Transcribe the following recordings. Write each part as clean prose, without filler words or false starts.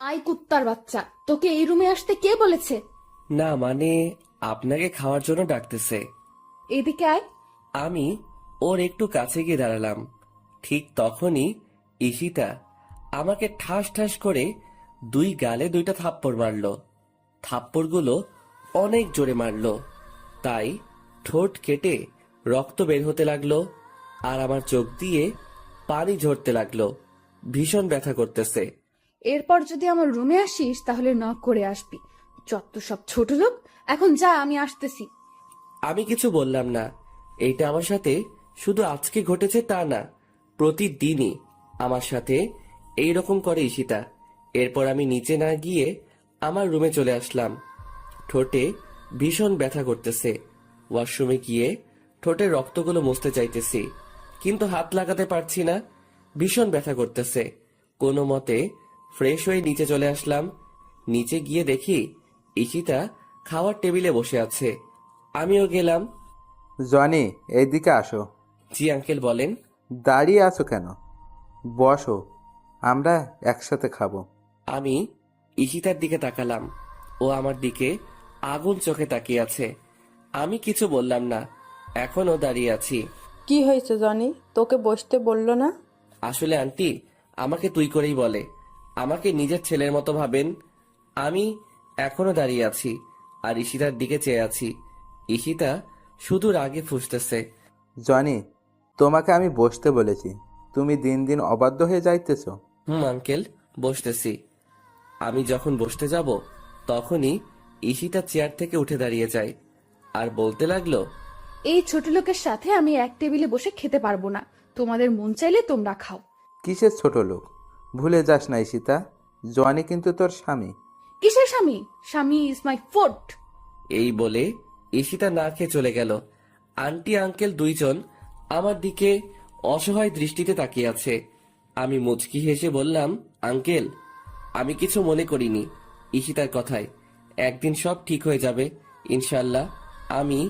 I কুত্তার বাচ্চা, তোকে এই রুমে আসতে কে বলেছে? না মানে, আপনাকে খাওয়ার জন্য ডাকতেছে। এদিকে আয়। আমি ওর একটু কাছে গিয়ে দাঁড়ালাম। ঠিক তখনই ঈশিতা আমাকে ঠাস ঠাস করে দুই গালে দুইটা থাপ্পড় মারলো। থাপ্পড়গুলো অনেক জোরে মারলো, তাই ঠোঁট কেটে রক্ত বের হতে লাগলো আর আমার চোখ দিয়ে পানি ঝরতে লাগলো। ভীষণ ব্যথা করতেছে। এরপর যদি আমার রুমে আসিস তাহলে নক করে আসবি। যত সব ছোট লোক। এখন যা, আমি আসতেছি। আমি কিছু বললাম না। এইটা আমার সাথে শুধু আজকে ঘটেছে তা না, প্রতিদিনই আমার সাথে এই রকম করে ঈশিতা। এরপর আমি নিচে না গিয়ে আমার রুমে চলে আসলাম। ঠোঁটে ভীষণ ব্যথা করতেছে। ওয়াশরুমে গিয়ে ঠোঁটের রক্তগুলো মুছতে চাইতেছি, কিন্তু হাত লাগাতে পারছি না। ভীষণ ব্যথা করতেছে। কোনো মতে ফ্রেশ হয়ে নিচে চলে আসলাম। নিচে গিয়ে দেখি ঈশিতা খাওয়ার টেবিলে বসে আছে। আমিও গেলাম। জনি, এইদিকে আসো। জি আঙ্কেল, বলেন। দাঁড়িয়ে আছো কেন? বসো, আমরা একসাথে খাবো। আমি ঈশিতার দিকে তাকালাম। ও আমার দিকে আগুন চোখে তাকিয়ে আছে। আমি কিছু বললাম না, এখনো দাঁড়িয়ে আছি। কি হয়েছে জনি? তোকে বসতে বললো না? আসলে আন্টি আমাকে তুই করেই বলে, আমাকে নিজের ছেলের মতো ভাবেন। আমি এখনো দাঁড়িয়ে আছি আর ঈশিতার দিকে চেয়ে আছি। ঈশিতা শুধু রাগে ফুঁসতেছে। জনি, তোমাকে আমি বসতে বলেছি, তুমি দিন দিন অবাধ্য হয়ে যাইতেছো। আঙ্কেল, বসতেছি। আমি যখন বসতে যাব তখনই ঈশিতা চেয়ার থেকে উঠে দাঁড়িয়ে যায় আর বলতে লাগলো, এই ছোট লোকের সাথে আমি এক টেবিলে বসে খেতে পারবো না। তোমাদের মন চাইলে তোমরা খাও। কিসের ছোট লোক? ভুলে যাস না ঈশিতা, জনি কিন্তু তোর স্বামী। কিসের স্বামী? স্বামী ইজ মাই ফুড। এই বলে ঈশিতা না খেয়ে চলে গেল। আন্টি আঙ্কেল দুইজন আমার দিকে অসহায় দৃষ্টিতে তাকিয়ে আছে। আমি মুচকি হেসে বললাম, আঙ্কেল, আমি কিছু মনে করিনি ঈশিতার কথায়। একদিন সব ঠিক হয়ে যাবে ইনশাল্লাহ। আমি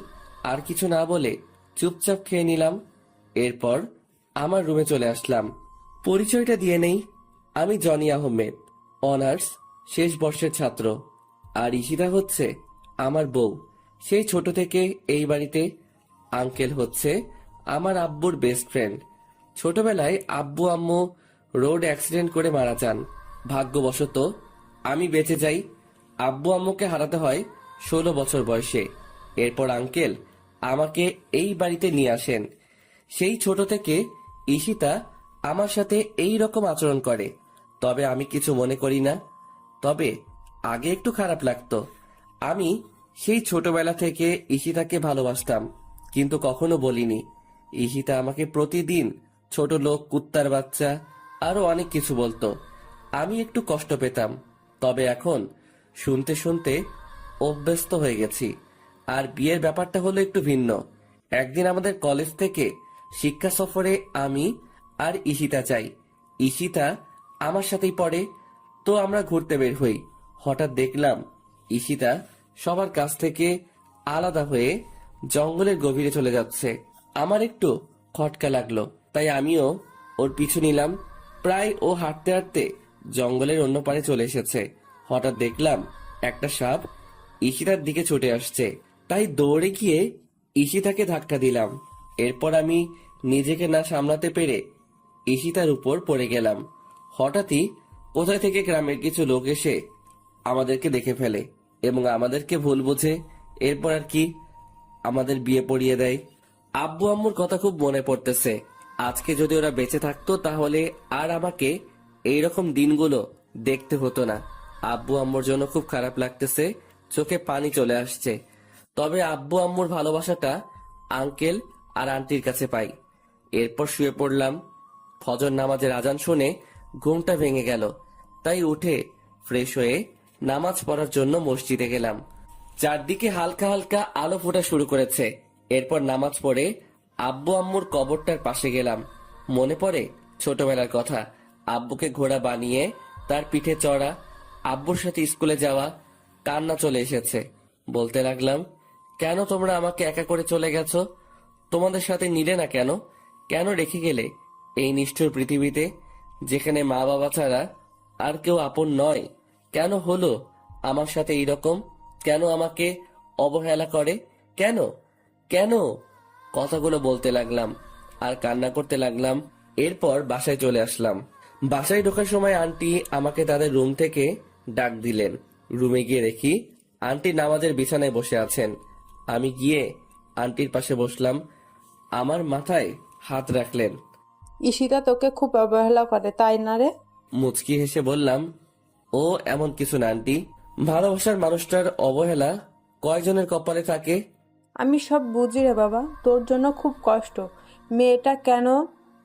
আর কিছু না বলে চুপচাপ খেয়ে নিলাম। এরপর আমার রুমে চলে আসলাম। পরিচয়টা দিয়ে নেই, আমি জনি আহমেদ, অনার্স শেষ বর্ষের ছাত্র। আর ঈশিতা হচ্ছে আমার বউ, সেই ছোট থেকে এই বাড়িতে। আঙ্কেল হচ্ছে আমার আব্বুর বেস্ট ফ্রেন্ড। ছোটবেলায় আব্বু আম্মু রোড অ্যাক্সিডেন্ট করে মারা যান। ভাগ্যবশত আমি বেঁচে যাই। আব্বু আম্মুকে হারাতে হয় 16 বছর বয়সে। এরপর আঙ্কেল আমাকে এই বাড়িতে নিয়ে আসেন। সেই ছোট থেকে ঈশিতা আমার সাথে এই রকম আচরণ করে, তবে আমি কিছু মনে করি না। তবে আগে একটু খারাপ লাগতো। আমি সেই ছোটবেলা থেকে ঈশিতাকে ভালোবাসতাম, কিন্তু কখনো বলিনি। ঈশিতা আমাকে প্রতিদিন ছোট লোক, কুত্তার বাচ্চা, আরো অনেক কিছু বলতো। আমি একটু কষ্ট পেতাম, তবে এখন শুনতে শুনতে অভ্যস্ত হয়ে গেছি। আর বিয়ের ব্যাপারটা হলো একটু ভিন্ন। একদিন আমাদের কলেজ থেকে শিক্ষা সফরে আমি আর ঈশিতা যাই। ঈশিতা আমার সাথেই পড়ে, তো আমরা ঘুরতে বের হই। হঠাৎ দেখলাম ঈশিতা সবার কাছ থেকে আলাদা হয়ে জঙ্গলের গভীরে চলে যাচ্ছে। আমার একটু খটকা লাগলো, তাই আমিও ওর পিছু নিলাম। প্রায় ও হাঁটতে হাঁটতে জঙ্গলের অন্য পারে চলে এসেছে। হঠাৎ দেখলাম একটা সাপ ঈশিতার দিকে ছুটে আসছে, তাই দৌড়ে গিয়ে ঈশিতাকে ধাক্কা দিলাম। এরপর আমি নিজেকে না সামলাতে পেরে ঈশিতার উপর পড়ে গেলাম। হঠাৎই কোথায় থেকে গ্রামের কিছু লোক এসে আমাদেরকে দেখে ফেলে এবং আমাদেরকে ভুল বোঝে। এরপর আর কি, আমাদের বিয়ে পড়িয়ে দেয়। আব্বু আম্মুর কথা খুব মনে পড়তেছে। আজকে যদি ওরা বেঁচে থাকতো তাহলে আর আমাকে এইরকম দিনগুলো দেখতে হতো না। আব্বু আম্মুর জন্য খুব খারাপ লাগতেছে, চোখে পানি চলে আসছে। তবে আব্বু আম্মুর ভালোবাসাটা আঙ্কেল আর আন্টির কাছে পাই। এরপর শুয়ে পড়লাম। ফজর নামাজের আজান শুনে ঘুমটা ভেঙে গেল, তাই উঠে ফ্রেশ হয়ে নামাজ পড়ার জন্য মসজিদে গেলাম। চারদিকে হালকা হালকা আলো ফোটা শুরু করেছে। এরপর নামাজ পড়ে আব্বু আম্মুর কবরটার পাশে গেলাম। মনে পড়ে ছোটবেলার কথা, আব্বুকে ঘোড়া বানিয়ে তার পিঠে চড়া, আব্বুর সাথে স্কুলে যাওয়া। কান্না চলে এসেছে। বলতে লাগলাম, কেন তোমরা আমাকে একা করে চলে গেছো? তোমাদের সাথে নিলে না কেন? কেন রেখে গেলে এই নিষ্ঠুর পৃথিবীতে, যেখানে মা বাবা ছাড়া আর কেউ আপন নয়? কেন হলো আমার সাথে এইরকম? কেন আমাকে অবহেলা করে? কেন কেন? কথাগুলো বলতে লাগলাম আর কান্না করতে লাগলাম। এরপর বাসায় চলে আসলাম। বাসায় ঢোকার সময় আন্টি আমাকে তাদের রুম থেকে ডাক দিলেন। রুমে গিয়ে দেখি আন্টি নামাজের বিছানায় বসে আছেন। আমি গিয়ে আন্টির পাশে বসলাম। আমার মাথায় হাত রাখলেন। ঈশিতা তোকে খুব অবহেলা করে, তাই না রে? মুচকি হেসে বললাম, ও এমন কিছু না আন্টি। ভালোবাসার মানুষটার অবহেলা কয়জনের কপালে থাকে? আমি সব বুঝি রে বাবা, তোর জন্য খুব কষ্ট। মেয়েটা কেন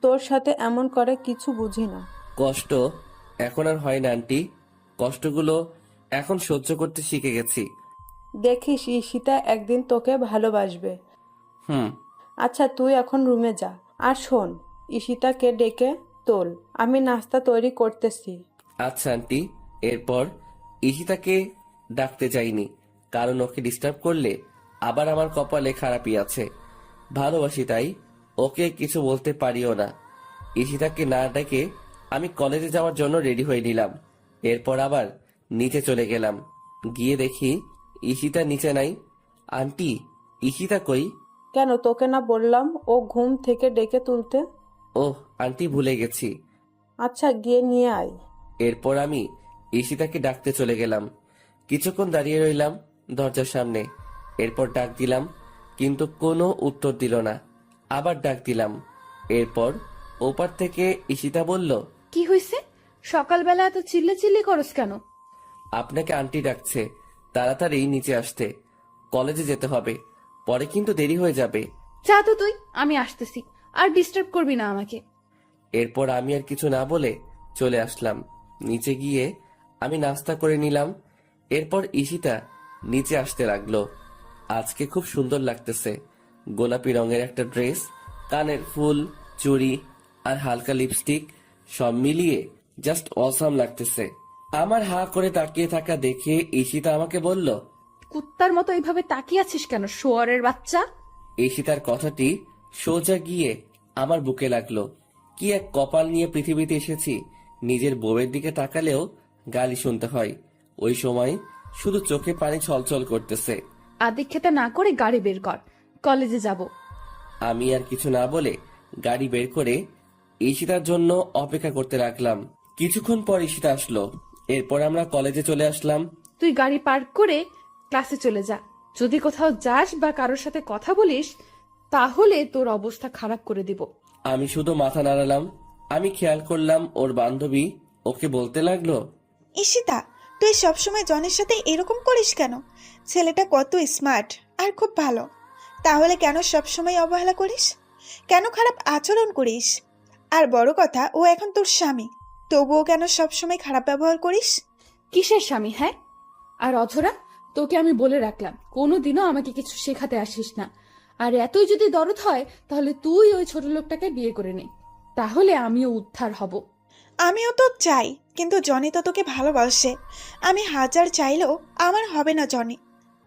তোর সাথে এমন করে কিছু বুঝি না। কষ্ট এখন আর হয় না আন্টি। কষ্টগুলো এখন সহ্য করতে শিখে গেছি। দেখিস ঈশিতা একদিন তোকে ভালোবাসবে। হুম। আচ্ছা তুই এখন রুমে যা। আর শোন, ঈশিতাকে ডেকে তোল, আমি নাস্তা তৈরি করতেছি। আচ্ছা আন্টি। এরপর ঈশিতাকে ডাকতে যাইনি, কারণ ওকে ডিস্টার্ব করলে আবার আমার কপালে খারাপই আছে। ভালোবাসি তাই ওকে কিছু বলতে পারিও না। ঈশিতাকে না ডেকে আমি কলেজে যাওয়ার জন্য রেডি হয়ে নিলাম। এরপর আবার নিচে চলে গেলাম। গিয়ে দেখি ঈশিতা নিচে নাই। আন্টি, ঈশিতা কই? কেন, তোকে না বললাম ও ঘুম থেকে ডেকে তুলতে? ওহ আন্টি, ভুলে গেছি। আচ্ছা গিয়ে নিয়ে আয়। এরপর আমি ঈশিতাকে ডাকতে চলে গেলাম। কিছুক্ষণ দাঁড়িয়ে রইলাম দরজার সামনে। এরপর ডাক দিলাম, কিন্তু কোনো উত্তর দিল না। আবার ডাক দিলাম। এরপর ওপার থেকে ঈশিতা বলল, কি হয়েছে? সকালবেলা এত চিল্লাচিল্লি করস কেন? আপনাকে আন্টি ডাকছে, তাড়াতাড়ি নিচে আসতে। কলেজে যেতে হবে, পরে কিন্তু দেরি হয়ে যাবে। যা তো তুই, আমি আসতেছি। আর ডিস্টার্ব করবি না আমাকে। এরপর আমি আর কিছু না বলে চলে আসলাম। নিচে গিয়ে আমি নাস্তা করে নিলাম। এরপর ঈশিতা নিচে আসতে লাগলো। আজকে খুব সুন্দর লাগতেছে। গোলাপি রঙের একটা ড্রেস, কানের ফুল, চুড়ি আর হালকা লিপস্টিক, সব মিলিয়ে জাস্ট অসাম লাগতেছে। আমার হা করে তাকিয়ে থাকা দেখে ঈশিতা আমাকে বলল, কুত্তার মতো এইভাবে তাকিয়ে আছিস কেন, শুয়োরের বাচ্চা? ঈশিতার কথাটি সোজা গিয়ে আমার বুকে লাগলো। কি এক কপাল নিয়ে পৃথিবীতে এসেছি, নিজের বউয়ের দিকে তাকালেও গালি শুনতে হয়। ওই সময় শুধু চোখে পানি ছলছল করতেছে। আদিক্ষেতা না করে গাড়ি বের কর, কলেজে যাব। আমি আর কিছু না বলে গাড়ি বের করে ঈশিতার জন্য অপেক্ষা করতে লাগলাম। কিছুক্ষণ পর ঈশিতা আসলো। এরপর আমরা কলেজে চলে আসলাম। তুই গাড়ি পার্ক করে ক্লাসে চলে যা। যদি কোথাও যাস বা কারোর সাথে কথা বলিস, তাহলে তোর অবস্থা খারাপ করে দিব। আমি শুধু মাথা নাড়ালাম। আমি খেয়াল করলাম ওর বান্ধবী ওকে বলতে লাগলো, ঈশিতা, তুই সবসময় জনের সাথে এরকম করিস কেন? ছেলেটা কত স্মার্ট আর খুব ভালো, তাহলে কেন সবসময় অবহেলা করিস? কেন খারাপ আচরণ করিস? আর বড় কথা, ও এখন তোর স্বামী, তবুও কেন সবসময় খারাপ ব্যবহার করিস? কিসের স্বামী? হ্যাঁ। আর অধরা, তোকে আমি বলে রাখলাম, কোনোদিনও আমাকে কিছু শেখাতে আসিস না। আর এতই যদি দরদ হয়, তাহলে তুই ওই ছোট লোকটাকে বিয়ে করে নে, তাহলে আমিও উদ্ধার হব। আমিও তো চাই, কিন্তু জনি তো তোকে ভালোবাসে। আমি হাজার চাইলেও আমার হবে না জনি,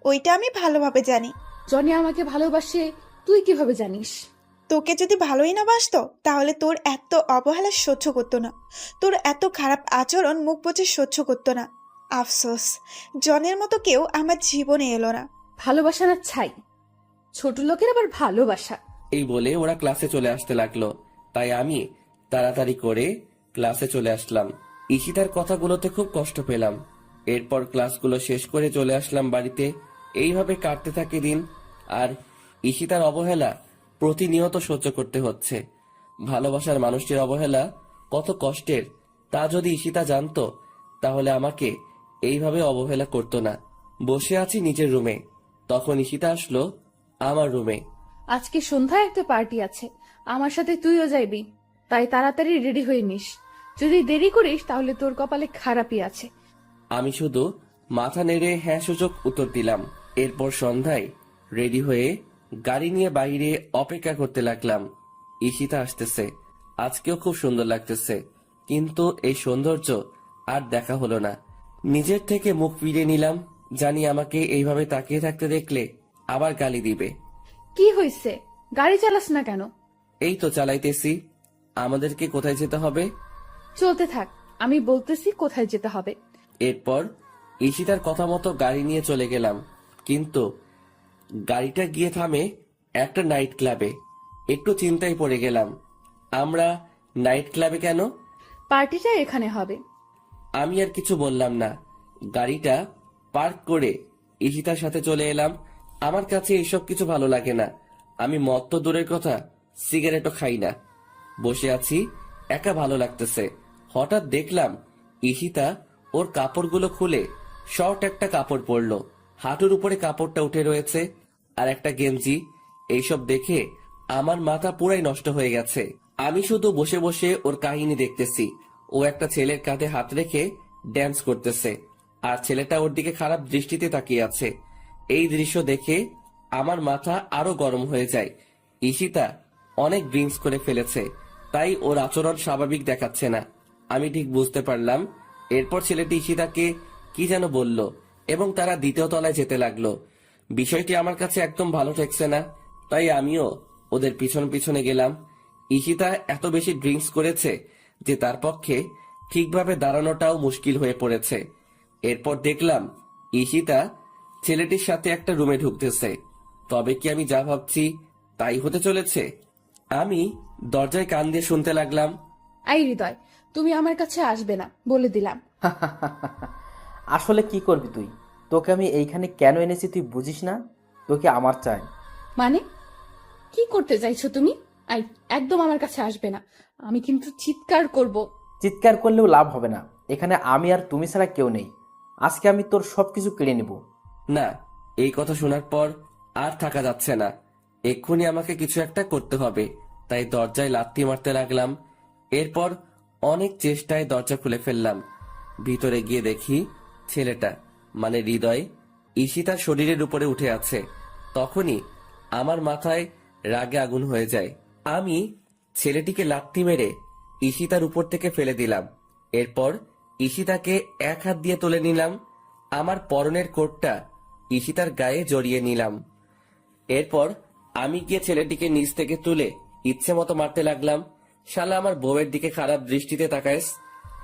ওইটা আমি ভালোভাবে জানি। জনি আমাকে ভালোবাসে, তুই কিভাবে জানিস? তোকে যদি ভালোই না বাসতো, তাহলে তোর এত অবহেলা সহ্য করতো না, তোর এত খারাপ আচরণ মুখ বুজে সহ্য করতো না। আফসোস, জনের মতো কেউ আমার জীবনে এলো না। ভালোবাসা না ছাই, ছোট লোকের আবার ভালোবাসা। এই বলে ওরা ক্লাসে চলে আসতে লাগলো। তাই আমি তাড়াতাড়ি করে ক্লাসে চলে আসলাম। ঈশিতার কথাগুলোতে খুব কষ্ট পেলাম। এরপর ক্লাসগুলো শেষ করে চলে আসলাম বাড়িতে। এইভাবে কাটতে থাকে দিন। আর ঈশিতার অবহেলা প্রতিনিয়ত সহ্য করতে হচ্ছে। ভালোবাসার মানুষটির অবহেলা কত কষ্টের, তা যদি ঈশিতা জানতো, তাহলে আমাকে এইভাবে অবহেলা করতো না। বসে আছি নিজের রুমে, তখন ঈশিতা আসলো আমার রুমে। আজকে সন্ধ্যায় একটা পার্টি আছে, আমার সাথে তুইও যাইবি, তাই তাড়াতাড়ি রেডি হয়ে নিস। যদি দেরি করিস তাহলে তোর কপালে খারাপই আছে। আমি শুধু মাথা নেড়ে হ্যাঁ সূচক উত্তর দিলাম। এরপর সন্ধ্যায় রেডি হয়ে গাড়ি নিয়ে বাইরে অপেক্ষা করতে লাগলাম। ঈশিতা আসতেছে, আজকেও খুব সুন্দর লাগতেছে, কিন্তু এই সৌন্দর্য আর দেখা হলো না। নিজের থেকে মুখ ফিরিয়ে নিলাম, জানি আমাকে এইভাবে তাকিয়ে থাকতে দেখলে আবার গালি দিবে। কি হয়েছে? গাড়ি চালাস না কেন? এই তো চালাইতেছি। আমাদেরকে কোথায় যেতে হবে? চলতে থাক, আমি বলতেছি কোথায় যেতে হবে। এরপর ঈশিতার কথা মতো গাড়ি নিয়ে চলে গেলাম, কিন্তু গাড়িটা গিয়ে থামে একটা নাইট ক্লাবে। একটু চিন্তায় পড়ে গেলাম, আমরা নাইট ক্লাবে কেন? পার্টিটা এখানে হবে। আমি আর কিছু বললাম না, গাড়িটা পার্ক করে ঈশিতার সাথে চলে এলাম। আমার কাছে এসব কিছু ভালো লাগে না। আমি মদ তো দূরের কথা, সিগারেটও খাই না। বসে আছি, একা ভালো লাগতেছে। হঠাৎ দেখলাম ঈশিতা ওর কাপড়গুলো খুলে শর্ট একটা কাপড় পরলো, হাঁটুর উপরে কাপড়টা উঠে রয়েছে, আর একটা গেঞ্জি। এইসব দেখে আমার মাথা পুরাই নষ্ট হয়ে গেছে। আমি শুধু বসে বসে ওর কাহিনী দেখতেছি। ও একটা ছেলের কাঁধে হাত রেখে ড্যান্স করতেছে, আর ছেলেটা ওর দিকে খারাপ দৃষ্টিতে তাকিয়ে আছে। এই দৃশ্য দেখে আমার মাথা আরো গরম হয়ে যায়। ঈশিতা অনেক ড্রিঙ্কস করে ফেলেছে, তাই ওর আচরণ স্বাভাবিক দেখাচ্ছে না। আমি ঠিক বুঝতে পারলাম। এরপর ছেলেটি ঈশিতাকে কি যেন বলল এবং তারা দ্বিতীয় তলায় যেতে লাগলো। বিষয়টি আমার কাছে একদম ভালো ঠেকছে না, তাই আমিও ওদের পিছন পিছনে গেলাম। ঈশিতা এত বেশি ড্রিঙ্কস করেছে যে তার পক্ষে ঠিকভাবে দাঁড়ানোটাও মুশকিল হয়ে পড়েছে। এরপর দেখলাম ঈশিতা ছেলেটির সাথে একটা রুমে ঢুকতেছে। তবে কি আমি যা ভাবছি তাই হতে চলেছে? আমি দরজায় কান দিয়ে শুনতে লাগলাম, আই হৃদয়, তুমি আমার কাছে আসবে না, বলে দিলাম। আসলে কি করবি তুই? তোকে আমি এইখানে কেন এনেছি তুই বুঝিস না? তোকে আমার চাই। মানে কি করতে চাইছো তুমি? আই, একদম আমার কাছে আসবে না, আমি কিন্তু চিৎকার করব। চিৎকার করলেও লাভ হবে না, এখানে আমি আর তুমি ছাড়া কেউ নেই। আজকে আমি তোর সবকিছু কেড়ে নেব। না, এই কথা শোনার পর আর থাকা যাচ্ছে না। এক্ষুনি আমাকে কিছু একটা করতে হবে। তাই দরজায় লাথি মারতে লাগলাম। এরপর অনেক চেষ্টায় দরজা খুলে ফেললাম। ভিতরে গিয়ে দেখি ছেলেটা মানে হৃদয় ঈশিতার শরীরের উপরে উঠে আছে। তখনই আমার মাথায় রাগে আগুন হয়ে যায়। আমি ছেলেটিকে লাথি মেরে ঈশিতার উপর থেকে ফেলে দিলাম। এরপর ঈশিতাকে এক হাত দিয়ে তুলে নিলাম। আমার পরনের কোটটা ঈশিতার গায়ে জড়িয়ে নিলাম। এরপর আমি গিয়ে ছেলেটিকে নিচ থেকে তুলে ইচ্ছে মতো মারতে লাগলাম। শালা আমার বউয়ের দিকে খারাপ দৃষ্টিতে তাকাইস।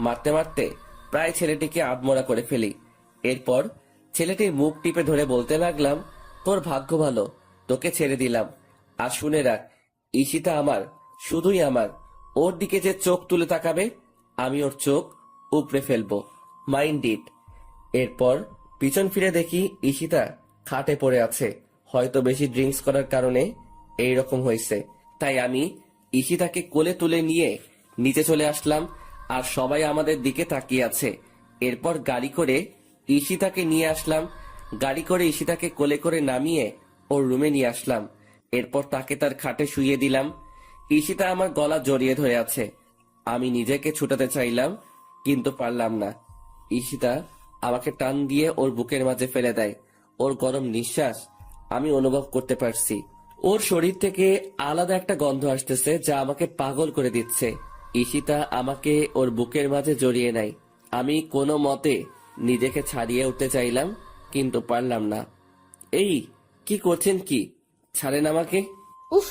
মারতে মারতে প্রায় ছেলেটিকে আধমরা করে ফেলি। এরপর ছেলেটির মুখ টিপে ধরে বলতে লাগলাম, তোর ভাগ্য ভালো, তোকে ছেড়ে দিলাম। আর শুনে রাখ, ঈশিতা আমার, শুধুই আমার। ওর দিকে যে চোখ তুলে তাকাবে আমি ওর চোখ উপড়ে ফেলবো, মাইন্ড ইট। এরপর পিছন ফিরে দেখি ঈশিতা খাটে পড়ে আছে। হয়তো বেশি ড্রিঙ্কস করার কারণে এই রকম হয়েছে। তাই আমি ঈশিতাকে কোলে তুলে নিয়ে নিচে চলে আসলাম, আর সবাই আমাদের দিকে তাকিয়ে আছে। এরপর গাড়ি করে ঈশিতাকে নিয়ে আসলাম। গাড়ি করে ঈশিতাকে কোলে করে নামিয়ে ওর রুমে নিয়ে আসলাম। এরপর তাকে তার খাটে শুইয়ে দিলাম। ঈশিতা আমার গলা জড়িয়ে ধরে আছে। আমি নিজেকে ছুটাতে চাইলাম, কিন্তু পারলাম না। ঈশিতা আমাকে টান দিয়ে ওর বুকের মাঝে ফেলে দেয়। ওর গরম নিঃশ্বাস আমি অনুভব করতে পারছি। ওর শরীর থেকে আলাদা একটা গন্ধ আসতেছে যা আমাকে পাগল করে দিচ্ছে। ঈশিতা আমাকে ওর বুকের মাঝে জড়িয়ে নেয়। আমি কোনো মতে নিজেকে ছাড়িয়ে উঠতে চাইলাম, কিন্তু পারলাম না। এই কি করছেন কি? ছাড়েন আমাকে। উফ,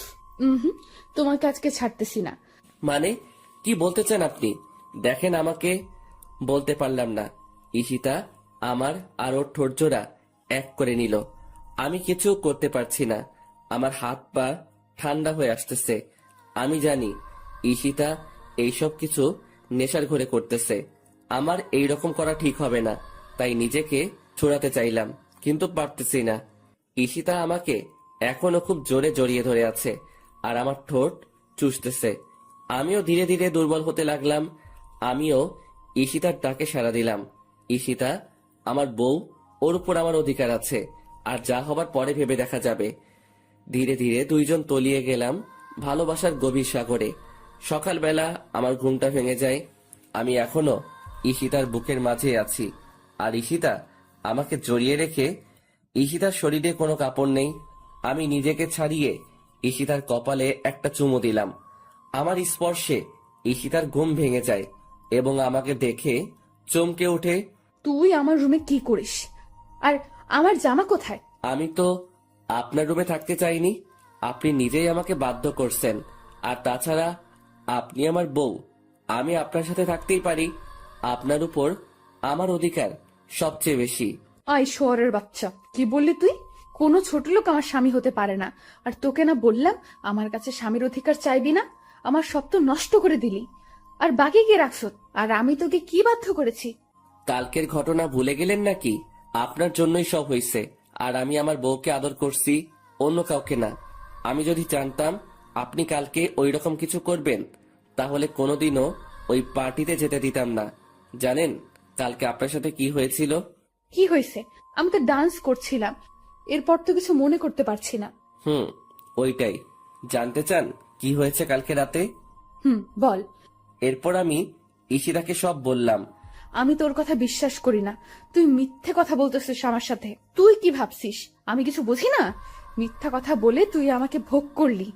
তোমাকে আজকে ছাড়তেছি না। মানে কি বলতে চান আপনি? দেখেন আমাকে। বলতে পারলাম না। ঈশিতা আমার আর ওর ঠোঁট জোড়া এক করে নিল। আমি কিছু করতে পারছি না। আমার হাত পা ঠান্ডা হয়ে আসতেছে। আমি জানি ঈশিতা এইসব কিছু নেশার ঘরে করতেছে। আমার এই রকম করা ঠিক হবে না, তাই নিজেকে ছুড়াতে চাইলাম, কিন্তু পারতেছি না। ঈশিতা আমাকে এখনো খুব জোরে জড়িয়ে ধরে আছে, আর আমার ঠোঁট চুষতেছে। আমিও ধীরে ধীরে দুর্বল হতে লাগলাম। আমিও ঈশিতার ডাকে সাড়া দিলাম। ঈশিতা আমার বউ, ওর উপর আমার অধিকার আছে, আর যা হবার পরে ভেবে দেখা যাবে। ধীরে ধীরে দুইজন তলিয়ে গেলাম ভালোবাসার গভীর সাগরে। সকালবেলা আমার ঘুমটা ভেঙে যায়। আমি এখনো ঈশিতার বুকের মাঝে আছি, আর ঈশিতা আমাকে জড়িয়ে রেখে। ঈশিতার শরীরে কোনো কাপড় নেই। আমি নিজেকে ছাড়িয়ে ঈশিতার কপালে একটা চুমু দিলাম। আমার স্পর্শে ঈশিতার ঘুম ভেঙে যায় এবং আমাকে দেখে চমকে ওঠে। তুই আমার রুমে কি করিস? আর আমার জামা কোথায়? আমি তো আপনার রুমে থাকতে চাইনি, আপনি নিজেই আমাকে বাধ্য করছেন। আর তাছাড়া আপনি আমার বউ, আমি আপনার সাথে থাকতেই পারি। আপনার উপর আমার অধিকার সবচেয়ে বেশি। আই শোয়ারের বাচ্চা, কি বললি তুই? কোনো ছোট লোক আমার স্বামী হতে পারে না। আর তোকে না বললাম আমার কাছে স্বামীর অধিকার চাইবি না? আমার সব তো নষ্ট করে দিলি। আর বাকি কি রাখছ? আর আমি তোকে কি বাধ্য করেছি? কালকের ঘটনা ভুলে গেলেন নাকি? আপনার জন্যই সব হয়েছে। আর আমি আমার বউকে আদর করছি, অন্য কাউকে না। আমি যদি জানতাম আপনি কালকে ওই রকম কিছু করবেন, তাহলে কোনোদিনও ওই পার্টিতে যেতে দিতাম না। জানেন কালকে আপনার সাথে কি হয়েছিল? কি হয়েছে? আমি তো ডান্স করছিলাম, এরপর তো কিছু মনে করতে পারছি না। ওইটাই জানতে চান কি হয়েছে কালকে রাতে? বল। এরপর আমি ঈশিতাকে সব বললাম। আমি তোর কথা বিশ্বাস করি না। তুই মিথ্যে কথা বলতেছিস আমার সাথে। তুই কি ভাবছিস আমি কিছু বুঝি না? মিথ্যা কথা বলে তুই আমাকে ভোগ করলি।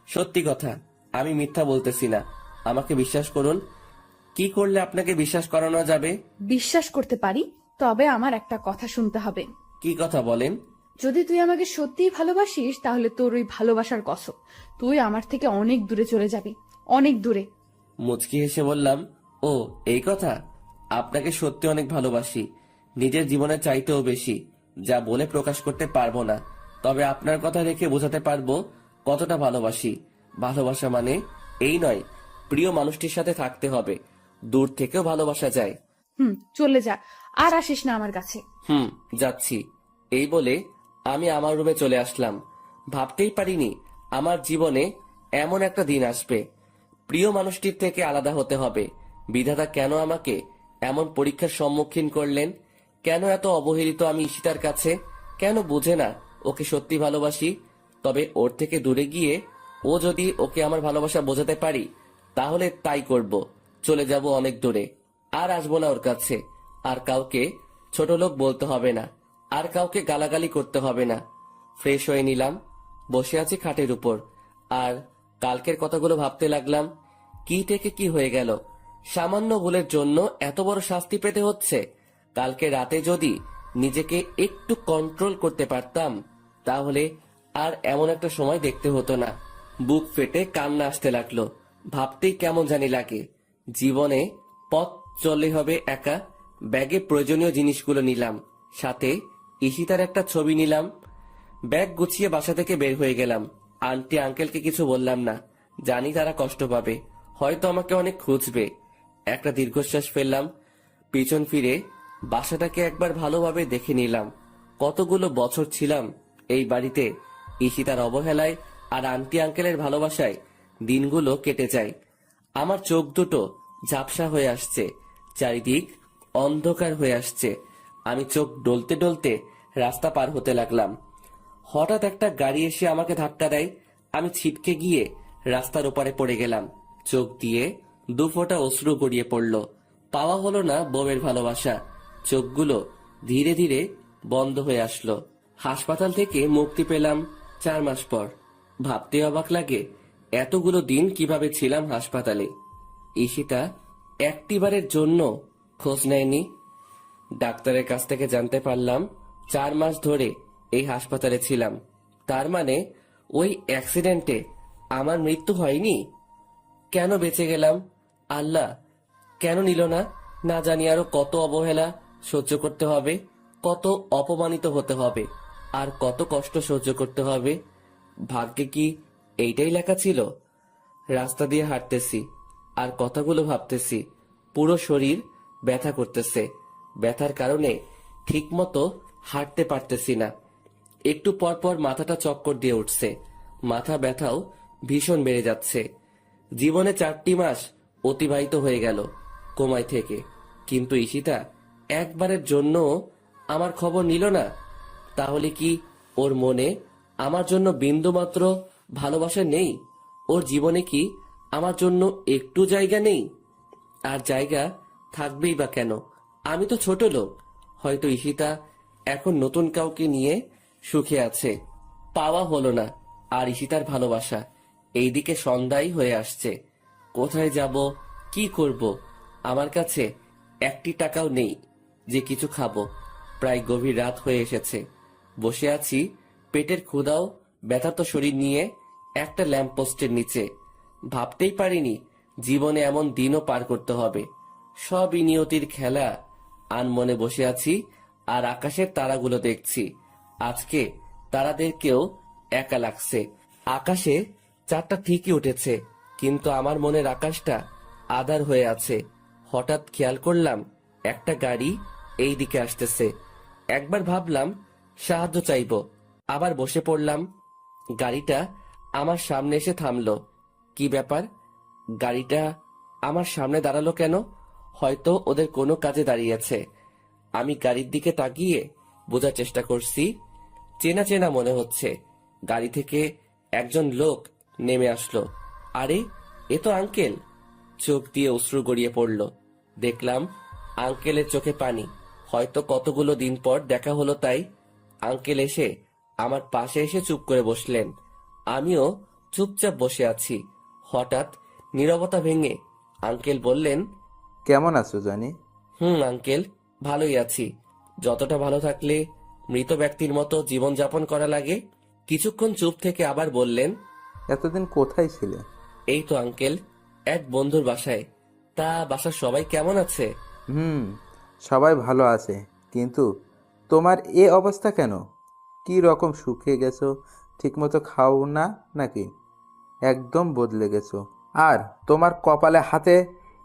সত্যি কথা, আমি মিথ্যা বলতেছি না। আমাকে বিশ্বাস করুন। কি করলে আপনাকে বিশ্বাস করানো যাবে? বিশ্বাস করতে পারি, তবে আমার একটা কথা শুনতে হবে। কি কথা বলেন? যদি তুই আমাকে সত্যিই ভালোবাসিস, তাহলে তোর ওই ভালোবাসার কসম, তুই আমার থেকে অনেক দূরে চলে যাবি, অনেক দূরে। মুচকি হেসে বললাম, ও এই কথা। আপনাকে সত্যি অনেক ভালোবাসি, নিজের জীবনের চাইতেও বেশি। যা বলে প্রকাশ করতে পারবো না, তবে আপনার কথা রেখে বোঝাতে পারবো কতটা ভালোবাসি। ভালোবাসা মানে এই নয় প্রিয় মানুষটির সাথে থাকতে হবে, দূর থেকেও ভালোবাসা যায়। চলে যা, আর আসিস না আমার কাছে। যাচ্ছি। এই বলে আমি আমার রুমে চলে আসলাম। ভাবতেই পারিনি আমার জীবনে এমন একটা দিন আসবে। প্রিয় মানুষটির থেকে আলাদা হতে হবে। বিধাতা কেন আমাকে এমন পরীক্ষার সম্মুখীন করলেন? কেন এত অবহেলিত আমি ঈশিতার কাছে? কেন বুঝে না ওকে সত্যি ভালোবাসি? তবে ওর থেকে দূরে গিয়ে ও যদি ওকে আমার ভালোবাসা বোঝাতে পারি, তাহলে তাই করব। চলে যাব অনেক দূরে, আর আসবো না ওর কাছে। আর কাউকে ছোট লোক বলতে হবে না, আর কাউকে গালাগালি করতে হবে না। ফ্রেশ হয়ে নিলাম, বসে আছি খাটের উপর, আর কালকের কথাগুলো ভাবতে লাগলাম। কি থেকে কি হয়ে গেল? সামান্য ভুলের জন্য এত বড় শাস্তি পেতে হচ্ছে। কালকে রাতে যদি নিজেকে একটু কন্ট্রোল করতে পারতাম, তাহলে আর এমন একটা সময় দেখতে হতো না। বুক ফেটে কান্না আসতে লাগলো। ভাবতেই কেমন জানি লাগে। জীবনে পথ চললে হবে একা। ব্যাগে প্রয়োজনীয় জিনিসগুলো নিলাম, সাথে ঈশিতার একটা ছবি নিলাম। ব্যাগ গুছিয়ে বাসা থেকে বের হয়ে গেলাম। আন্টি আঙ্কেলকে কিছু বললাম না, জানি তারা কষ্ট পাবে, হয়তো আমাকে অনেক খুঁজবে। একটা দীর্ঘশ্বাস ফেললাম, পিছন ফিরে বাসাটাকে একবার ভালোভাবে দেখে নিলাম। কতগুলো বছর ছিলাম এই বাড়িতে। ঈশিতার অবহেলায় আর আন্টি আঙ্কেলের ভালোবাসায় দিনগুলো কেটে যায়। আমার চোখ দুটো ঝাপসা হয়ে আসছে, চারিদিক অন্ধকার হয়ে আসছে। আমি চোখ ডলতে ডলতে রাস্তা পার হতে লাগলাম। হঠাৎ একটা গাড়ি এসে আমাকে ধাক্কা দেয়। আমি ছিটকে গিয়ে রাস্তার ওপারে পড়ে গেলাম। চোখ দিয়ে দুফোঁটা অশ্রু গড়িয়ে পড়ল। পাওয়া হলো না বউয়ের ভালোবাসা। চোখগুলো ধীরে ধীরে বন্ধ হয়ে আসলো। হাসপাতাল থেকে মুক্তি পেলাম 4 মাস পর। ভাবতে অবাক লাগে এতগুলো দিন কিভাবে ছিলাম হাসপাতালে। ঈশিতা একটিবারের জন্য খোঁজ নেয়নি। ডাক্তারের কাছ থেকে জানতে পারলাম 4 মাস ধরে এই হাসপাতালে ছিলাম। তার মানে ওই অ্যাক্সিডেন্টে আমার মৃত্যু হয়নি। কেন বেঁচে গেলাম? আল্লাহ কেন নিল না? না জানি আরো কত অবহেলা সহ্য করতে হবে, কত অপমানিত হতে হবে, আর কত কষ্ট সহ্য করতে হবে। ভাগ্যে কি এইটাই লেখা ছিল? রাস্তা দিয়ে হাঁটতেছি আর কথাগুলো ভাবতেছি। পুরো শরীর ব্যথা করতেছে। ব্যথার কারণে ঠিকমতো হাঁটতে পারতেছি না। একটু পর পর মাথাটা চক্কর দিয়ে উঠছে। মাথা ব্যথাও ভীষণ বেড়ে যাচ্ছে। জীবনে 4টি মাস অতিবাহিত হয়ে গেল কোমায় থেকে, কিন্তু ঈশিতা একবারের জন্য আমার খবর নিল না। তাহলে কি ওর মনে আমার জন্য বিন্দুমাত্র ভালোবাসা নেই? ওর জীবনে কি আমার জন্য একটু জায়গা নেই? আর জায়গা থাকবেই বা কেন? আমি তো ছোট লোক। হয়তো ঈশিতা এখন নতুন কাউকে নিয়ে সুখে আছে। পাওয়া হলো না আর ঈশিতার ভালোবাসা। এইদিকে সন্ধ্যাই হয়ে আসছে। কোথায় যাব, কি করব? আমার কাছে 1টি টাকাও নেই যে কিছু খাবো। প্রায় গভীর রাত হয়ে এসেছে। বসে আছি পেটের ক্ষুধাও ব্যথাত শরীর নিয়ে একটা ল্যাম্পপোস্টের নিচে। ভাবতেই পারিনি জীবনে এমন দিনও পার করতে হবে। সবই নিয়তির খেলা। আনমনে বসে আছি আর আকাশের তারাগুলো দেখছি। আজকে তারাদেরকেও একা লাগছে। আকাশে চাঁদটা ঠিকই উঠেছে, কিন্তু আমার মনের আকাশটা আধার হয়ে আছে। হঠাৎ খেয়াল করলাম একটা গাড়ি এই দিকে আসতেছে। একবার ভাবলাম সাহায্য চাইবো, আবার বসে পড়লাম। গাড়িটা আমার সামনে এসে থামলো। কি ব্যাপার, গাড়িটা আমার সামনে দাঁড়ালো কেন? হয়তো ওদের কোনো কাজে দাঁড়িয়েছে। আমি গাড়ির দিকে তাকিয়ে বোঝার চেষ্টা করছি। চেনা চেনা মনে হচ্ছে। গাড়ি থেকে একজন লোক নেমে আসলো। আরে, এ তো আঙ্কেল। চোখ দিয়ে অশ্রু গড়িয়ে পড়ল। দেখলাম আঙ্কেলের চোখে পানি। হয়তো কতগুলো দিন পর দেখা হলো তাই। আঙ্কেল এসে আমার পাশে এসে চুপ করে বসলেন। আমিও চুপচাপ বসে আছি। হঠাৎ নীরবতা ভেঙে আঙ্কেল বললেন, কেমন আছো জনি? আঙ্কেল, ভালোই আছি। যতটা ভালো থাকলে মৃত ব্যক্তির মতো জীবন যাপন করা লাগে। কিছুক্ষণ চুপ থেকে আবার বললেন, এতদিন কোথায় ছিলে? এই তো আঙ্কেল, এক বন্ধুর বাসায়। তা বাসার সবাই কেমন আছে? সবাই ভালো আছে, কিন্তু তোমার এ অবস্থা কেন? কি রকম শুকিয়ে গেছো? ঠিকমতো খাও না নাকি? একদম বদলে গেছো। আর তোমার কপালে হাতে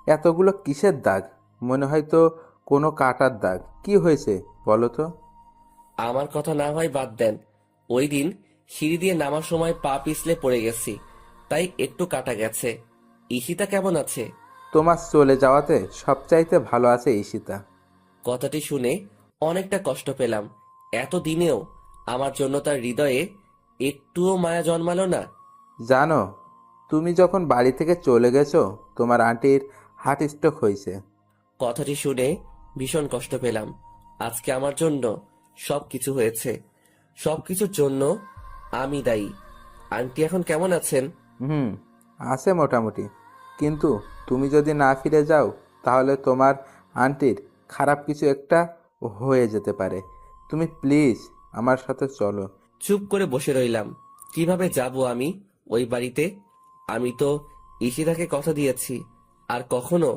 এতগুলো কিসের দাগ? মনে হয় তো কোনো কাটার দাগ। কি হয়েছে বলো তো? আমার কথা না হয় বাদ দেন। ওই দিন সিঁড়ি দিয়ে নামার সময় পা পিছলে পড়ে গেছি, তাই একটু কাটা গেছে। ঈশিতা কেমন আছে? তোমার চলে যাওয়াতে সবচাইতে ভালো আছে ঈশিতা। কথাটি শুনে অনেকটা কষ্ট পেলাম। এতদিনেও আমার জন্য তার হৃদয়ে একটুও মায়া জন্মালো না। জানো, তুমি যখন বাড়ি থেকে চলে গেছো তোমার আন্টির হার্ট স্ট্রোক হয়েছে। কথাটি শুনে ভীষণ কষ্ট পেলাম। আজকে আমার জন্য সবকিছু হয়েছে। সবকিছুর জন্য আমি দায়ী। আন্টি এখন কেমন আছেন? আছে মোটামুটি, কিন্তু তুমি যদি না ফিরে যাও তাহলে তোমার আন্টির খারাপ কিছু একটা হয়ে যেতে পারে। তুমি প্লিজ আমার সাথে চলো। চুপ করে বসে রইলাম। কিভাবে যাব আমি ওই বাড়িতে? আমি তো ঈশিতাকে কথা দিয়েছি আর কখনো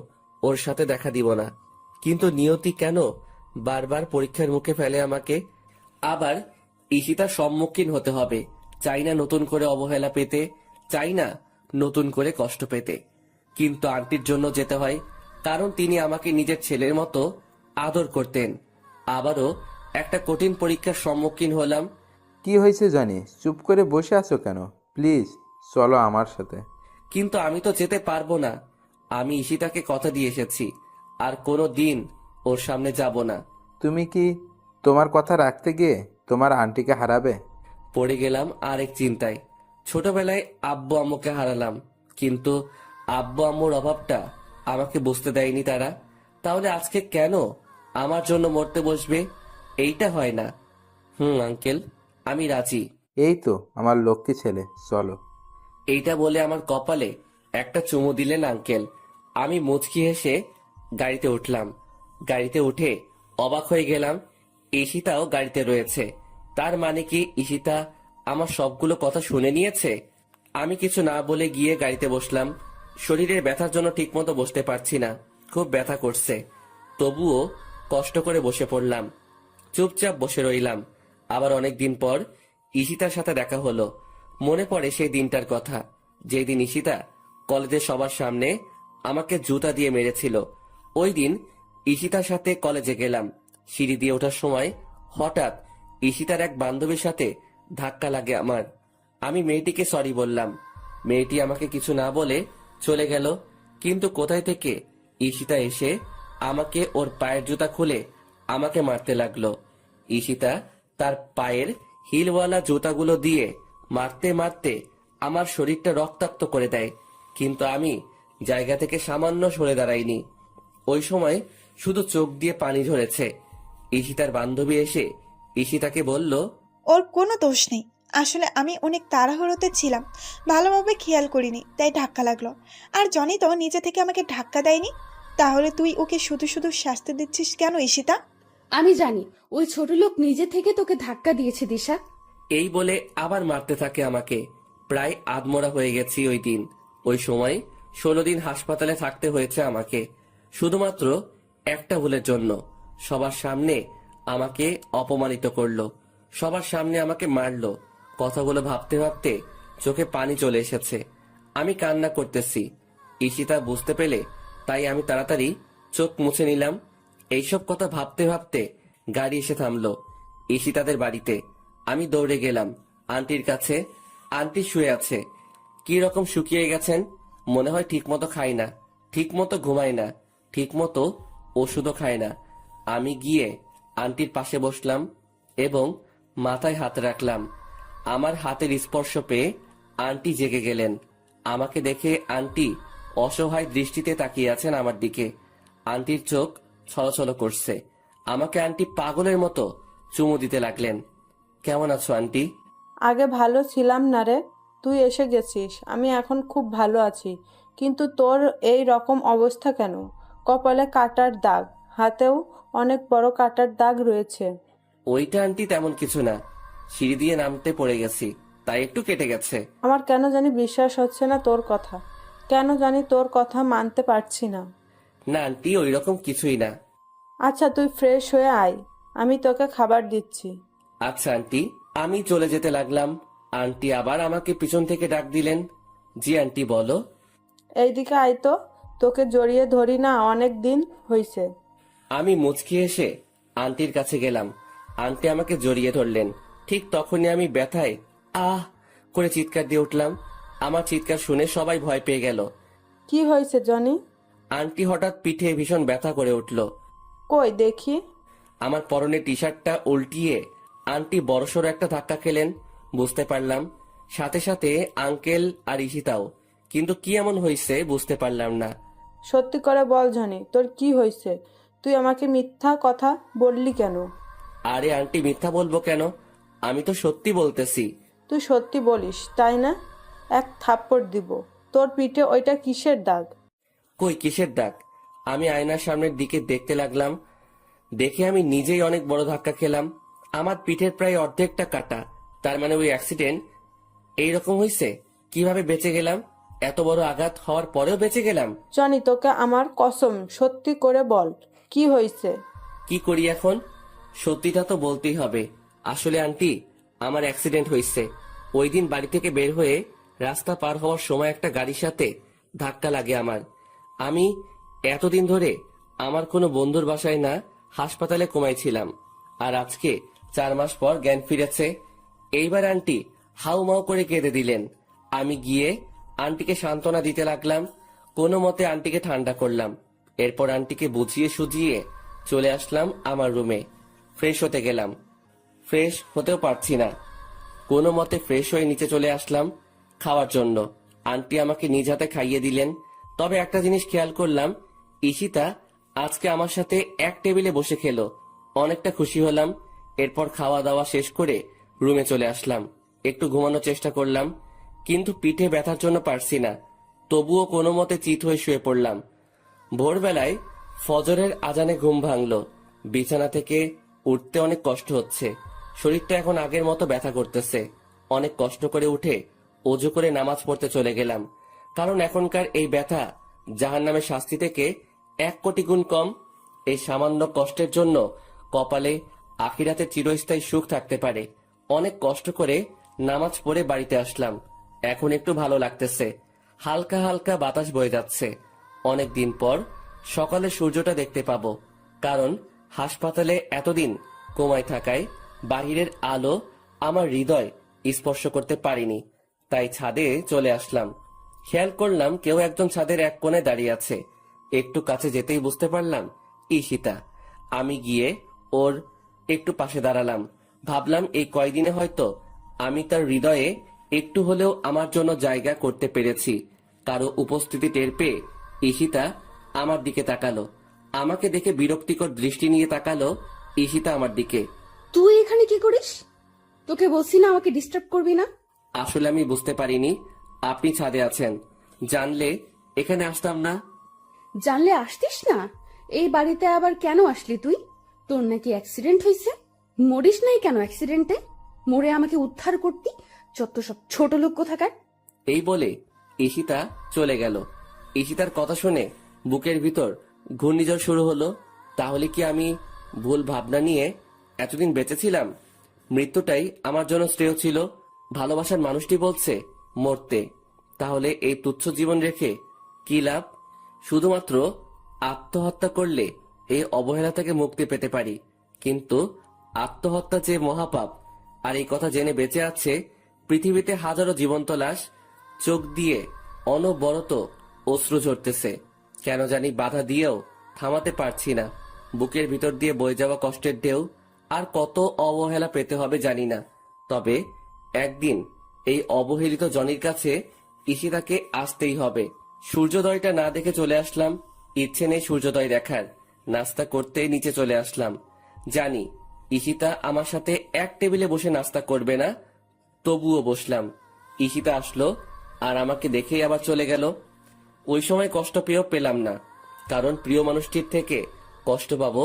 ওর সাথে দেখা দিব না। কিন্তু নিয়তি কেন বারবার পরীক্ষার মুখে ফেলে আমাকে? আবার ঈশিতার সম্মুখীন হতে হবে। চাই না নতুন করে অবহেলা পেতে, চাই না নতুন করে কষ্ট পেতে, কিন্তু আন্টির জন্য যেতে হয়, কারণ তিনি আমাকে নিজের ছেলের মতো আদর করতেন। আবারও একটা কঠিন পরীক্ষার সম্মুখীন হলাম। কি হয়েছে জানি, চুপ করে বসে আছো কেন? প্লিজ চলো আমার সাথে। কিন্তু আমি তো যেতে পারবো না। আমি ঈশিতাকে কথা দিয়ে এসেছি, আর কোনো দিন ওর সামনে যাব না। তুমি কি তোমার কথা রাখতে গিয়ে তোমার আন্টিকে হারাবে? পড়ে গেলাম আরেক চিন্তায়। ছোটবেলায় আব্বু আম্মুকে হারালাম, কিন্তু আব্বু আম্মুর অভাবটা আমাকে বুঝতে দেয়নি তারা। তাহলে আজকে কেন আমার জন্য মরতে বসবে? এইটা হয় না। আঙ্কেল, আমি রাজি। এই তো আমার লক্ষ্মী ছেলে, চলো। এইটা বলে আমার কপালে একটা চুমু দিলেন আঙ্কেল। আমি মুচকি হেসে গাড়িতে উঠলাম। গাড়িতে উঠে অবাক হয়ে গেলাম, ঈশিতাও গাড়িতে রয়েছে। তার মানে কি ঈশিতা আমার সবগুলো কথা শুনে নিয়েছে? আমি কিছু না বলে গিয়ে গাড়িতে বসলাম। শরীরের ব্যথার জন্য ঠিকমতো বসতে পারছি না, খুব ব্যথা করছে। তবুও কষ্ট করে বসে পড়লাম। চুপচাপ বসে রইলাম। আবার অনেক দিন পর ঈশিতার সাথে দেখা হলো। মনে পড়ে সেই দিনটার কথা, যেই দিন ঈশিতা কলেজের সবার সামনে আমাকে জুতা দিয়ে মেরেছিল। ওই দিন ঈশিতার সাথে কলেজে গেলাম। সিঁড়ি দিয়ে ওঠার সময় হঠাৎ ঈশিতার এক বান্ধবীর সাথে ধাক্কা লাগে আমার। আমি মেয়েটিকে সরি বললাম। মেয়েটি আমাকে কিছু না বলে চলে গেল। কিন্তু কোথায় থেকে ঈশিতা এসে আমাকে ওর পায়ের জুতা খুলে আমাকে মারতে লাগলো। ঈশিতা তার পায়ের হিলওয়ালা জুতাগুলো দিয়ে মারতে মারতে আমার শরীরটা রক্তাক্ত করে দেয়, কিন্তু আমি জায়গা থেকে সামান্য সরে দাঁড়াইনি। ওই সময় শুধু চোখ দিয়ে পানি ঝরেছে। ঈশিতার বান্ধবী এসে ঈশিতাকে বলল, ওর কোনো দোষ নেই। আসলে আমি অনেক তাড়াহুড়োতে ছিলাম, ভালোভাবে খেয়াল করিনি, তাই ধাক্কা লাগলো। আর জনি তো নিজে থেকে আমাকে ধাক্কা দেয়নি। তাহলে তুই ওকে শুধু শুধু শাস্তি দিচ্ছিস কেন ঈশিতা? আমি জানি ওই ছোট লোক নিজে থেকে তোকে ধাক্কা দিয়েছে দিশা। এই বলে আবার মারতে থাকে আমাকে। প্রায় আধমরা হয়ে গেছি ওই দিন। ওই সময় 16 দিন হাসপাতালে থাকতে হয়েছে আমাকে, শুধুমাত্র একটা ভুলের জন্য। সবার সামনে আমাকে অপমানিত করলো, সবার সামনে আমাকে মারলো। কথাগুলো ভাবতে ভাবতে চোখে পানি চলে এসেছে। আমি কান্না করতেছি। ঈশিতা বুঝতে পেলে তাই আমি তাড়াতাড়ি চোখ মুছে নিলাম। এইসব কথা ভাবতে ভাবতে গাড়ি এসে থামলো ঈশিতাদের বাড়িতে। আমি দৌড়ে গেলাম আন্টির কাছে। আন্টি শুয়ে আছে, কি রকম শুকিয়ে গেছেন। মনে হয় ঠিক মতো খায় না, ঠিক মতো ঘুমায় না, ঠিক মতো ওষুধও খায় না। আমি গিয়ে আন্টির পাশে বসলাম এবং মাথায় হাত রাখলাম। আমার হাতের স্পর্শ পেয়ে আন্টি জেগে গেলেন। আমাকে দেখে আন্টি অসহায় দৃষ্টিতে তাকিয়ে আছেন আমার দিকে। আন্টির চোখ ছলছল করছে। আমাকে আন্টি পাগলের মতো চুমু দিতে লাগলেন। কেমন আছো আন্টি? আগে ভালো ছিলাম না রে, তুই এসে গেছিস, আমি এখন খুব ভালো আছি। কিন্তু তোর এই রকম অবস্থা কেন? কপালে কাটার দাগ, হাতেও অনেক বড় কাটার দাগ রয়েছে। ওইটা আন্টি তেমন কিছু না, সিঁড়ি দিয়ে নামতে পড়ে গেছি, তাই একটু কেটে গেছে। আমার কেন জানি বিশ্বাস হচ্ছে না তোর কথা, কেন জানি তোর কথা মানতে পারছি না। না আন্টি, ওই রকম কিছুই না। আচ্ছা তুই ফ্রেশ হয়ে আয়, আমি তোকে খাবার দিচ্ছি। আচ্ছা আন্টি। আমি চলে যেতে লাগলাম। আন্টি আবার আমাকে পিছন থেকে ডাক দিলেন। জি আন্টি বলো। এইদিকে আয় তো, তোকে জড়িয়ে ধরি না অনেক দিন হইছে। আমি মুচকি এসে আন্টির কাছে গেলাম। আন্টি আমাকে জড়িয়ে ধরলেন। ঠিক তখনই আমি ব্যথায় আহ করে চিৎকার দিয়ে উঠলাম। আমার চিৎকার শুনে সবাই ভয় পেয়ে গেল। কি হয়েছে জনি? আন্টি হঠাৎ পিঠে ভীষণ ব্যথা করে উঠল। কই দেখি। আমার পরনে টি শার্টটা উল্টিয়ে আন্টি বড়সড় একটা ধাক্কা খেলেন, বুঝতে পারলাম। সাথে সাথে আঙ্কেল আর ঈশিতাও, কিন্তু কি এমন হয়েছে বুঝতে পারলাম না। সত্যি করে বল জনি, তোর কি হয়েছে? তুই আমাকে মিথ্যা কথা বললি কেন? আরে আন্টি, মিথ্যা বলবো কেন? আমি তো সত্যি বলতেছি। তুই সত্যি বলিস তাই না? এক থাপ্পড় দিব। তোর পিঠে ওইটা কিসের দাগ? কই কিসের দাগ? আমি আয়নার সামনের দিকে দেখতে লাগলাম। দেখে আমি নিজেই অনেক বড় ধাক্কা খেলাম। আমার পিঠের প্রায় অর্ধেকটা কাটা। তার মানে ওই অ্যাক্সিডেন্ট এইরকম হয়েছে। কিভাবে বেঁচে গেলাম? এত বড় আঘাত হওয়ার পরেও বেঁচে গেলাম। জনি তোকে আমার কসম, সত্যি করে বল কি হয়েছে? কি করি এখন? সত্যিটা তো বলতেই হবে। আসলে আন্টি, আমার অ্যাক্সিডেন্ট হয়েছে। ওই দিন বাড়ি থেকে বের হয়ে রাস্তা পার হওয়ার সময় একটা গাড়ির সাথে ধাক্কা লাগে আমার। আমি এতদিন ধরে আমার কোনো বন্ধুর বাসায় না, হাসপাতালে ঘুমাইছিলাম। আর আজকে 4 মাস পর জ্ঞান ফিরেছে। এইবার আন্টি হাউমাউ করে কেঁদে দিলেন। আমি গিয়ে আন্টিকে সান্ত্বনা দিতে লাগলাম। কোনো মতে আন্টিকে ঠান্ডা করলাম। এরপর আন্টিকে বুঝিয়ে সুজিয়ে চলে আসলাম আমার রুমে। ফ্রেশ হতে গেলাম, ফ্রেশ হতেও পারছি না। কোনো মতে ফ্রেশ হয়ে নিচে চলে আসলাম খাওয়ার জন্য। আন্টি আমাকে নিজ হাতে খাইয়ে দিলেন। তবে একটা জিনিস খেয়াল করলাম, ঈশিতা আজকে আমার সাথে এক টেবিলে বসে খেলো। অনেকটা খুশি হলাম। এরপর খাওয়া দাওয়া শেষ করে রুমে চলে আসলাম। একটু ঘুমানোর চেষ্টা করলাম, কিন্তু পিঠে ব্যথার জন্য পারছি না। তবুও কোনো মতে চিত হয়ে শুয়ে পড়লাম। ভোরবেলায় ফজরের আজানে ঘুম ভাঙলো। বিছানা থেকে উঠতে অনেক কষ্ট হচ্ছে। শরীরটা এখন আগের মতো ব্যথা করতেছে। অনেক কষ্ট করে উঠে অজু করে নামাজ পড়তে চলে গেলাম। কারণ এখনকার এই ব্যথা জাহান্নামের শাস্তি থেকে 1 কোটি গুণ কম। এই সামান্য কষ্টের জন্য কপালে আখিরাতে চিরস্থায়ী সুখ থাকতে পারে। অনেক কষ্ট করে নামাজ পড়ে বাড়িতে আসলাম। এখন একটু ভালো লাগতেছে। হালকা হালকা বাতাস বয়ে যাচ্ছে। অনেক দিন পর সকালে সূর্যটা দেখতে পাবো। কারণ হাসপাতালে এতদিন কোমায় থাকায় বাহিরের আলো আমার হৃদয় স্পর্শ করতে পারিনি। তাই ছাদে চলে আসলাম। খেয়াল করলাম কেউ একজন ছাদের এক কোণে দাঁড়িয়ে আছে। একটু কাছে যেতেই বুঝতে পারলাম ঈশিতা। আমি গিয়ে ওর একটু পাশে দাঁড়ালাম। ভাবলাম এই কয়দিনে হয়তো আমি তার হৃদয়ে একটু হলেও আমার জন্য জায়গা করতে পেরেছি। কারো উপস্থিতি টের পেয়ে ঈশিতা আমার দিকে তাকালো। আমাকে দেখে বিরক্তিকর দৃষ্টি নিয়ে তাকালো ঈশিতা আমার দিকে। তুই এখানে কি করিস? তোকে বলছি না আমাকে ডিস্টার্ব করবি না। আসলে আমি বুঝতে পারিনি আপনি ছাদে আছেন। জানলে এখানে আসতাম না। জানলে আসতিস না? এই বাড়িতে আবার কেন আসলি তুই? তোর নাকি অ্যাক্সিডেন্ট হয়েছে? মরিস নাই কেন অ্যাক্সিডেন্টে? মরে আমাকে উদ্ধার করতি? যত সব ছোট লোক কোথাকার। এই বলে ঈশিতা চলে গেল। ঈশিতার কথা শুনে বুকের ভিতর ঘূর্ণিঝড় শুরু হলো। তাহলে কি আমি ভুল ভাবনা নিয়ে এতদিন বেঁচেছিলাম। মৃত্যুটাই আমার জন্য শ্রেয় ছিল। ভালোবাসার মানুষটি বলছে মরতে, তাহলে এই তুচ্ছ জীবন রেখে কি লাভ? শুধুমাত্র আত্মহত্যা করলে এই অবহেলা থেকে মুক্তি পেতে পারি, কিন্তু আত্মহত্যা যে মহাপাপ। আর এই কথা জেনে বেঁচে আছে পৃথিবীতে হাজারো জীবন্ত লাশ। চোখ দিয়ে অনবরত অশ্রু ঝরতেছে, কেন জানি বাধা দিয়েও থামাতে পারছি না। বুকের ভিতর দিয়ে বয়ে যাওয়া কষ্টের ঢেউ। আর কত অবহেলা পেতে হবে জানি না, তবে একদিন এই অবহেলিত জনির কাছে ঈশিতাকে আসতেই হবে। সূর্যোদয়টা না দেখে চলে আসলাম। ইচ্ছে নেই সূর্যোদয় দেখার। নাস্তা করতেই নিচে চলে আসলাম। জানি ঈশিতা আমার সাথে এক টেবিলে বসে নাস্তা করবে না, তবুও বসলাম। ঈশিতা আসলো আর আমাকে দেখেই আবার চলে গেল। ওই সময় কষ্ট পেয়েও পেলাম না, কারণ প্রিয় মানুষটির থেকে কষ্ট পাবো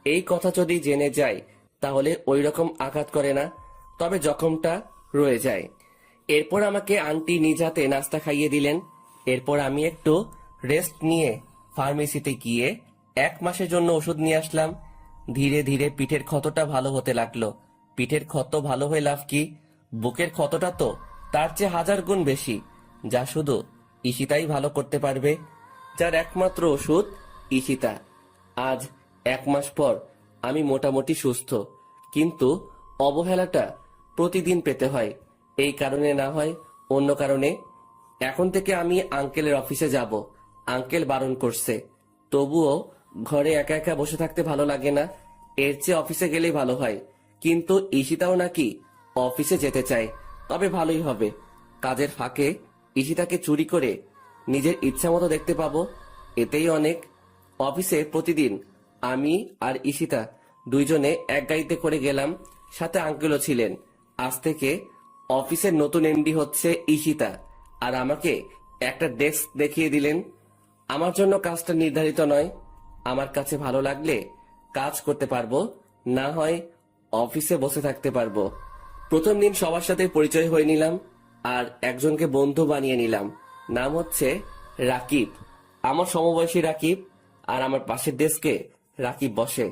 এই কথা যদি জেনে যায় তাহলে ওই রকম আঘাত করে না, তবে জখমটা রয়ে যায়। এরপর আমাকে আন্টি নিজ হাতে নাস্তা খাইয়ে দিলেন। এরপর আমি একটু রেস্ট নিয়ে ফার্মেসিতে গিয়ে 1 মাসের জন্য ওষুধ নিয়ে আসলাম। ধীরে ধীরে পিঠের ক্ষতটা ভালো হতে লাগলো। পিঠের ক্ষত ভালো হয়ে লাভ কি? বুকের ক্ষতটা তো তার চেয়ে 1000 গুণ বেশি, যা শুধু ঈশিতাই ভালো করতে পারবে, যার একমাত্র ওষুধ ঈশিতা। আজ 1 মাস পর আমি মোটামুটি সুস্থ, কিন্তু অবহেলাটা প্রতিদিন পেতে হয়। এই কারণে না হয় অন্য কারণে। এখন থেকে আমি আঙ্কেলের অফিসে যাব। আঙ্কেল বারণ করছে, তবুও ঘরে একা একা বসে থাকতে ভালো লাগে না। এর চেয়ে অফিসে গেলেই ভালো হয়। কিন্তু ঈশিতাও নাকি অফিসে যেতে চায়, তবে ভালোই হবে। কাজের ফাঁকে ঈশিতাকে চুরি করে নিজের ইচ্ছা মতো দেখতে পাবো, এতেই অনেক। অফিসে প্রতিদিন আমি আর ঈশিতা দুইজনে এক গাড়িতে করে গেলাম, সাথে আঙ্কেলও ছিলেন। আজ থেকে অফিসের নতুন এমডি হচ্ছে ঈশিতা, আর আমাকে একটা ডেস্ক দেখিয়ে দিলেন। আমার জন্য কাজটা নির্ধারিত নয়, আমার কাছে ভালো লাগলে কাজ করতে পারবো, না হয় অফিসে বসে থাকতে পারবো। প্রথম দিন সবার সাথে পরিচয় হয়ে নিলাম আর একজনকে বন্ধু বানিয়ে নিলাম। নাম হচ্ছে রাকিব। আমার সমবয়সী রাকিব, আর আমার পাশের ডেস্কে রাকিব বসে।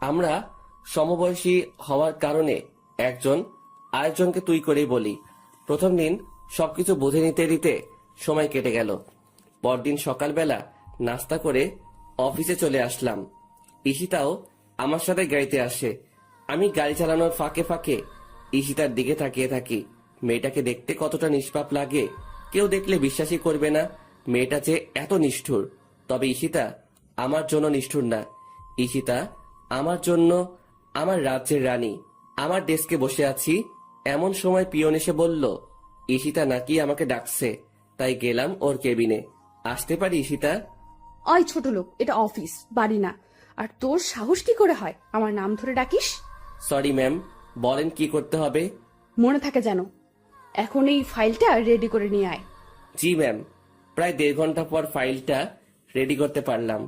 আমরা সমবয়সী হওয়ার কারণে একজন আরেকজনকে তুই করেই বলি। প্রথম দিন সবকিছু বুঝে নিতে দিতে সময় কেটে গেল। পরদিন সকালবেলা নাস্তা করে অফিসে চলে আসলাম। ঈশিতাও আমার সাথে গাড়িতে আসে। আমি গাড়ি চালানোর ফাঁকে ফাঁকে ঈশিতার দিকে তাকিয়ে থাকি। মেয়েটাকে দেখতে কতটা নিষ্পাপ লাগে, কেউ দেখলে বিশ্বাসই করবে না মেয়েটা যে এত নিষ্ঠুর। তবে ঈশিতা আমার জন্য নিষ্ঠুর না। ঈশিতা আমার জন্য আমার রাজ্যের রানী। আমার ডেস্কে বসে আছি, এমন সময় পিয়ন এসে বলল ঈশিতা নাকি আমাকে ডাকছে। তাই গেলাম ওর কেবিনে। আসতে পারি ঈশিতা? ওই ছোট লোক, এটা অফিস, বাড়ি না। আর তোর সাহস কি করে হয় আমার নাম ধরে ডাকিস? সরি ম্যাম, বলেন কি করতে হবে? মনে থাকে যেন। এখন এই ফাইলটা রেডি করে নিয়ে আয়। জি ম্যাম। প্রায় 1.5 ঘন্টা পর ফাইলটা রেডি করতে পারলাম।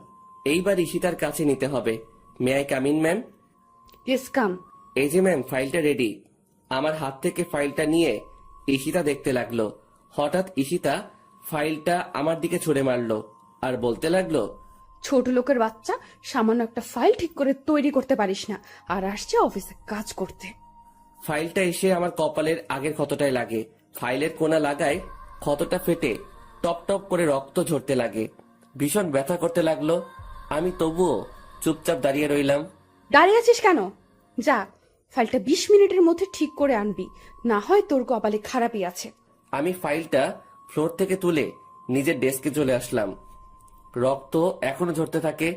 এইবার ঈশিতার কাছে নিতে হবে। May I come in ma'am? Yes come. এই যে ম্যাম, ফাইলটা রেডি। আমার হাত থেকে ফাইলটা নিয়ে ঈশিতা দেখতে লাগলো। হঠাৎ ঈশিতা ফাইলটা আমার দিকে ছুড়ে মারলো আর বলতে লাগলো, ছোট লোকের বাচ্চা, সামান্য একটা ফাইল ঠিক করে তৈরি করতে পারিস না, আর আসছে অফিসে কাজ করতে। ফাইলটা এসে আমার কপালের আগের ক্ষতটায় লাগে। ফাইলের কোনা লাগায় ক্ষতটা ফেটে টপ টপ করে রক্ত ঝরতে লাগে। ভীষণ ব্যথা করতে লাগলো। আমি তবুও চুপচাপ দাঁড়িয়ে রইলাম। দাঁড়িয়ে আছিস কেন? যা, ফাইলটা 20 মিনিটের মধ্যে ঠিক করে আনবি, না হয় তোর কপালে খারাপই আছে। আমি ফাইলটা ফ্লোর থেকে তুলে নিজের ডেস্কে চলে আসলাম। রক্ত এখনো ঝরতে থাকে।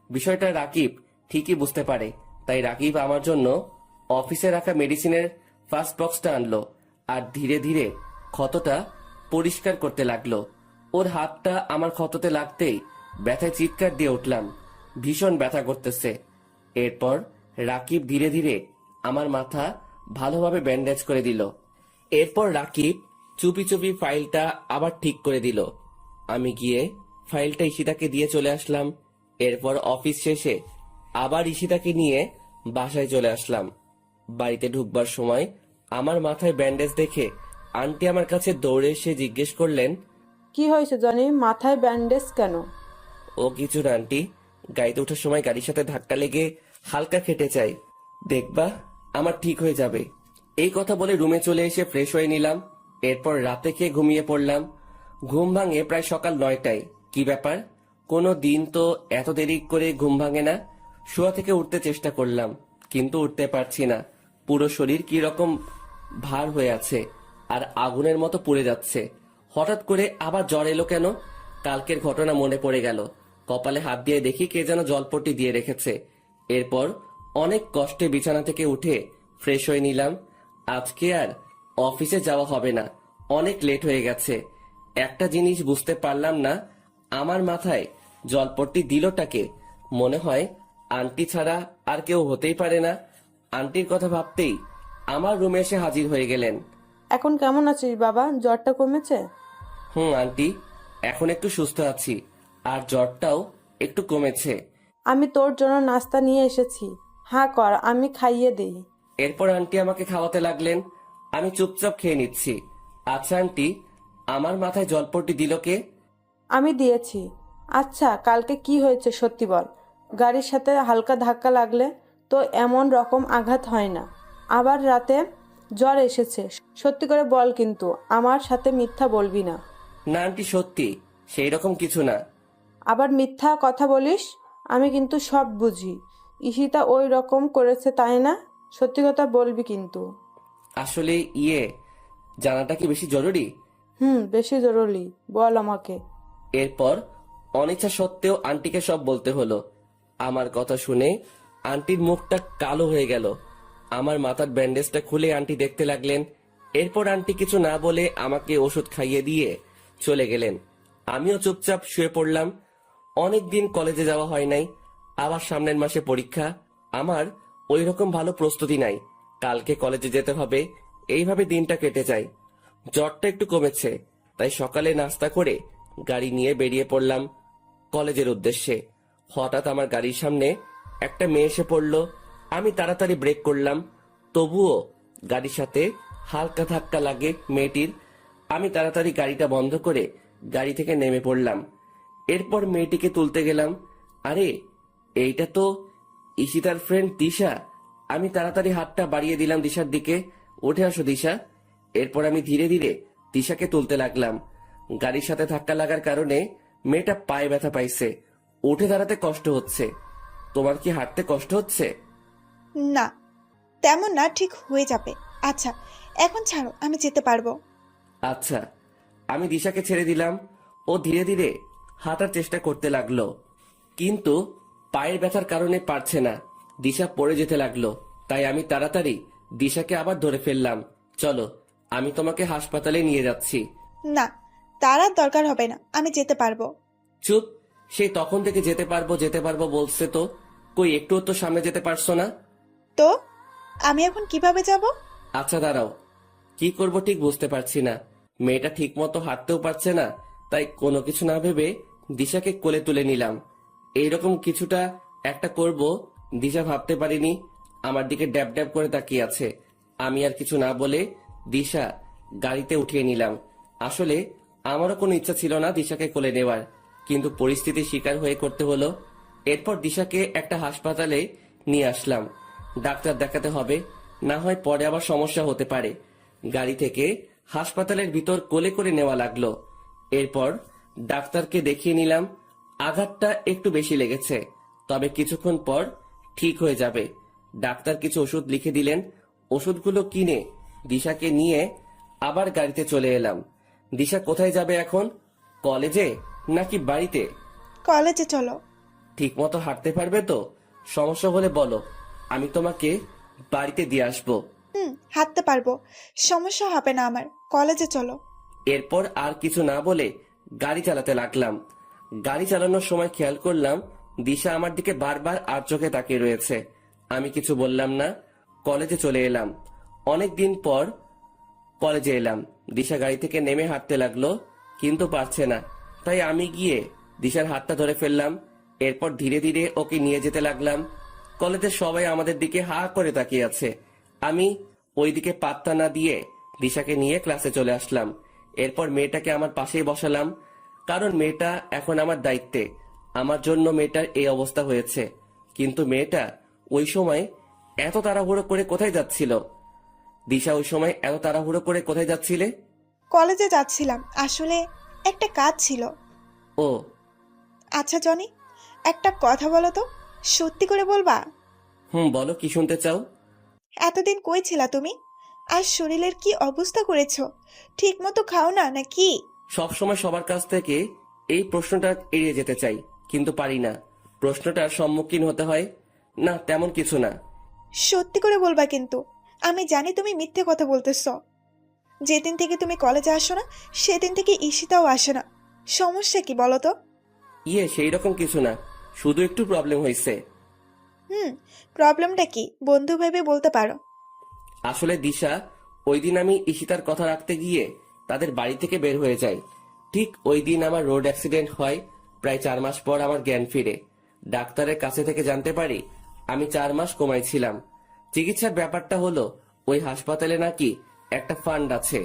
বিষয়টা রাকিব ঠিকই বুঝতে পারে, তাই রাকিব আমার জন্য অফিসে রাখা মেডিসিনের ফার্স্ট বক্সটা আনলো আর ধীরে ধীরে ক্ষতটা পরিষ্কার করতে লাগলো। ওর হাতটা আমার ক্ষততে লাগতেই ব্যথায় চিৎকার দিয়ে উঠলাম। ভীষণ ব্যথা করতেছে। এরপর রাকিব ধীরে ধীরে আমার মাথা ভালোভাবে ব্যান্ডেজ করে দিল। এরপর রাকিব চুপি চুপি ফাইলটা আবার ঠিক করে দিল। আমি গিয়ে ফাইলটা ঈশিতাকে দিয়ে চলে আসলাম। এরপর অফিস শেষে আবার ঈশিতাকে নিয়ে বাসায় চলে আসলাম। বাড়িতে ঢুকবার সময় আমার মাথায় ব্যান্ডেজ দেখে আন্টি আমার কাছে দৌড়ে এসে জিজ্ঞেস করলেন, কি হয়েছে জনি, মাথায় ব্যান্ডেজ কেন? ও কিছু না আন্টি, গাড়িতে ওঠার সময় গাড়ির সাথে ধাক্কা লেগে হালকা খেটে চাই, দেখবা আমার ঠিক হয়ে যাবে। এই কথা বলে রুমে চলে এসে ফ্রেশ হয়ে নিলাম। এরপর রাতে খেয়ে ঘুমিয়ে পড়লাম। ঘুম ভাঙে প্রায় সকাল 9টায়। কি ব্যাপার, কোনো দিন তো এত দেরি করে ঘুম ভাঙে না। শোয়া থেকে উঠতে চেষ্টা করলাম, কিন্তু উঠতে পারছি না। পুরো শরীর কি রকম ভার হয়ে আছে আর আগুনের মতো পুড়ে যাচ্ছে। হঠাৎ করে আবার জ্বর এলো কেন? কালকের ঘটনা মনে পড়ে গেল। কপালে হাত দিয়ে দেখি কে যেন জলপট্টি দিয়ে রেখেছে। এরপর অনেক কষ্টে বিছানা থেকে উঠে ফ্রেশ হয়ে নিলাম। আজকে আর অফিসে যাওয়া হবে না, অনেক লেট হয়ে গেছে। একটা জিনিস বুঝতে পারলাম না, আমার মাথায় জলপট্টি দিলটাকে? মনে হয় আন্টি ছাড়া আর কেউ হতেই পারে না। আন্টির কথা ভাবতেই আমার রুমে এসে হাজির হয়ে গেলেন। এখন কেমন আছিস বাবা? জ্বরটা কমেছে? আন্টি, এখন একটু সুস্থ আছি, আর জ্বরটাও একটু কমেছে। আমি তোর জন্য নাস্তা নিয়ে এসেছি, হ্যাঁ কর, আমি খাইয়ে দিই। এরপর আন্টি আমাকে খাওয়াতে লাগলেন। আমি চুপচাপ খেয়ে নিচ্ছি। আচ্ছা আন্টি, আমার মাথায় জলপট্টি দিল কে? আমি দিয়েছি। আচ্ছা, কালকে কি হয়েছে সত্যি বল। গাড়ির সাথে হালকা ধাক্কা লাগলে তো এমন রকম আঘাত হয় না, আবার রাতে জ্বর এসেছে। সত্যি করে বল, কিন্তু আমার সাথে মিথ্যা বলবি না। না আন্টি, সত্যি সেই রকম কিছু না। আবার মিথ্যা কথা বলিস? আমি কিন্তু সব বুঝি। ঈশিতা ওই রকম করেছে তাই না? সত্যি কথা বলবি কিন্তু। আসলে জানাটা কি বেশি জরুরি? বেশি জরুরি, বল আমাকে। এরপর অনিচ্ছা সত্ত্বেও আন্টিকে সব বলতে হলো। আমার কথা শুনে আন্টির মুখটা কালো হয়ে গেল। আমার মাথার ব্যান্ডেজটা খুলে আন্টি দেখতে লাগলেন। এরপর আন্টি কিছু না বলে আমাকে ওষুধ খাইয়ে দিয়ে চলে গেলেন। আমিও চুপচাপ শুয়ে পড়লাম। অনেকদিন কলেজে যাওয়া হয় নাই, আবার সামনের মাসে পরীক্ষা। আমার ওই রকম ভালো প্রস্তুতি নাই। কালকে কলেজে যেতে হবে, এইভাবে দিনটা কেটে যায়। জ্বরটা একটু কমেছে, তাই সকালে নাস্তা করে গাড়ি নিয়ে বেরিয়ে পড়লাম কলেজের উদ্দেশ্যে। হঠাৎ আমার গাড়ির সামনে একটা মেয়ে এসে পড়লো। আমি তাড়াতাড়ি ব্রেক করলাম, তবুও গাড়ির সাথে হালকা ধাক্কা লাগে মেয়েটির। আমি তাড়াতাড়ি গাড়িটা বন্ধ করে গাড়ি থেকে নেমে পড়লাম। এরপর মেয়েটিকে তুলতে গেলাম। আরে, এইটা তো ঈশিতার ফ্রেন্ড দিশা। আমি তাড়াতাড়ি হাতটা বাড়িয়ে দিলাম দিশার দিকে। উঠে আসো দিশা। এরপর আমি ধীরে ধীরে দিশাকে তুলতে লাগলাম। গাড়ির সাথে ধাক্কা লাগার কারণে মেয়েটা পায়ে ব্যথা পাইছে, উঠে দাঁড়াতে কষ্ট হচ্ছে। তোমার কি হাঁটতে কষ্ট হচ্ছে? না, তেমন না, ঠিক হয়ে যাবে। আচ্ছা, এখন ছাড়ো, আমি যেতে পারবো। আচ্ছা। আমি দিশাকে ছেড়ে দিলাম। ও ধীরে ধীরে হাঁটার চেষ্টা করতে লাগলো, কিন্তু পায়ের ব্যথার কারণে পারছে না। দিশা পড়ে যেতে লাগলো, তাই আমি তাড়াতাড়ি দিশাকে আবার ধরে ফেললাম। চলো, আমি তোমাকে হাসপাতালে নিয়ে যাচ্ছি। না, তার আর দরকার হবে না, আমি যেতে পারবো। চুপ, সেই তখন থেকে যেতে পারবো বলছে তো, কই একটুও তো সামনে যেতে পারছো না। তো আমি এখন কিভাবে যাব? আচ্ছা দাঁড়াও, কি করব ঠিক বুঝতে পারছি না। মেয়েটা ঠিক মতো হাঁটতেও পারছে না, তাই কোনো কিছু না ভেবে দিশাকে কোলে তুলে নিলাম। এইরকম কিছুটা একটা করব দিশা ভাবতে পারিনি। আমার দিকে ড্যাব ড্যাব করে তাকিয়ে আছে। আমি আর কিছু না বলে দিশা গাড়িতে উঠিয়ে নিলাম। আসলে আমারও কোনো ইচ্ছা ছিল না দিশাকে কোলে নেওয়ার, কিন্তু পরিস্থিতির শিকার হয়ে করতে হলো। এরপর দিশাকে একটা হাসপাতালে নিয়ে আসলাম। ডাক্তার দেখাতে হবে, না হয় পরে আবার সমস্যা হতে পারে। গাড়ি থেকে হাসপাতালের ভিতর কোলে করে নেওয়া লাগলো। এরপর ডাক্তারকে দেখিয়ে নিলাম। আঘাতটা একটু বেশি লেগেছে, তবে কিছুক্ষণ পর ঠিক হয়ে যাবে। ডাক্তার কিছু ওষুধ লিখে দিলেন। ওষুধগুলো কিনে দিশাকে নিয়ে আবার গাড়িতে চলে এলাম। দিশা কোথায় যাবে এখন? কলেজে নাকি বাড়িতে? কলেজে চলো। ঠিক মতো হাঁটতে পারবে তো? সমস্যা হলে বলো, আমি তোমাকে বাড়িতে দিয়ে আসবো। হাঁটতে পারবো, সমস্যা হবে না আমার। কলেজে চলো। এরপর আর কিছু না বলে গাড়ি চালাতে লাগলাম। গাড়ি চালানোর সময় খেয়াল করলাম দিশা আমার দিকে বারবার আর চোখে তাকিয়ে রয়েছে। আমি কিছু বললাম না। কলেজে চলে এলাম। অনেক দিন পর কলেজে এলাম। দিশা গাড়ি থেকে নেমে হাঁটতে লাগলো, কিন্তু পারছে না। তাই আমি গিয়ে দিশার হাতটা ধরে ফেললাম। এরপর ধীরে ধীরে ওকে নিয়ে যেতে লাগলাম। কলেজের সবাই আমাদের দিকে হা করে তাকিয়ে আছে। আমি ওইদিকে পাত্তা না দিয়ে দিশাকে নিয়ে ক্লাসে চলে আসলাম। এরপর মেয়েটাকে আমার পাশেই বসালাম, কারণ মেয়েটা এখন আমার দায়িত্বে। আমার জন্য মেয়েটার এই অবস্থা হয়েছে, কিন্তু মেয়েটা ওই সময় এত তাড়াহুড়ো করে কোথায় যাচ্ছিল? দিশা, ওই সময় এত তাড়াহুড়ো করে কোথায় যাচ্ছিলে? কলেজে যাচ্ছিলাম, আসলে একটা কাজ ছিল। ও, আচ্ছা জনি, একটা কথা বলো তো, সত্যি করে বলবা? বলো, কি শুনতে চাও? এতদিন কই ছিলা তুমি? আর শরীরের কি অবস্থা করেছো? ঠিক মতো খাও না নাকি? সব সময় সবার কাছ থেকে এই প্রশ্নটা এড়িয়ে যেতে চাই, কিন্তু পারি না। প্রশ্নটার সম্মুখীন হতে হয়। না, তেমন কিছু না। সত্যি করে বলবা কিন্তু। আমি জানি তুমি মিথ্যে কথা বলতেছো। যেদিন থেকে তুমি কলেজে আসো না, সেদিন থেকে ঈশিতাও আসে না। সমস্যা কি বলো তো? সেই রকম কিছু না, শুধু একটু প্রবলেম হয়েছে। প্রবলেমটা কি বন্ধু ভেবে বলতে পারো। আসলে দিশা, ওই দিন আমি ঈশিতার কথা রাখতে গিয়ে তাদের বাড়ি থেকে বের হয়ে যাই। ঠিক ওই দিন আমার রোড অ্যাক্সিডেন্ট হয়। প্রায় 4 মাস পর আমার জ্ঞান ফিরে। ডাক্তারের কাছে থেকে জানতে পারি আমি 4 মাস কোমায় ছিলাম। চিকিৎসার ব্যাপারটা হলো, ওই হাসপাতালে নাকি একটা ফান্ড আছে।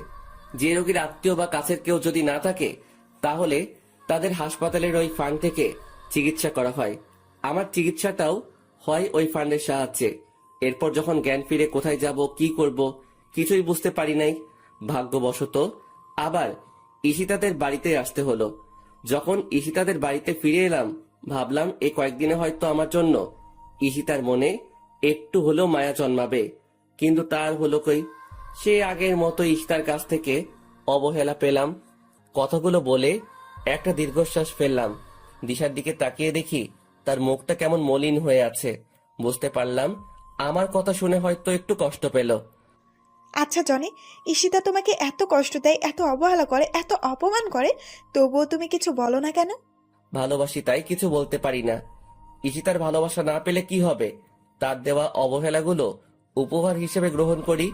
যে রোগীর আত্মীয় বা কাছের কেউ যদি না থাকে, তাহলে তাদের হাসপাতালের ওই ফান্ড থেকে চিকিৎসা করা হয়। আমার চিকিৎসাটাও হয় ওই ফান্ডের সাহায্যে। এরপর যখন জ্ঞান ফিরে কোথায় যাব, কি করব, কিছুই বুঝতে পারি নাই। ভাগ্যবশত আবার ঈশিতাদের বাড়িতে আসতে হলো। যখন ঈশিতাদের বাড়িতে ফিরে এলাম, ভাবলাম এই কয়েকদিনে হয়তো আমার জন্য ঈশিতার মনে একটু হলেও মায়া জন্মাবে। কিন্তু তার হলো কই? সে আগের মতো ঈশিতার কাছ থেকে অবহেলা পেলাম। কথাগুলো বলে একটা দীর্ঘশ্বাস ফেললাম। দিশার দিকে তাকিয়ে দেখি তার মুখটা কেমন মলিন হয়ে আছে। বুঝতে পারলাম আমার কথা শুনে হয়তো একটু কষ্ট পেল। আচ্ছা জনি, ঈশিতা তোমাকে এত কষ্ট দেয়, এত অবহেলা করে, এত অপমান করে, তবুও তুমি কিছু বলো না কেন? ভালোবাসি তাই কিছু বলতে পারি না। ঈশিতার ভালোবাসা না পেলে কি হবে? তার দেওয়া অবহেলাগুলো উপহার হিসেবে গ্রহণ করি।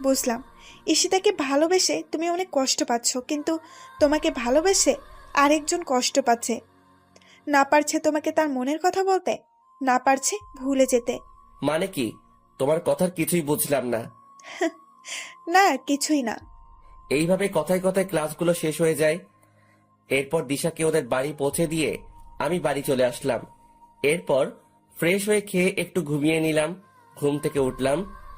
বুঝলাম। ঈশিতাকে ভালোবেসে তুমি অনেক কষ্ট পাচ্ছ, কিন্তু তোমাকে ভালোবেসে আরেকজন কষ্ট পাচ্ছে। না পারছে তোমাকে তার মনের কথা বলতে, না পারছে ভুলে যেতে। মানে কি? তোমার কথার কিছুই বুঝলাম না। না, কিছুই না। এইভাবে কথায় কথায় ক্লাসগুলো শেষ হয়ে যায়। এরপর দিশাকে ওদের বাড়ি পৌঁছে দিয়ে আমি বাড়ি চলে আসলাম। এরপর ফ্রেশ হয়ে খেয়ে একটু ঘুমিয়ে নিলাম। ঘুম থেকে উঠলাম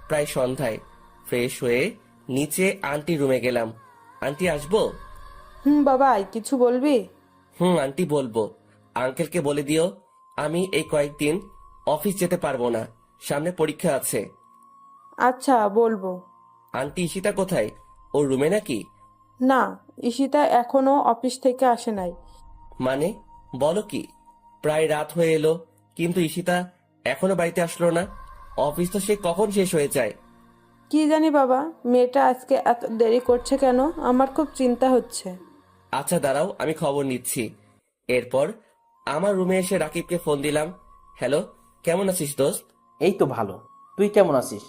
প্রায় সন্ধ্যায়। ফ্রেশ হয়ে নিচে আন্টি রুমে গেলাম। আন্টি, আসবো? বাবা কিছু বলবি? আন্টি, বলবো। আঙ্কেলকে বলে দিও আমি এই কয়েকদিন অফিস যেতে পারবো না, সামনে পরীক্ষা আছে। আচ্ছা, বলবো। আন্টি, ঈশিতা কোথায়? ওর রুমে নাকি? না, ঈশিতা এখনো অফিস থেকে আসে নাই। মানে, বলো কি? প্রায় রাত হয়ে এলো, কিন্তু ঈশিতা এখনো বাড়িতে আসলো না। অফিস তো সে কখন শেষ হয়ে যায়। কি জানি বাবা, মেয়েটা আজকে এত দেরি করছে কেন? আমার খুব চিন্তা হচ্ছে। আচ্ছা দাঁড়াও, আমি খবর নিচ্ছি। এরপর আমার রুমে এসে রাকিবকে ফোন দিলাম। হ্যালো, কেমন আছিস দোস্ত? এই তো ভালো। তুই কেমন আছিস?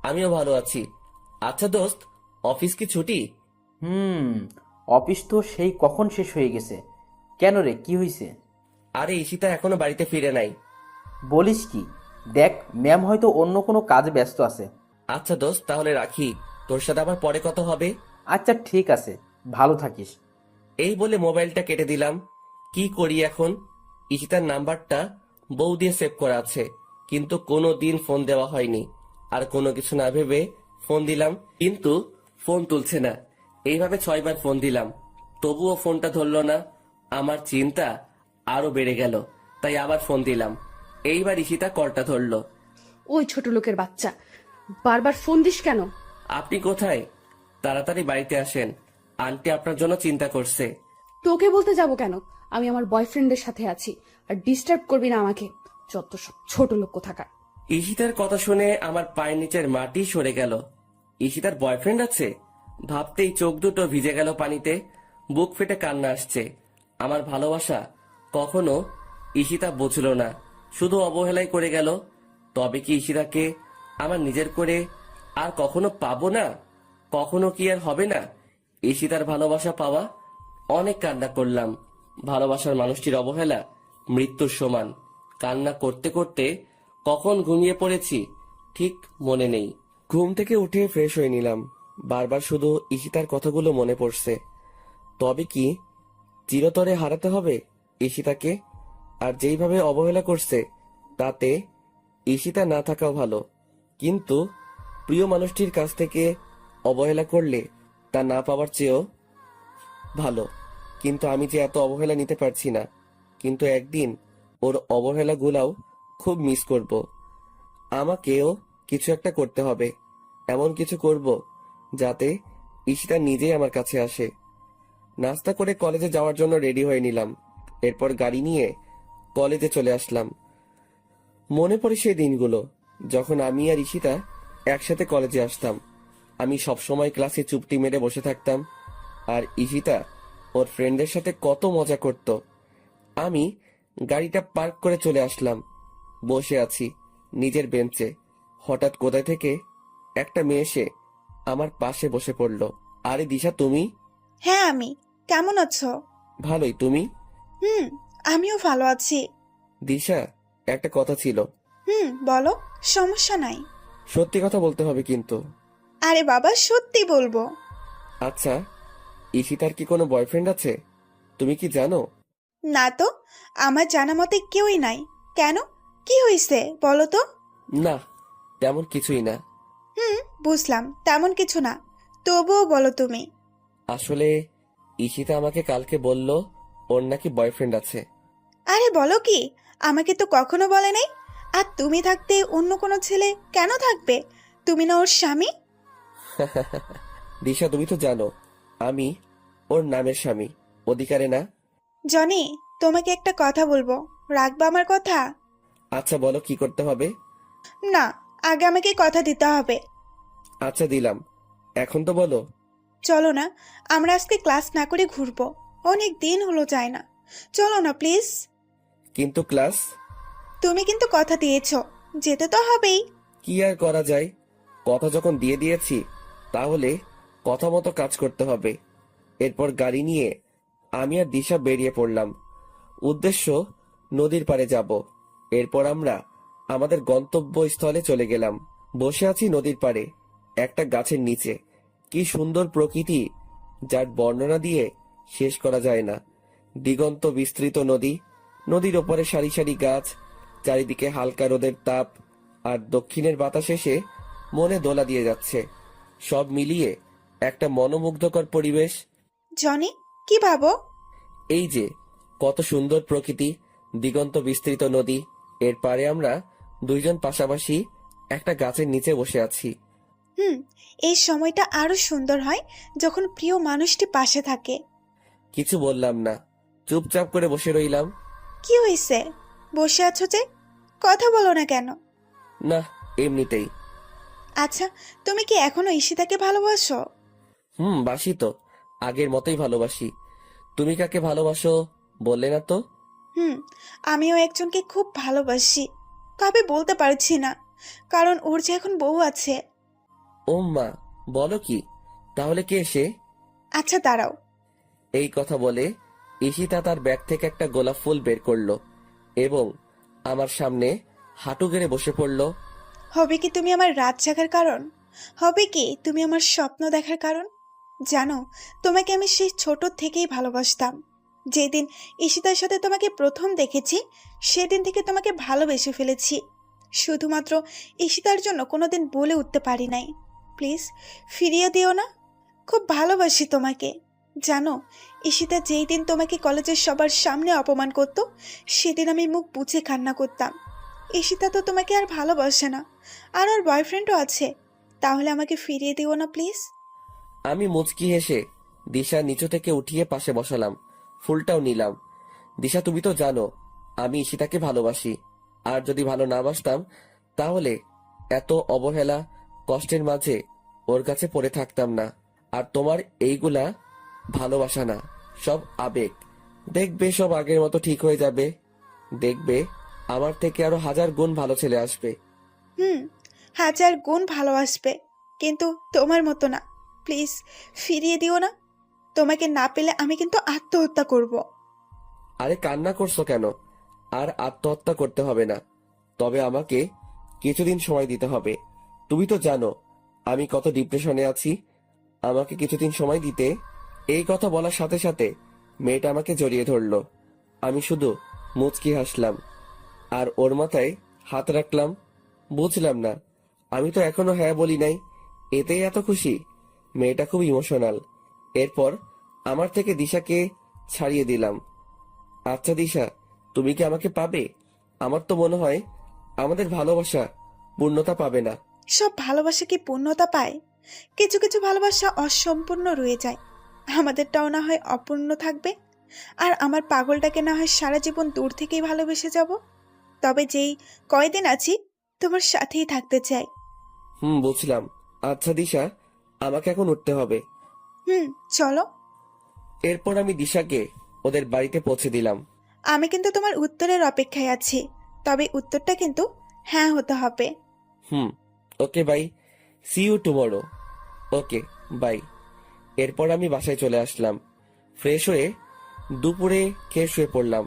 আমিও ভালো আছি। আচ্ছা দোস্ত, অফিস কি ছুটি? হুম অফিস তো সেই কখন শেষ হয়ে গেছে। কেন রে, কি হয়েছে? আরে, ঈশিতা এখনো বাড়িতে ফিরে নাই। বলিস কি? দেখ, ম্যাম হয়তো অন্য কোনো কাজে ব্যস্ত আছে। আচ্ছা দোস্ত, তাহলে রাখি। তোর সাথে আবার পরে কথা হবে। আচ্ছা ঠিক আছে, ভালো থাকিস। এই বলে মোবাইলটা কেটে দিলাম। কি করি এখন? ঈশিতার নাম্বারটা বউ দিয়ে সেভ করা আছে, কিন্তু কোনো দিন ফোন দেওয়া হয়নি। আর কোনো কিছু না ভেবে ফোন দিলাম, কিন্তু ফোন তুলছে না। এইভাবে 6 বার ফোন দিলাম, তবুও ফোনটা ধরলো না। আমার চিন্তা আরো বেড়ে গেল, তাই আবার ফোন দিলাম। এইবার ঈশিতা কলটা ধরলো। ওই ছোট লোকের বাচ্চা, বারবার ফোন দিস কেন? আপনি কোথায়? তাড়াতাড়ি বাড়িতে আসেন, আন্টি আপনার জন্য চিন্তা করছে। তোকে বলতে যাব কেন? আমি আমার বয়ফ্রেন্ডের সাথে আছি, আর ডিস্টার্ব করবি না আমাকে। যত সব ছোট লোক কোথাকার। ঈশিতার কথা শুনে আমার পায়ের নিচের মাটি সরে গেল। ঈশিতার বয়ফ্রেন্ড আছে? ভাবতেই চোখ দুটো ভিজে গেল পানিতে। বুক ফেটে কান্না আসছে। আমার ভালোবাসা কখনো ঈশিতা বুঝলো না, শুধু অবহেলাই করে গেল। তবে কি ঈশিতাকে আমার নিজের করে আর কখনো পাবো না? কখনো কি আর হবে না ঈশিতার ভালোবাসা পাওয়া? অনেক কান্না করলাম। ভালোবাসার মানুষটির অবহেলা মৃত্যুর সমান। কান্না করতে করতে কখন ঘুমিয়ে পড়েছি ঠিক মনে নেই। ঘুম থেকে উঠে ফ্রেশ হয়ে নিলাম। বারবার শুধু ঈশিতার কথাগুলো মনে পড়ছে। তবে কি চিরতরে হারাতে হবে ঈশিতাকে? আর যেইভাবে অবহেলা করছে, তাতে ঈশিতা না থাকাও ভালো, কিন্তু প্রিয় মানুষটির কাছ থেকে অবহেলা করলে তা না পাওয়ার চেয়েও ভালো। কিন্তু আমি যে এত অবহেলা নিতে পারছি না, কিন্তু একদিন ওর অবহেলাগুলাও খুব মিস করব। আমাকেও কিছু একটা করতে হবে, এমন কিছু করব যাতে ঈশিতা নিজেই আমার কাছে আসে। নাস্তা করে কলেজে যাওয়ার জন্য রেডি হয়ে নিলাম। এরপর গাড়ি নিয়ে কলেজে চলে আসলাম। মনে পড়ে সেই দিনগুলো যখন আমি আর ঈশিতা একসাথে কলেজে আসতাম। আমি সবসময় ক্লাসে চুপটি মেরে বসে থাকতাম, আর ঈশিতা ওর ফ্রেন্ডের সাথে কত মজা করত। আমি গাড়িটা পার্ক করে চলে আসলাম। বসে আছি নিজের বেঞ্চে, হঠাৎ কোথায় থেকে একটা মেয়ে এসে আমার পাশে বসে পড়ল। আরে দিশা, তুমি? হ্যাঁ আমি। কেমন আছো? ভালোই, তুমি? হুম, আমিও ভালো আছি। দিশা, একটা কথা ছিল। বলো, সমস্যা নাই। সত্যি কথা বলতে হবে কিন্তু। আরে বাবা, সত্যি বলবো। আচ্ছা, ঈশিতার কি কোনো বয়ফ্রেন্ড আছে? তুমি কি জানো? না তো, আমার জানা মতে কেউই নাই। কেন, কি হয়েছে বলো তো? না, তেমন কিছুই না। বুঝলাম, তেমন কিছু না, তবুও বলো তুমি। আসলে ঈশিতা আমাকে কালকে বলল ওর নাকি বয়ফ্রেন্ড আছে। আরে বলো কি, আমাকে তো কখনো বলে নাই। আর তুমি থাকতে অন্য কোনো ছেলে কেন থাকবে? তুমি না ওর স্বামী? দিশা, তুমি তো জানো আমি ওর নামের স্বামী, অধিকারে না। জনি, তোমাকে একটা কথা বলবো, রাখবা আমার কথা? আচ্ছা বলো, কি করতে হবে? না, আগে আমাকে কথা দিতে হবে। আচ্ছা দিলাম, এখন তো বলো। চলো না, আমরা আজকে ক্লাস না করে ঘুরবো। অনেক দিন হলো যায় না। চলো না প্লিজ। কিন্তু ক্লাস? তুমি কিন্তু কথা দিয়েছো, যেতে তো হবেই। কি আর করা যায়, কথা যখন দিয়ে দিয়েছি তাহলে কথা মতো কাজ করতে হবে। এরপর গাড়ি নিয়ে আমি আর দিশা বেরিয়ে পড়লাম। উদ্দেশ্য নদীর পাড়ে যাব। এরপর আমরা আমাদের গন্তব্যস্থলে চলে গেলাম। বসে আছি নদীর পাড়ে একটা গাছের নিচে। কি সুন্দর প্রকৃতি, যার বর্ণনা দিয়ে শেষ করা যায় না। দিগন্ত বিস্তৃত নদী, নদীর ওপরে সারি সারি গাছ, চারিদিকে হালকা রোদের তাপ, আর দক্ষিণের বাতাস এসে মনে দোলা দিয়ে যাচ্ছে। সব মিলিয়ে একটা মনোমুগ্ধকর পরিবেশ। জনি, কি ভাবো? এই যে কত সুন্দর প্রকৃতি, দিগন্ত বিস্তৃত নদী, এর পারে আমরা দুইজন পাশাপাশি একটা গাছের নিচে বসে আছি। এই সময়টা আরো সুন্দর হয় যখন প্রিয় মানুষটি পাশে থাকে। কিছু বললাম না, চুপচাপ করে বসে রইলাম। কি হয়েছে, বসে আছো যে? কথা বলো না কেন? না, এমনিতেই। আচ্ছা, তুমি কি এখনো ঈশিতাকে ভালোবাসো? বাসি তো, আগের মতোই ভালোবাসি। তুমি কাকে ভালোবাসো বললে না তো? হুম, আমিও একজনকে খুব ভালোবাসি, তবে বলতে পারছি না, কারণ ওর যে এখন বউ আছে। ও মা, বলো কি? তাহলে কে সে? আচ্ছা দাঁড়াও। এই কথা বলে ঈশিতা তার ব্যাগ থেকে একটা গোলাপ ফুল বের করলো এবং আমার সামনে হাঁটু গেড়ে বসে পড়লো। হবে কি তুমি আমার রাত জাগার কারণ? হবে কি তুমি আমার স্বপ্ন দেখার কারণ? জানো, তোমাকে আমি সেই ছোট থেকেই ভালোবাসতাম। যেদিন ঈশিতার সাথে তোমাকে প্রথম দেখেছি, সেদিন থেকে তোমাকে ভালোবেসে ফেলেছি। শুধুমাত্র ঈশিতার জন্য কোনোদিন বলে উঠতে পারি নাই। প্লিজ ফিরিয়ে দিও না, খুব ভালোবাসি তোমাকে। জানো, ঈশিতা যেই দিন তোমাকে কলেজের সবার সামনে অপমান করতো, সেদিন আমি মুখ বুজে কান্না করতাম। ঈশিতা তো তোমাকে আর ভালোবাসে না, আর ওর বয়ফ্রেন্ডও আছে। তাহলে আমাকে ফিরিয়ে দিও না প্লিজ। আমি মুচকি হেসে দিশা নিচু থেকে উঠিয়ে পাশে বসালাম, ফুলটাও নিলাম। দিশা, তুমি তো জানো আমি ঈশিতাকে ভালোবাসি, আর যদি ভালো না বাসতাম তাহলে এত অবহেলা কষ্টের মাঝে ওর কাছে পড়ে থাকতাম না। আর তোমার এইগুলা ভালোবাসা না, সব আবেগ। দেখবে সব আগের মতো ঠিক হয়ে যাবে। দেখবে আমার থেকে আরো 1000 গুণ ভালো ছেলে আসবে। হুম, 1000 গুণ ভালোবাসবে, কিন্তু তোমার মতো না। প্লিজ ফিরিয়ে দিও না। তোমাকে না পেলে আমি কিন্তু আত্মহত্যা করব। আরে কান্না করছো কেন? আর আত্মহত্যা করতে হবে না, তবে আমাকে কিছুদিন সময় দিতে হবে। তুমি তো জানো আমি কত ডিপ্রেশনে আছি, আমাকে কিছুদিন সময় দিতে। এই কথা বলার সাথে সাথে মেয়েটা আমাকে জড়িয়ে ধরলো। আমি শুধু মুচকি হাসলাম আর ওর মাথায় হাত রাখলাম। বুঝলাম না, আমি তো এখনো হ্যাঁ বলি নাই, এতেই এত খুশি? মেয়েটা খুব ইমোশনাল। এরপর আমার থেকে দিশাকে ছাড়িয়ে দিলাম। আচ্ছা দিশা, তুমি কি আমাকে পাবে? আমার তো মনে হয় আমাদের ভালোবাসা পূর্ণতা পাবে না। সব ভালোবাসা কি পূর্ণতা পায়? কিছু কিছু ভালোবাসা অসম্পূর্ণ রয়ে যায়। আমাদেরটাও না হয় অপূর্ণ থাকবে। আর আমার পাগলটাকে না হয় সারা জীবন দূর থেকেই ভালোবেসে যাব। তবে যেই কয়দিন আছি তোমার সাথেই থাকতে চাই। বুঝলাম। আচ্ছা দিশা, আমাকে এখন উঠতে হবে। চলো। এরপর আমি দিশাকে ওদের বাড়িতে পৌঁছে দিলাম। আমি কিন্তু তোমার উত্তরের অপেক্ষায় আছি, তবে উত্তরটা কিন্তু হ্যাঁ হতে হবে। Okay bye, see you tomorrow. Okay bye. এরপর আমি বাসায় চলে আসলাম। ফ্রেশ হয়ে দুপুরে খেয়ে শুয়ে পড়লাম,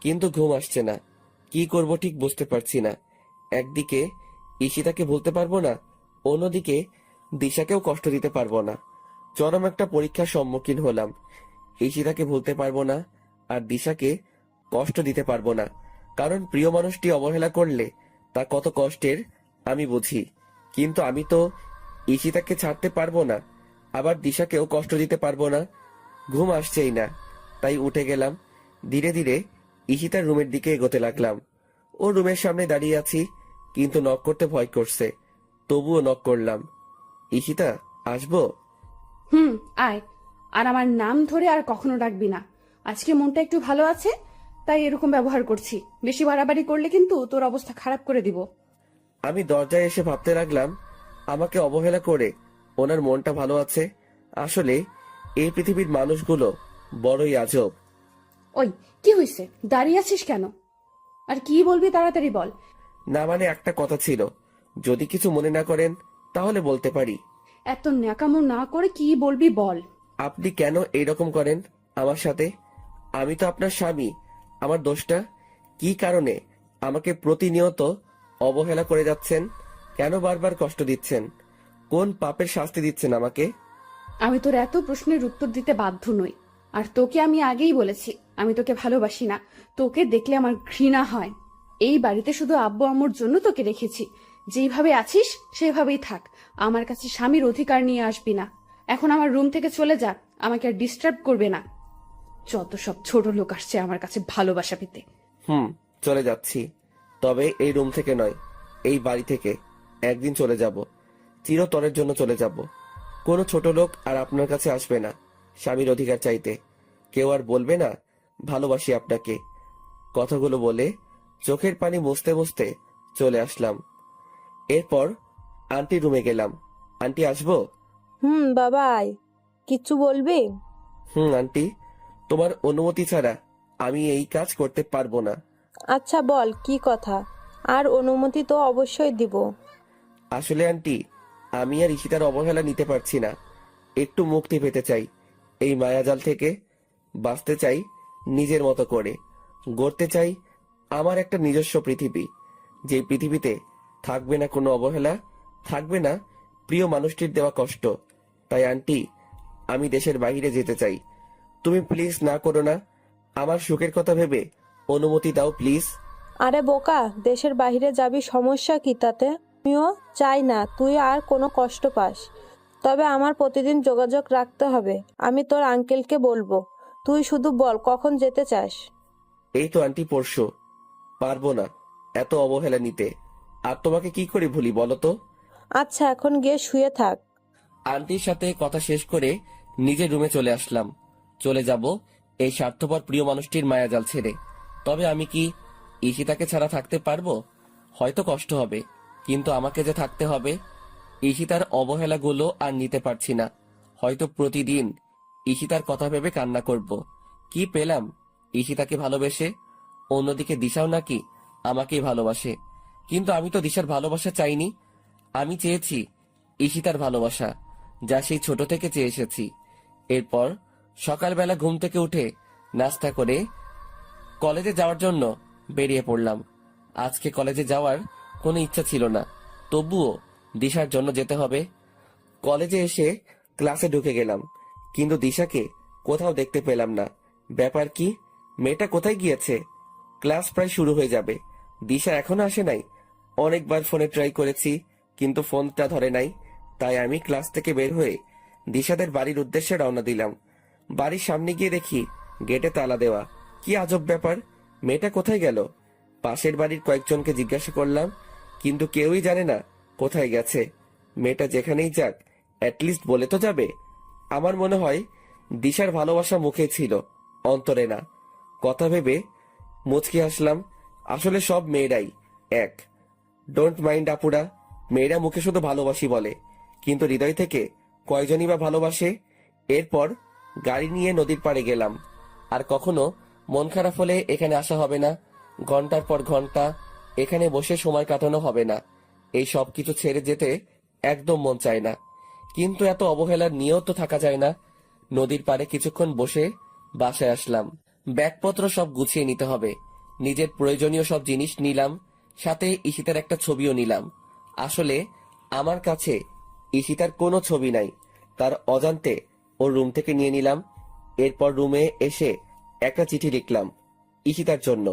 কিন্তু ঘুম আসছে না। কি করব ঠিক বুঝতে পারছি না। একদিকে ঈশিতাকে ভুলতে পারবো না, অন্যদিকে দিশাকেও কষ্ট দিতে পারবো না। চরম একটা পরীক্ষার সম্মুখীন হলাম। ঈশিতাকে ভুলতে পারবো না, আর দিশাকে কষ্ট দিতে পারবো না। কারণ প্রিয় মানুষটি অবহেলা করলে তা কত কষ্টের আমি বুঝি। কিন্তু আমি তো ঈশিতাকে ছাড়তে পারবো না, আবার দিশাকেও কষ্ট দিতে পারবো না। ঘুম আসছেই না, তাই উঠে গেলাম। ধীরে ধীরে ঈশিতার রুমের দিকে এগোতে লাগলাম। ও রুমের সামনে দাঁড়িয়ে আছি, কিন্তু নক করতে ভয় করছে। তবুও নক করলাম। ঈশিতা, আসবো? আয়। আর আমার নাম ধরে আর কখনো ডাকবি না। আজকে মনটা একটু ভালো আছে, তাই এরকম ব্যবহার করছি। বেশি বাড়াবাড়ি করলে কিন্তু তোর অবস্থা খারাপ করে দিব। আমি দরজায় এসে ভাবতে লাগলাম, আমাকে অবহেলা করে ওনার মনটা ভালো আছে। আসলে এই পৃথিবীর মানুষগুলো বড়ই আজব। ওই, কি হয়েছে? দাঁড়িয়ে আছিস কেন? আর কি বলবি তাড়াতাড়ি বল। না মানে একটা কথা ছিল, যদি কিছু মনে না করেন তাহলে বলতে পারি। এত ন্যাকামো না করে কি বলবি বল। আপনি কেন এইরকম করেন আমার সাথে? আমি তো আপনার স্বামী। আমার দোষটা কি? কারণে আমাকে প্রতিনিয়ত অবহেলা করে যাচ্ছেন? কেন বারবার কষ্ট দিচ্ছেন? কোন পাপের শাস্তি দিচ্ছেন আমাকে? আমি তোর এত প্রশ্নের উত্তর দিতে বাধ্য নই। আর তোকে আমি আগেই বলেছি, আমি তোকে ভালোবাসি না। তোকে দেখলে আমার ঘৃণা হয়। এই বাড়িতে শুধু আব্বু আম্মুর জন্য তোকে রেখেছি। যেইভাবে আছিস সেভাবেই থাক। আমার কাছে স্বামীর অধিকার নিয়ে আসবি না। এখন আমার রুম থেকে চলে যা, আমাকে আর ডিস্টার্ব করবে না। যত সব ছোট লোক আসছে আমার কাছে ভালোবাসা পেতে। চলে যাচ্ছি, তবে এই রুম থেকে নয়, এই বাড়ি থেকে একদিন চলে যাব। চিরতরের জন্য চলে যাব। কোনো ছোট লোক আর আপনার কাছে আসবে না স্বামীর অধিকার চাইতে। কেউ আর বলবে না ভালোবাসি আপনাকে। কথাগুলো বলে চোখের পানি মুছতে মুছতে চলে আসলাম। এরপর আন্টি রুমে গেলাম। আন্টি, আসবো? বাবা আয়। কিচ্ছু বলবি? আন্টি, তোমার অনুমতি ছাড়া আমি এই কাজ করতে পারবো না। আচ্ছা বল কি কথা। আর অনুমতি তো অবশ্যই দিব। আসলে আন্টি, আমি আর ঈশিতার অবহেলা নিতে পারছি না। একটু মুক্তি পেতে চাই এই মায়াজাল থেকে। বাঁচতে চাই নিজের মতো করে। গড়তে চাই আমার একটা নিজস্ব পৃথিবী, যে পৃথিবীতে থাকবে না কোনো অবহেলা, থাকবে না প্রিয় মানুষটির দেওয়া কষ্ট। তাই আন্টি, আমি দেশের বাইরে যেতে চাই। তুমি প্লিজ না করো না। আমার সুখের কথা ভেবে অনুমতি দাও প্লিজ। আরে বোকা, দেশের বাইরে যাবি, সমস্যা কি তাতে? আমিও চাই না তুই আর কোনো কষ্ট পাস। তবে আমার প্রতিদিন যোগাযোগ রাখতে হবে। আমি তোর আঙ্কেলকে বলবো। তুই শুধু বল কখন যেতে চাস। এই তো আন্টি, পরশু। পারবো না এত অবহেলা নিতে। আর তোমাকে কি করে ভুলি বলো তো? আচ্ছা এখন গিয়ে শুয়ে থাক। আন্টির সাথে কথা শেষ করে নিজের রুমে চলে আসলাম। চলে যাব এই স্বার্থপর প্রিয় মানুষটির মায়াজাল ছেড়ে। তবে আমি কি ঈশিতাকে ছাড়া থাকতে পারবো? হয়তো কষ্ট হবে, কিন্তু আমাকে যে থাকতে হবে। ঈশিতার অবহেলাগুলো আর নিতে পারছি না। হয়তো প্রতিদিন ঈশিতার কথা ভেবে কান্না করব। কি পেলাম ঈশিতাকে ভালোবেসে? অন্যদিকে দিশাও নাকি আমাকেই ভালোবাসে। কিন্তু আমি তো দিশার ভালোবাসা চাইনি। আমি চেয়েছি ঈশিতার ভালোবাসা, যা সেই ছোট থেকে চেয়ে এসেছি। এরপর সকালবেলা ঘুম থেকে উঠে নাস্তা করে কলেজে যাওয়ার জন্য বেরিয়ে পড়লাম। আজকে কলেজে যাওয়ার কোনো ইচ্ছা ছিল না, তবুও দিশার জন্য যেতে হবে। কলেজে এসে ক্লাসে ঢুকে গেলাম, কিন্তু দিশাকে কোথাও দেখতে পেলাম না। ব্যাপার কি? মেয়েটা কোথায় গিয়েছে? ক্লাস প্রায় শুরু হয়ে যাবে, দিশা এখনো আসে নাই। অনেকবার ফোনে ট্রাই করেছি, কিন্তু ফোনটা ধরে নাই। তাই আমি ক্লাস থেকে বের হয়ে দিশাদের বাড়ির উদ্দেশ্যে রওনা দিলাম। বাড়ির সামনে গিয়ে দেখি গেটে তালা দেওয়া। কি আজব ব্যাপার, মেয়েটা কোথায় গেল? পাশের বাড়ির কয়েকজনকে জিজ্ঞাসা করলাম, কিন্তু কেউই জানে না কোথায় গেছে। মেয়েটা যেখানেই যাক অ্যাটলিস্ট বলে তো যাবে। আমার মনে হয় দিশার ভালোবাসা মুখে ছিল, অন্তরে না। কথা ভেবে মুচকি হাসলাম। আসলে সব মেয়েরাই এক। ডোন্ট মাইন্ড আপুরা, মেয়েরা মুখে শুধু ভালোবাসি বলে, কিন্তু হৃদয় থেকে কয়জনই বা ভালোবাসে। এরপর গাড়ি নিয়ে নদীর পাড়ে গেলাম। আর কখনো মন খারাপ হলে এখানে আসা হবে না। ঘন্টার পর ঘন্টা এখানে বসে সময় কাটানো হবে না। এই সব কিছু ছেড়ে যেতে একদম মন চায় না, কিন্তু এত অবহেলার নিয়েও তো থাকা যায় না। নদীর পাড়ে কিছুক্ষণ বসে বাসায় আসলাম। ব্যাগপত্র সব গুছিয়ে নিতে হবে। নিজের প্রয়োজনীয় সব জিনিস নিলাম, সাথে ঈশিতার একটা ছবিও নিলাম। আসলে আমার কাছে ঈশিতার কোনো ছবি নাই, তার অজান্তে ওর রুম থেকে নিয়ে নিলাম। এরপর রুমে এসে একটা চিঠি লিখলাম ঈশিতার জন্য।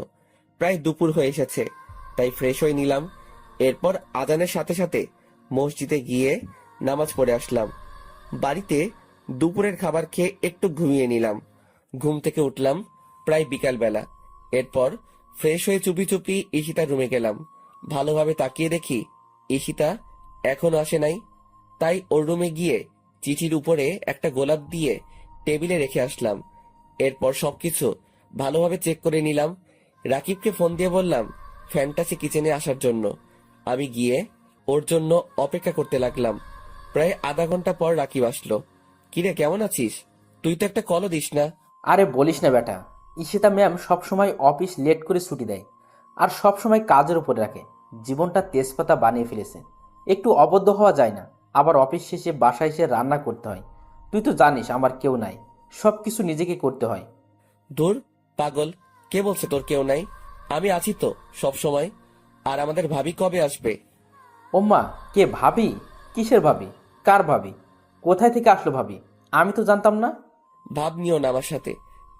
প্রায় দুপুর হয়ে এসেছে, তাই ফ্রেশ হয়ে নিলাম। এরপর আজানের সাথে সাথে মসজিদে গিয়ে নামাজ পড়ে আসলাম। বাড়িতে দুপুরের খাবার খেয়ে একটু ঘুমিয়ে নিলাম। ঘুম থেকে উঠলাম প্রায় বিকাল বেলা। এরপর ফ্রেশ হয়ে চুপি চুপি ঈশিতার রুমে গেলাম। ভালোভাবে তাকিয়ে দেখি ঈশিতা এখনো আসে নাই। তাই ওর রুমে গিয়ে চিঠির উপরে একটা গোলাপ দিয়ে টেবিলে রেখে আসলাম। এরপর সবকিছু ভালোভাবে চেক করে নিলাম। রাকিবকে ফোন দিয়ে বললাম ফ্যান্টাসি কিচেনে আসার জন্য। আমি গিয়ে ওর জন্য অপেক্ষা করতে লাগলাম। প্রায় আধা ঘন্টা পর রাকিব আসলো। কিরে, কেমন আছিস? তুই তো একটা কলও দিস না। আরে বলিস না বেটা, ঈশিতা ম্যাম সবসময় অফিস লেট করে ছুটি দেয় আর সবসময় কাজের উপর রাখে। জীবনটা তেজপাতা বানিয়ে ফেলেছে। একটু অবদ্ধ হওয়া যায় না, আবার অফিস শেষে বাসায় এসে রান্না করতে হয়। তুই তো জানিস আমার কেউ নাই, সব কিছু নিজেকে করতে হয়। ধুর পাগল, কে বলছে তোর কেউ নাই? আমি আছি তো সব সময়। আর আমাদের ভাবি কবে আসবে? ওম্মা, কে ভাবি? কিসের ভাবি? কার ভাবি? কোথায় থেকে আসলো ভাবি? আমি তো জানতাম না। ভাব নিও না আমার সাথে।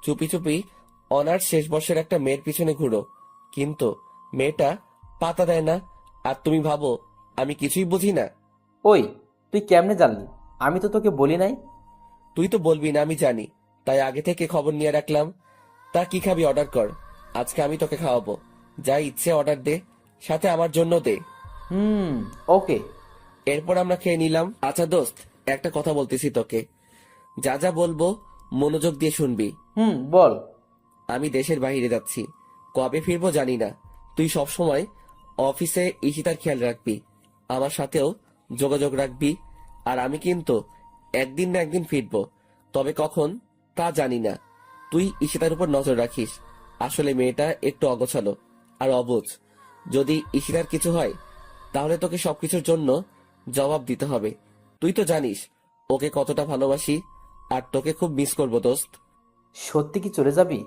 চুপি চুপি অনার্স শেষ বর্ষের একটা মেয়ের পিছনে ঘুরো, কিন্তু মেয়েটা পাতা দেয় না। আর তুমি ভাবো আমি কিছুই বুঝি না? ওই, তুই কেমনে জানলি? আমি তো তোকে বলি নাই। তুই তো বলবি না আমি জানি, তাই আগে থেকে খবর নিয়ে রাখলাম। তা কি খাবি অর্ডার কর, আজকে আমি তোকে খাওয়াবো। যা ইচ্ছে অর্ডার দে, সাথে আমার জন্য দে। ওকে। এরপর আমরা খেয়ে নিলাম। আচ্ছা দোস্ত, একটা কথা বলতেছি তোকে, যা যা বলবো মনোযোগ দিয়ে শুনবি। বল। আমি দেশের বাইরে যাচ্ছি, কবে ফিরবো জানি না। তুই সব সময় অফিসে ঈশিতার খেয়াল রাখবি, আমার সাথেও যোগাযোগ রাখবি। আর আমি কিন্তু একদিন না একদিন ফিরবো, তবে কখন তা জানি না। তুই ঈশিতার উপর নজর রাখিস। আসলে মেয়েটা একটু অগোছালো আর অবুঝ। যদি ঈশিতার কিছু হয় তাহলে তোকে সবকিছুর জন্য জবাব দিতে হবে। তুই তো জানিস ওকে কতটা ভালোবাসি, আর তোকে খুব মিস করবো দোস্ত। সত্যি কি চলে যাবি?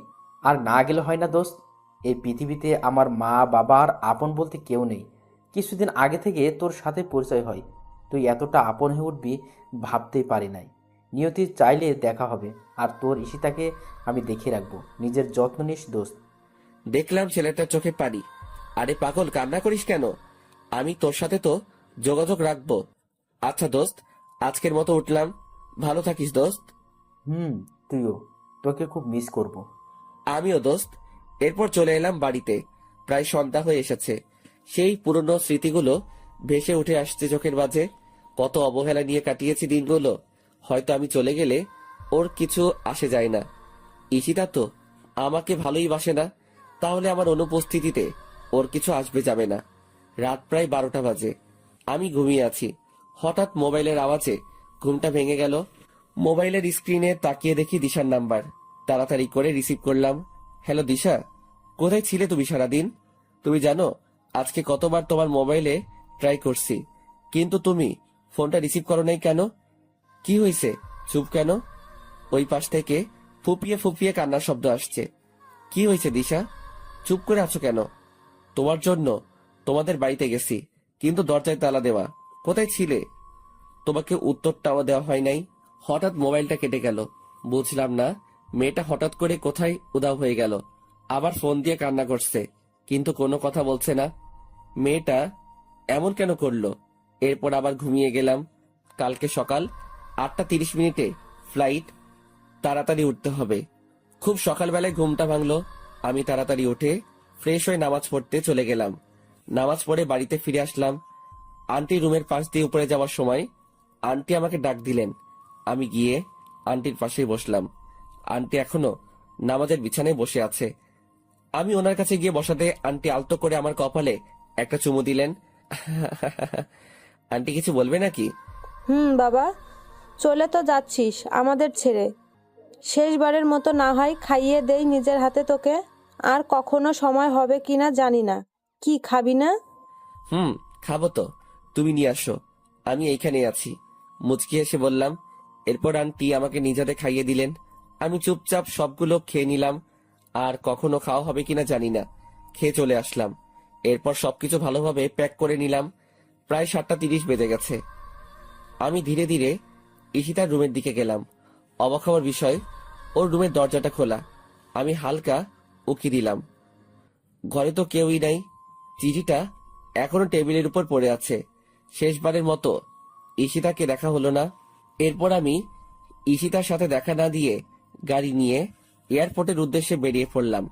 আর না গেলে হয় না দোস্ত। এই পৃথিবীতে আমার মা বাবা আর আপন বলতে কেউ নেই। কিছুদিন আগে থেকে তোর সাথে পরিচয় হয়, তুই এতটা আপন হয়ে উঠবি ভাবতেই পারি নাই। নিয়তি চাইলে দেখা হবে, আর তোর ঈশিতাকে আমি দেখে রাখবো। নিজের যত্ন নিস দোস্ত। দেখলাম ছেলেটার চোখে পানি। আরে পাগল, কান্না করিস কেন? আমি তোর সাথে তো যোগাযোগ রাখবো। আচ্ছা দোস্ত, আজকের মতো উঠলাম। ভালো থাকিস দোস্ত। তুইও। তোকে খুব মিস করব। আমিও দোস্ত। এরপর চলে এলাম বাড়িতে। প্রায় সন্ধ্যা হয়ে এসেছে। সেই পুরনো স্মৃতিগুলো ভেসে উঠে আসছে চোখের মাঝে। কত অবহেলা নিয়ে কাটিয়েছি দিনগুলো। হয়তো আমি চলে গেলে ওর কিছু আসে যায় না। ঈশিতা তো আমাকে ভালোই বাসে না, তাহলে আমার অনুপস্থিতিতে ওর কিছু আসবে যাবে না। রাত প্রায় 12টা বাজে। আমি ঘুমিয়ে আছি। হঠাৎ মোবাইলের আওয়াজে ঘুমটা ভেঙে গেল। মোবাইলের স্ক্রিনে তাকিয়ে দেখি দিশার নাম্বার। তাড়াতাড়ি করে রিসিভ করলাম। হ্যালো দিশা, কোথায় ছিলে তুমি সারাদিন? তুমি জানো আজকে কতবার তোমার মোবাইলে ট্রাই করছি, কিন্তু তুমি ফোনটা রিসিভ করো নাই কেন? কি হয়েছে, চুপ কেন? ওই পাশ থেকে ফুপিয়ে ফুপিয়ে কান্নার শব্দ আসছে। কি হয়েছে দিশা, চুপ করে আছো কেন? তোমার জন্য তোমাদের বাড়িতে গেছি, কিন্তু দরজায় তালা দেওয়া। কোথায় ছিলে? তোমাকে উত্তরটাও দেওয়া হয় নাই। হঠাৎ মোবাইলটা কেটে গেল। বুঝলাম না মেয়েটা হঠাৎ করে কোথায় উধাও হয়ে গেল। আবার ফোন দিয়ে কান্না করছে, কিন্তু কোনো কথা বলছে না। মেয়েটা এমন কেন করলো? এরপর আবার ঘুমিয়ে গেলাম। কালকে সকাল 8:30 ফ্লাইট, তাড়াতাড়ি উঠতে হবে। খুব সকালবেলায় ঘুমটা ভাঙলো। আমি তাড়াতাড়ি উঠে ফ্রেশ হয়ে নামাজ পড়তে চলে গেলাম। নামাজ পড়ে বাড়িতে ফিরে আসলাম। আন্টি রুমের পাশ দিয়ে উপরে যাওয়ার সময় আন্টি আমাকে ডাক দিলেন। আমি গিয়ে আন্টির পাশেই বসলাম। আন্টি এখনো নামাজের বিছানায় বসে আছে। আমি ওনার কাছে গিয়ে বসাতে আন্টি আলতো করে আমার কপালে একটা চুমু দিলেন। আন্টি কিছু বলবে নাকি? বাবা, চলে তো যাচ্ছিস আমাদের ছেড়ে। শেষবারের মতো না হয় খাইয়ে দেই নিজের হাতে তোকে। আর কখনো সময় হবে কিনা জানি না। কি খাবি না? খাবো তো, তুমি নিয়ে আসো, আমি এইখানেই আছি, মুচকি এসে বললাম। এরপর আন্টি আমাকে নিজ হাতে খাইয়ে দিলেন। আমি চুপচাপ সবগুলো খেয়ে নিলাম। আর কখনো খাওয়া হবে কিনা জানি না, খেয়ে চলে আসলাম। এরপর সবকিছু ভালোভাবে প্যাক করে নিলাম। প্রায় 7:30 বেজে গেছে। আমি ধীরে ধীরে ঈশিতার রুমের দিকে গেলাম। অবাক হওয়ার বিষয়, ওর রুমের দরজাটা খোলা। আমি হালকা উকি দিলাম। ঘরে তো কেউই নাই। চিঠিটা এখনো টেবিলের উপর পড়ে আছে। শেষবারের মতো ঈশিতাকে দেখা হলো না। এরপর আমি ঈশিতার সাথে দেখা না দিয়ে গাড়ি নিয়ে এয়ারপোর্টের উদ্দেশ্যে বেরিয়ে পড়লাম।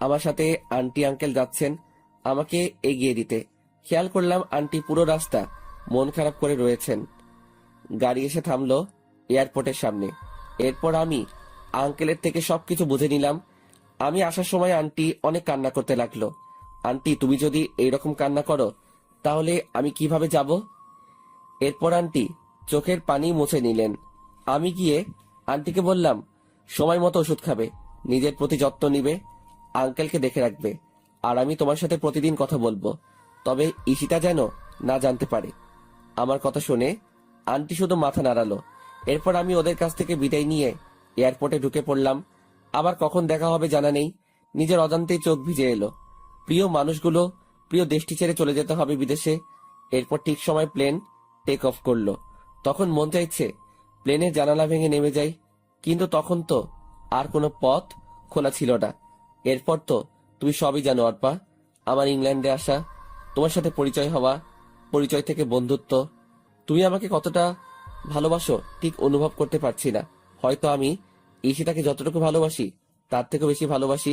আমার সাথে আন্টি আঙ্কেল যাচ্ছেন আমাকে এগিয়ে দিতে। খেয়াল করলাম আন্টি পুরো রাস্তা মন খারাপ করে রয়েছেন। গাড়ি এসে থামলো এয়ারপোর্টের সামনে। এরপর আমি আঙ্কেলের থেকে সবকিছু বুঝে নিলাম। আমি আসার সময় আন্টি অনেক কান্না করতে লাগলো। আন্টি, তুমি যদি এইরকম কান্না করো তাহলে আমি কিভাবে যাব? এরপর আন্টি চোখের পানি মুছে নিলেন। আমি গিয়ে আন্টিকে বললাম, সময় মতো ওষুধ খাবে, নিজের প্রতি যত্ন নিবে, আঙ্কেলকে দেখে রাখবে। আর আমি তোমার সাথে প্রতিদিন কথা বলবো, তবে ঈশিতা যেন না জানতে পারে। আমার কথা শুনে আন্টি শুধু মাথা নাড়ালো। এরপর আমি ওদের কাছ থেকে বিদায় নিয়ে এয়ারপোর্টে ঢুকে পড়লাম। আবার কখন দেখা হবে জানা নেই। নিজের অজান্তেই চোখ ভিজে এলো। প্রিয় মানুষগুলো, প্রিয় দেশটি ছেড়ে চলে যেতে হবে বিদেশে। এরপর ঠিক সময় প্লেন টেক অফ করলো। তখন মন চাইছে প্লেনের জানালা ভেঙে নেমে যাই, কিন্তু তখন তো আর কোনো পথ খোলা ছিল না। এরপর তো তুমি সবই জানো অর্পা, আমার ইংল্যান্ডে আসা, তোমার সাথে পরিচয় হওয়া, পরিচয় থেকে বন্ধুত্ব। তুমি আমাকে কতটা ভালোবাসো ঠিক অনুভব করতে পারছি না। হয়তো আমি ঈশিতাকে যতটুকু ভালোবাসি তার থেকে বেশি ভালোবাসি,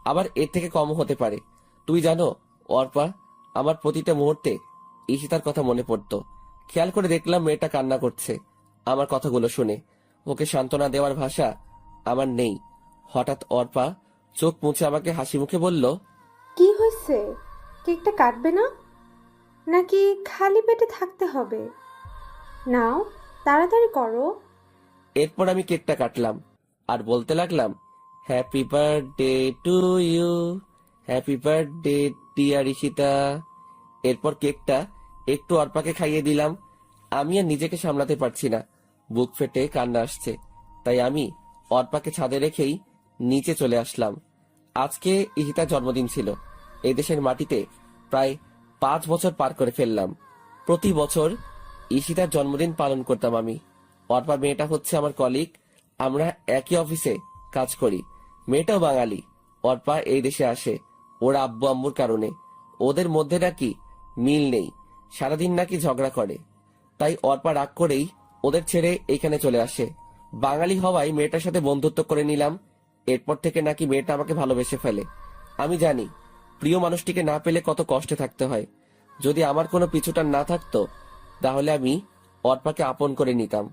আবার এর থেকে কমও হতে পারে। তুই জানো অর্পা, আমার প্রতিটা মুহূর্তে ঈশিতার কথা মনে পড়তো। খেয়াল করে দেখলাম মেয়েটা কান্না করছে আমার কথাগুলো শুনে। ওকে সান্ত্বনা দেওয়ার ভাষা আমার নেই। হঠাৎ অর্পা চোখ মুছে আমাকে হাসি মুখে বলল, কি হয়েছে? কেকটা কাটবে না নাকি খালি পেটে থাকতে হবে? নাও, তাড়াতাড়ি করো। এরপর আমি কেকটা কাটলাম আর বলতে লাগলাম, happy birthday to you, happy birthday dear Ishita. এরপর কেকটা একটু অর্পাকে খাইয়ে দিলাম। আমি আর নিজেকে সামলাতে পারছি না, বুক ফেটে কান্না আসছে। তাই আমি অর্পাকে ছাদে রেখেই নিচে চলে আসলাম। আজকে ঈশিতার জন্মদিন ছিল। এই দেশের মাটিতে প্রায় 5 বছর পার করে ফেললাম। প্রতি বছর ঈশিতার জন্মদিন পালন করতাম আমি। অর্পা মেয়েটা হচ্ছে আমার কলিগ, আমরা একই অফিসে কাজ করি। মেয়েটাও বাঙালি। অর্পা এই দেশে আসে ওর আব্বু আম্মুর কারণে। ওদের মধ্যে নাকি মিল নেই, সারাদিন নাকি ঝগড়া করে। তাই অর্পা রাগ করেই ওদের ছেড়ে এইখানে চলে আসে। বাঙালি হওয়ায় মেয়েটার সাথে বন্ধুত্ব করে নিলাম। এরপর থেকে নাকি মেয়েটা আমাকে ভালোবেসে ফেলে। আমি জানি প্রিয় মানুষটিকে না পেলে কত কষ্টে থাকতে হয়। যদি আমার কোনো পিছুটান না থাকতো তাহলে আমি অর্পাকে আপন করে নিতাম।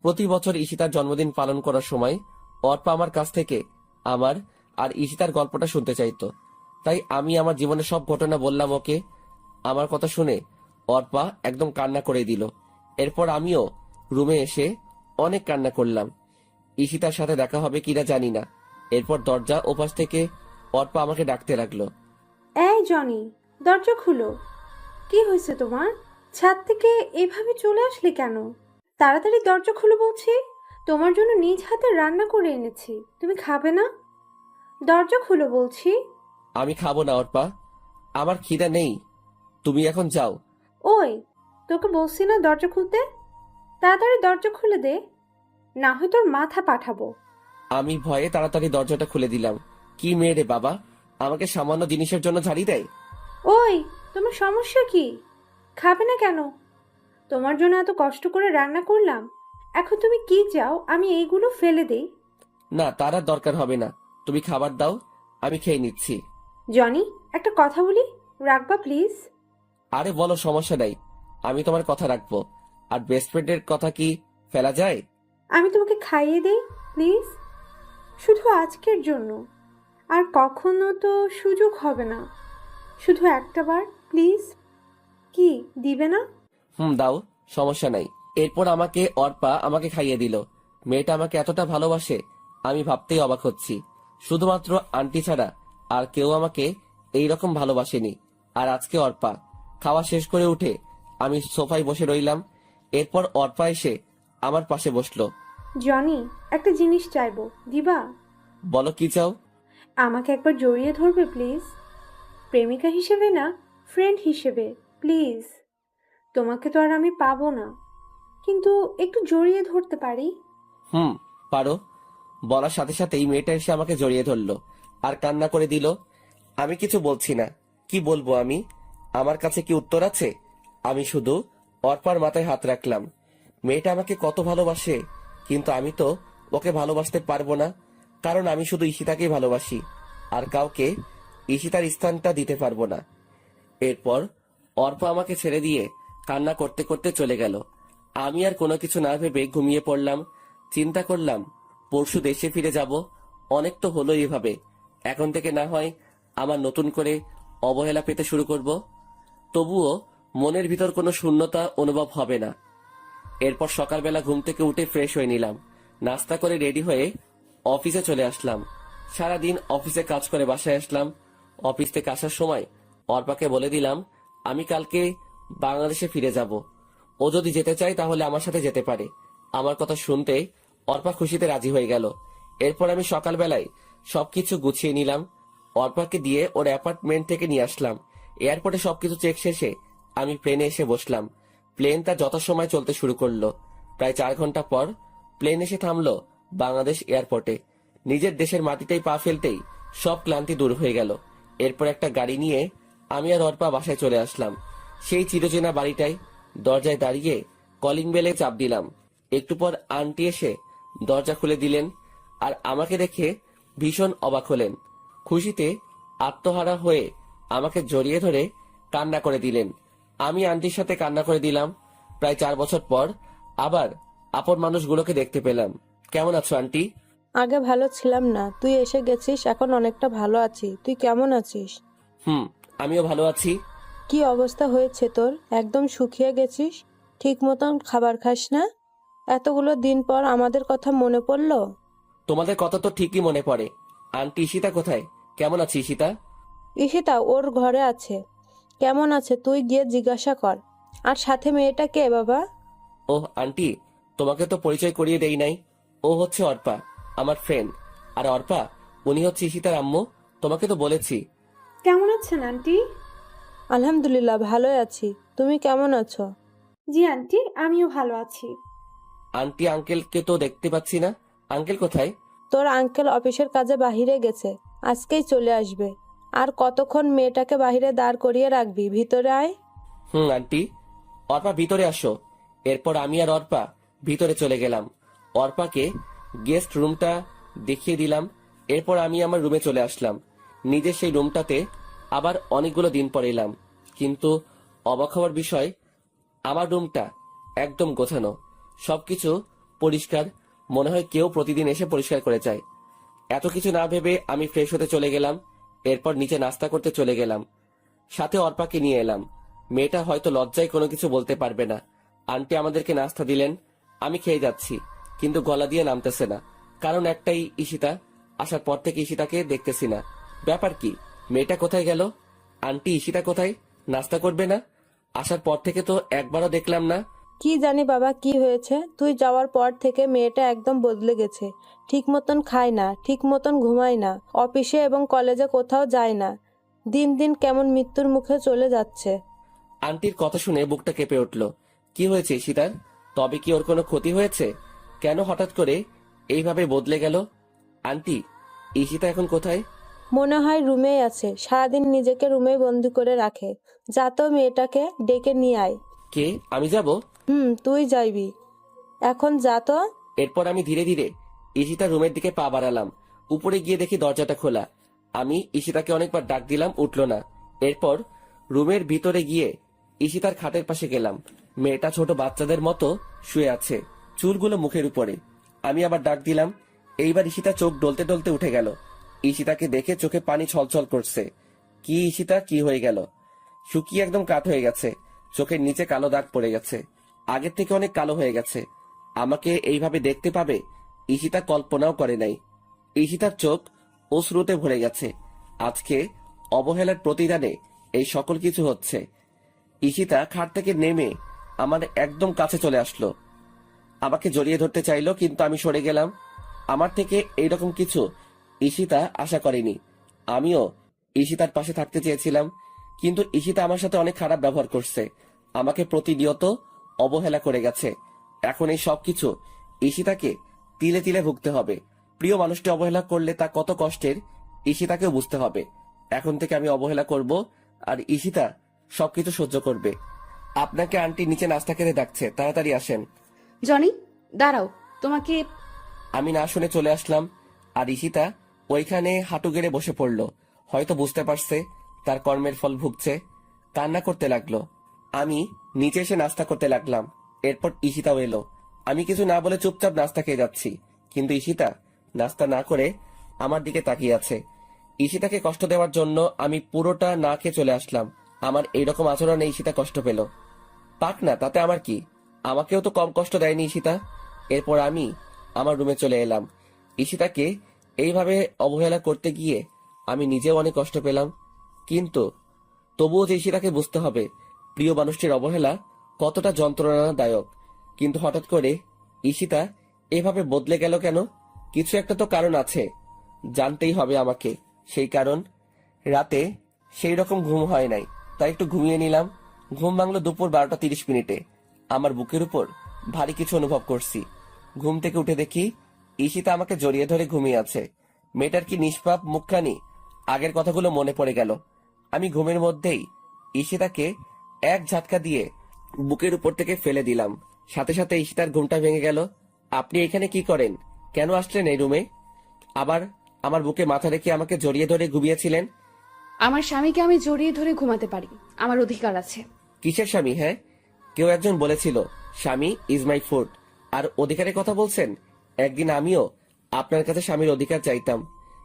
প্রতি বছর ঈশিতার জন্মদিন পালন করার সময় অর্পা আমার কাছ থেকে আমার আর ঈশিতার গল্পটা শুনতে চাইতো। তাই আমি আমার জীবনের সব ঘটনা বললাম ওকে। আমার কথা শুনে অর্পা একদম কান্না করে দিল। এরপর আমিও রুমে এসে অনেক কান্না করলাম। ঈশিতার সাথে দেখা হবে কিনা জানি না। এরপর দরজা ওপাশ থেকে অর্পা আমাকে ডাকতে লাগলো। এই জনি, দরজা খুলো। কি হয়েছে তোমার? ছাদ থেকে এভাবে চলে আসলে কেন? তাড়াতাড়ি দরজা খুলো বলছি। তোমার জন্য নিজ হাতে রান্না করে এনেছি, তুমি খাবে না? দরজা খুলো বলছি। আমি খাবো না অর্পা, আমার খিদা নেই, তুমি এখন যাও। ওই, তোকে বলছি না দরজা খুলতে? তাড়াতাড়ি দরজা খুলে দে, না হয় তোর মাথা পাঠাবো। আমি ভয়ে তাড়াতাড়ি দরজাটা খুলে দিলাম। কি মেয়ে রে বাবা, আমাকে সামান্য জিনিসের জন্য ঝাড়ি দেয়। ওই, তোমার সমস্যা কি? খাবে না কেন? তোমার জন্য এত কষ্ট করে রান্না করলাম, এখন তুমি কি চাও আমি এইগুলো ফেলে দেই? না, তার আর দরকার হবে না। তুমি খাবার দাও, আমি খেয়ে নিচ্ছি। জনি, একটা কথা বলি, রাখবা প্লিজ? আরে বলো, সমস্যা নাই, আমি তোমার কথা রাখবো। আর বেস্ট ফ্রেন্ডের কথা কি ফেলা যায়? আমি তোমাকে খাইয়ে দেই প্লিজ, শুধু আজকের জন্য। আর কখনো তো সুযোগ হবে না, শুধু একটা বার প্লিজ। কি দিবে না? দাও, সমস্যা নাই। এরপর অর্পা আমাকে খাইয়ে দিল। মেয়েটা আমাকে এতটা ভালোবাসে আমি ভাবতেই অবাক হচ্ছি। শুধুমাত্র আন্টি ছাড়া আর কেউ আমাকে এইরকম ভালোবাসেনি। আর আজকে অর্পা। খাওয়া শেষ করে উঠে আমি সোফায় বসে রইলাম। এরপর অর্পা এসে আমার পাশে বসলো। জনি, একটা জিনিস চাইবো, দিবা? বলো, কি চাও? আমাকে একবার জড়িয়ে ধরবে প্লিজ? প্রেমিকা হিসেবে না, ফ্রেন্ড হিসেবে প্লিজ। তোমাকে তো আর আমি পাবো না, কিন্তু একটু জড়িয়ে ধরতে পারি। পারো। বলার সাথে সাথেই মেয়েটা এসে আমাকে জড়িয়ে ধরলো আর কান্না করে দিল। আমি কিছু বলছি না। কি বলবো আমি? আমার কাছে কি উত্তর আছে? আমি শুধু অর্পার মাথায় হাত রাখলাম। মেয়েটা আমাকে কত ভালোবাসে, কিন্তু আমি তো ওকে ভালোবাসতে পারবো না, কারণ আমি শুধু ঈশিতাকেই ভালোবাসি, আর কাউকে ঈশিতার স্থানটা দিতে পারবো না। এরপর অর্পা আমাকে ছেড়ে দিয়ে কান্না করতে করতে চলে গেল। আমি আর কোনো কিছু না ভেবে ঘুমিয়ে পড়লাম। চিন্তা করলাম পরশু দেশে ফিরে যাব। অনেক তো হলো এভাবে, এখন থেকে না হয় আমার নতুন করে অবহেলা পেতে শুরু করব। তবুও মনের ভিতর কোনো শূন্যতা অনুভব হবে না। এরপর সকালবেলা ঘুম থেকে উঠে ফ্রেশ হয়ে নিলাম, নাস্তা করে রেডি হয়ে অফিসে চলে আসলাম। সারাদিন অফিসে কাজ করে বাসায় আসলাম। অফিস থেকে আসার সময় অর্পাকে বলে দিলাম আমি কালকে বাংলাদেশে ফিরে যাব। ও যদি যেতে চায় তাহলে আমার সাথে যেতে পারে। আমার কথা শুনতে অর্পা খুশিতে রাজি হয়ে গেল। এরপর আমি সকালবেলায় সবকিছু গুছিয়ে নিলাম, অর্পাকে দিয়ে ওর অ্যাপার্টমেন্ট থেকে নিয়ে আসলাম। এয়ারপোর্টে সবকিছু চেক শেষে আমি প্লেনে এসে বসলাম। প্লেন তার যথাসময় চলতে শুরু করলো। প্রায় 4 ঘন্টা পর প্লেন এসে থামলো বাংলাদেশ এয়ারপোর্টে। নিজের দেশের মাটিতেই পা ফেলতেই সব ক্লান্তি দূর হয়ে গেল। এরপর একটা গাড়ি নিয়ে আমি আর অর্পা বাসায় চলে আসলাম। সেই চিরচেনা বাড়িটায় দরজায় দাঁড়িয়ে কলিং বেলে চাপ দিলাম। একটু পর আন্টি এসে দরজা খুলে দিলেন আর আমাকে দেখে ভীষণ অবাক হলেন। খুশিতে আত্মহারা হয়ে আমাকে জড়িয়ে ধরে কান্না করে দিলেন। আমি আন্টির সাথে কান্না করে দিলাম। প্রায় 4 বছর পর আবার আপন মানুষগুলোকে দেখতে পেলাম। কেমন আছো আন্টি? আগে ভালো ছিলাম না, তুই এসে গেছিস, এখন অনেকটা ভালো আছি। তুই কেমন আছিস? আমিও ভালো আছি। কি অবস্থা হয়েছে তোর? একদম শুকিয়ে গেছিস, ঠিক মতন খাবার খাস না। এতগুলো দিন পর আমাদের কথা মনে পড়লো। তোমাদের কথা তো ঠিকই মনে পড়ে। আন্টি, ঈশিতা কোথায়? কেমন আছে ঈশিতা? ঈশিতা ওর ঘরে আছে। কেমন আছে তুই গিয়ে জিজ্ঞাসা কর। আর সাথে মেয়েটা কে বাবা? ওহ আন্টি, তোমাকে তো পরিচয় করিয়ে দেই নাই। ও হচ্ছে অর্পা, আমার ফ্রেন্ড। আর অর্পা, উনি হচ্ছে ঈশিতার আম্মু। তোমাকে তো বলেছি। কেমন আছেন আন্টি? আলহামদুলিল্লাহ ভালোই আছি। তুমি কেমন আছো? জি আন্টি, আমিও ভালো আছি। আন্টি, আঙ্কেলকে তো দেখতে পাচ্ছি না। আঙ্কেল কোথায়? তোর আঙ্কেল অফিসের কাজে বাহিরে গেছে, আজকেই চলে আসবে। আর কতক্ষণ মেয়েটাকে বাহিরে দাঁড় করিয়ে রাখবি? ভিতরে আয়। আন্টি। অর্পা, ভিতরে আসো। এরপর আমি আর অর্পা ভিতরে চলে গেলাম। অর্পাকে গেস্ট রুমটা দেখিয়ে দিলাম। এরপর আমি আমার রুমে চলে আসলাম। নিজের সেই রুমটাতে আবার অনেকগুলো দিন পর এলাম, কিন্তু অবাক হওয়ার বিষয়, আমার রুমটা একদম গোছানো, সবকিছু পরিষ্কার। মনে হয় কেউ প্রতিদিন এসে পরিষ্কার করে যায়। এত কিছু না ভেবে আমি ফ্রেশ হতে চলে গেলাম। এরপর নিচে নাস্তা করতে চলে গেলাম। সাথে অর্পাকে নিয়ে এলাম। মেয়েটা হয়তো লজ্জায় কোনো কিছু বলতে পারবে না। আন্টি আমাদেরকে নাস্তা দিলেন। আমি খেয়ে যাচ্ছি, কিন্তু গলা দিয়ে নামতেছে না। কারণ একটাই, ঈশিতা। আসার পর থেকে ঈশিতাকে দেখতেছি না। ব্যাপার কি? মেয়েটা কোথায় গেল? আন্টি, ঈশিতা কোথায়? নাস্তা করবে না? আসার পর থেকে তো একবারও দেখলাম না। কি জানি বাবা কি হয়েছে, তুই যাওয়ার পর থেকে মেয়েটা একদম বদলে গেছে। ঠিক মতন খায় না, ঠিক মতন ঘুমায় না, অফিসে এবং কলেজে কোথাও যায় না। দিন দিন কেমন মৃত্যুর মুখে চলে যাচ্ছে। আন্টির কথা শুনে বুকটা কেঁপে উঠল। কি হয়েছে ঈশিতার? তবে কি ওর কোনো ক্ষতি হয়েছে? কেন হঠাৎ করে এইভাবে বদলে গেল? আন্টি, ঈশিতা এখন কোথায়? মনে হয় রুমেই আছে, সারাদিন নিজেকে রুমেই বন্দি করে রাখে। যা তো মেয়েটাকে ডেকে নিয়ে আয়। কে? আমি যাব? তুই যাইবি, এখন যা তো। এরপর আমি ধীরে ধীরে ঈশিতার রুমের দিকে পা বাড়ালাম। উপরে গিয়ে দেখি দরজাটা খোলা। আমি ঈশিতাকে অনেকবার ডাক দিলাম, উঠলো না। এরপর রুমের ভিতরে গিয়ে ঈশিতার খাটের পাশে গেলাম। মেয়েটা ছোট বাচ্চাদের মতো শুয়ে আছে, চুলগুলো মুখের উপরে। আমি আবার ডাক দিলাম। এইবার ঈশিতা চোখ ডলতে ডলতে উঠে গেল। ঈশিতাকে দেখে চোখে পানি ছলছল করছে। কি ঈশিতা, কি হয়ে গেল? শুকিয়ে একদম কাঠ হয়ে গেছে, চোখের নিচে কালো দাগ পড়ে গেছে, আগের থেকে অনেক কালো হয়ে গেছে। আমাকে এইভাবে দেখতে পাবে ঈশিতা কল্পনাও করে নাই। ঈশিতার চোখ অশ্রুতে ভরে গেছে। আজকে অবহেলার প্রতিদানে এই সকল কিছু হচ্ছে। ঈশিতা খাট থেকে নেমে আমার একদম কাছে চলে আসলো, আমাকে জড়িয়ে ধরতে চাইলো, কিন্তু আমি সরে গেলাম। আমার থেকে এইরকম কিছু ঈশিতা আশা করেনি। আমিও ঈশিতার পাশে থাকতে চেয়েছিলাম, কিন্তু ঈশিতা আমার সাথে অনেক খারাপ ব্যবহার করছে, আমাকে প্রতিনিয়ত অবহেলা করে গেছে। এখন এই সবকিছু ঈশিতাকে তিলে তিলে ভুগতে হবে। প্রিয় মানুষটি অবহেলা করলে তা কত কষ্টের ঈশিতাকেও বুঝতে হবে। এখন থেকে আমি অবহেলা করব, আর ঈশিতা সবকিছু সহ্য করবে। আপনাকে আন্টি নিচে নাস্তা খেতে ডাকছে, তাড়াতাড়ি আসেন। জনি, দাঁড়াও, তোমাকে। আমি না শুনে চলে আসলাম, আর ঈশিতা ওইখানে হাঁটু গেড়ে বসে পড়ল। হয়তো বুঝতে পারছে তার কর্মের ফল ভুগছে, কান্না করতে লাগলো। আমি নিচে এসে নাস্তা করতে লাগলাম। এরপর ঈশিতাও এলো। আমি কিছু না বলে চুপচাপ নাস্তা খেয়ে যাচ্ছি, কিন্তু ঈশিতা নাস্তা না করে আমার দিকে তাকিয়ে আছে। ঈশিতাকে কষ্ট দেওয়ার জন্য আমি পুরোটা না খেয়ে চলে আসলাম। আমার এইরকম আচরণে ঈশিতা কষ্ট পেল, পাক না, তাতে আমার কি? আমাকেও তো কম কষ্ট দেয়নি ঈশিতা। এরপর আমি আমার রুমে চলে এলাম। ঈশিতাকে এইভাবে অবহেলা করতে গিয়ে আমি নিজেও অনেক কষ্ট পেলাম, কিন্তু তবুও যে ঈশিতাকে বুঝতে হবে প্রিয় মানুষটির অবহেলা কতটা যন্ত্রণাদায়ক। কিন্তু হঠাৎ করে ঈশিতা এভাবে বদলে গেল কেন? কিছু একটা তো কারণ আছে, জানতেই হবে আমাকে সেই কারণ। রাতে সেই রকম ঘুম হয় নাই, তাই একটু ঘুমিয়ে নিলাম। ঘুম ভাঙলো দুপুর 12টা 30 মিনিটে। আমার বুকের উপর ভারী কিছু অনুভব করছি। ঘুম থেকে উঠে দেখি ঈশিতা আমাকে জড়িয়ে ধরে ঘুমিয়ে আছে। মেয়েটার কি নিষ্পাপ মুখখানি! আগের কথাগুলো মনে পড়ে গেল। আমি ঘুমের মধ্যেই ঈশিতাকে এক ঝাটকা দিয়ে বুকের উপর থেকে ফেলে দিলাম। সাথে সাথে ঈশিতার ঘুমটা ভেঙে গেল। আপনি এখানে কি করেন? কেন আসলেন এই রুমে? আবার আমার বুকে মাথা রেখে আমাকে জড়িয়ে ধরে ঘুমিয়েছিলেন। আমার স্বামীকে আমি জড়িয়ে ধরে ঘুমাতে পারি, আমার অধিকার আছে। কিসের স্বামী? হ্যাঁ, কেউ একজন বলেছিল স্বামী ইজ মাই ফুড, আর অধিকারের কথা বলছেন। একদিন আমিও আপনার কাছে স্বামীর অধিকার চাইতাম,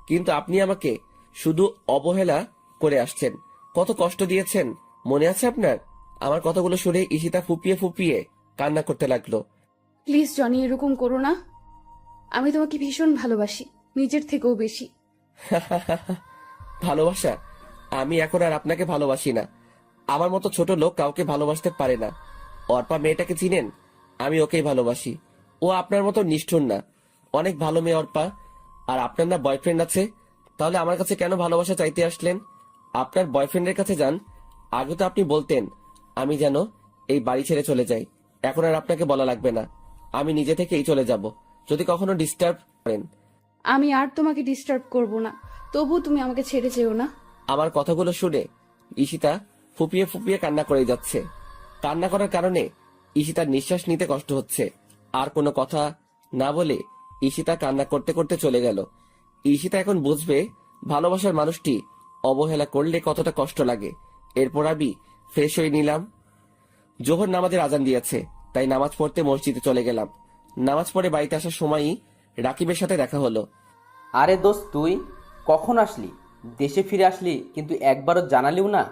কিন্তু আপনি আমাকে শুধু অবহেলা করে আসছেন। কত কষ্ট দিয়েছেন মনে আছে আপনার? আমার কথাগুলো শুনে ঈশিতা ফুপিয়ে ফুপিয়ে কান্না করতে লাগলো। প্লিজ জনি, এরকম করো না। আমি তোমাকে ভীষণ ভালোবাসি, নিজের থেকেও বেশি। ভালোবাসা? আমি এখন আর আপনাকে ভালোবাসি না। আমার মতো ছোট লোক কাউকে ভালোবাসতে পারে না। অর্পা মেয়েটাকে চিনেন? আমি ওকেই ভালোবাসি। ও আপনার মতো নিষ্ঠুর না, অনেক ভালো মেয়ে অর্পা। আর আপনার না বয়ফ্রেন্ড আছে, তাহলে আমার কাছে কেন ভালোবাসা চাইতে আসলেন? আপনার বয়ফ্রেন্ডের কাছে যান। আগে তো আপনি বলতেন আমি যেন এই বাড়ি ছেড়ে চলে যাই। এখন আর আপনাকে বলা লাগবে না, আমি নিজে থেকেই চলে যাব যদি কখনো ডিস্টার্ব করেন। আমি আর তোমাকে ডিস্টার্ব করব না, তবু তুমি আমাকে ছেড়ে যেও না। আমার কথাগুলো শুনে ঈশিতা ফুপিয়ে ফুপিয়ে কান্না করে যাচ্ছে। কান্না করার কারণে ঈশিতার নিঃশ্বাস নিতে কষ্ট হচ্ছে। আর কোনো কথা না বলে ঈশিতা কান্না করতে করতে চলে গেল। ঈশিতা এখন বুঝবে ভালোবাসার মানুষটি অবহেলা করলে কতটা কষ্ট লাগে। এরপর আমি ফ্রেশ হয়ে নিলাম। জোহর নামাজের আজান দিয়েছে, তাই নামাজ পড়তে মসজিদে চলে গেলাম। নামাজ পড়ে বাড়িতে আসার সময়ই রাকিবের সাথে দেখা হলো। আরে দোস্ত, তুই কখন আসলি? দেশে ফিরে আসলি, কিন্তু একবারও জানালিও না।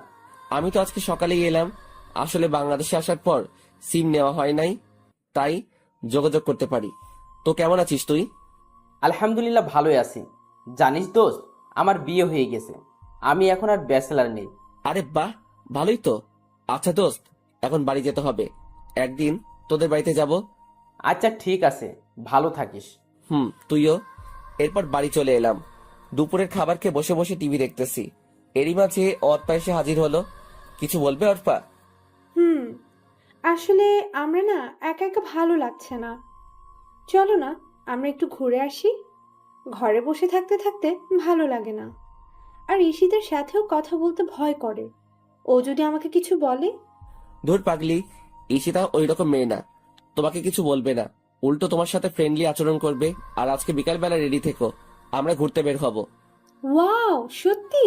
আমি তো আজকে সকালেই এলাম। আসলে বাংলাদেশে আসার পর সিম নেওয়া হয় নাই, তাই যোগাযোগ করতে পারি। তো কেমন আছিস তুই? আলহামদুলিল্লাহ, ভালোই আছি। জানিস দোস্ত, আমার বিয়ে হয়ে গেছে। আমি এখন আর ব্যাচেলার নেই। আরে বাহ, ভালোই তো। আচ্ছা দোস্ত, এখন বাড়ি যেতে হবে, একদিন তোদের বাড়িতে যাব। আচ্ছা ঠিক আছে, ভালো থাকিস। তুইও। এরপর বাড়ি চলে এলাম। দুপুরের খাবার খেয়ে বসে বসে টিভি দেখতেছি। এরই মাঝে অর্পা এসে হাজির হলো। কিছু বলবে অর্পা? আসলে আমরা না একা একা ভালো লাগছে না, চলো না আমরা একটু ঘুরে আসি। ঘরে বসে থাকতে থাকতে ভালো লাগে না। আর ঈশিতার সাথেও কথা বলতে ভয় করে। ও যদি আমাকে কিছু বলে? ধুর পাগলি, ঈশিতা ওই রকম মেয়ে না, তোমাকে কিছু বলবে না, উল্টো তোমার সাথে ফ্রেন্ডলি আচরণ করবে। আর আজকে বিকালবেলা রেডি থেকো, আমরা ঘুরতে বের হব। ওয়াও, সত্যি?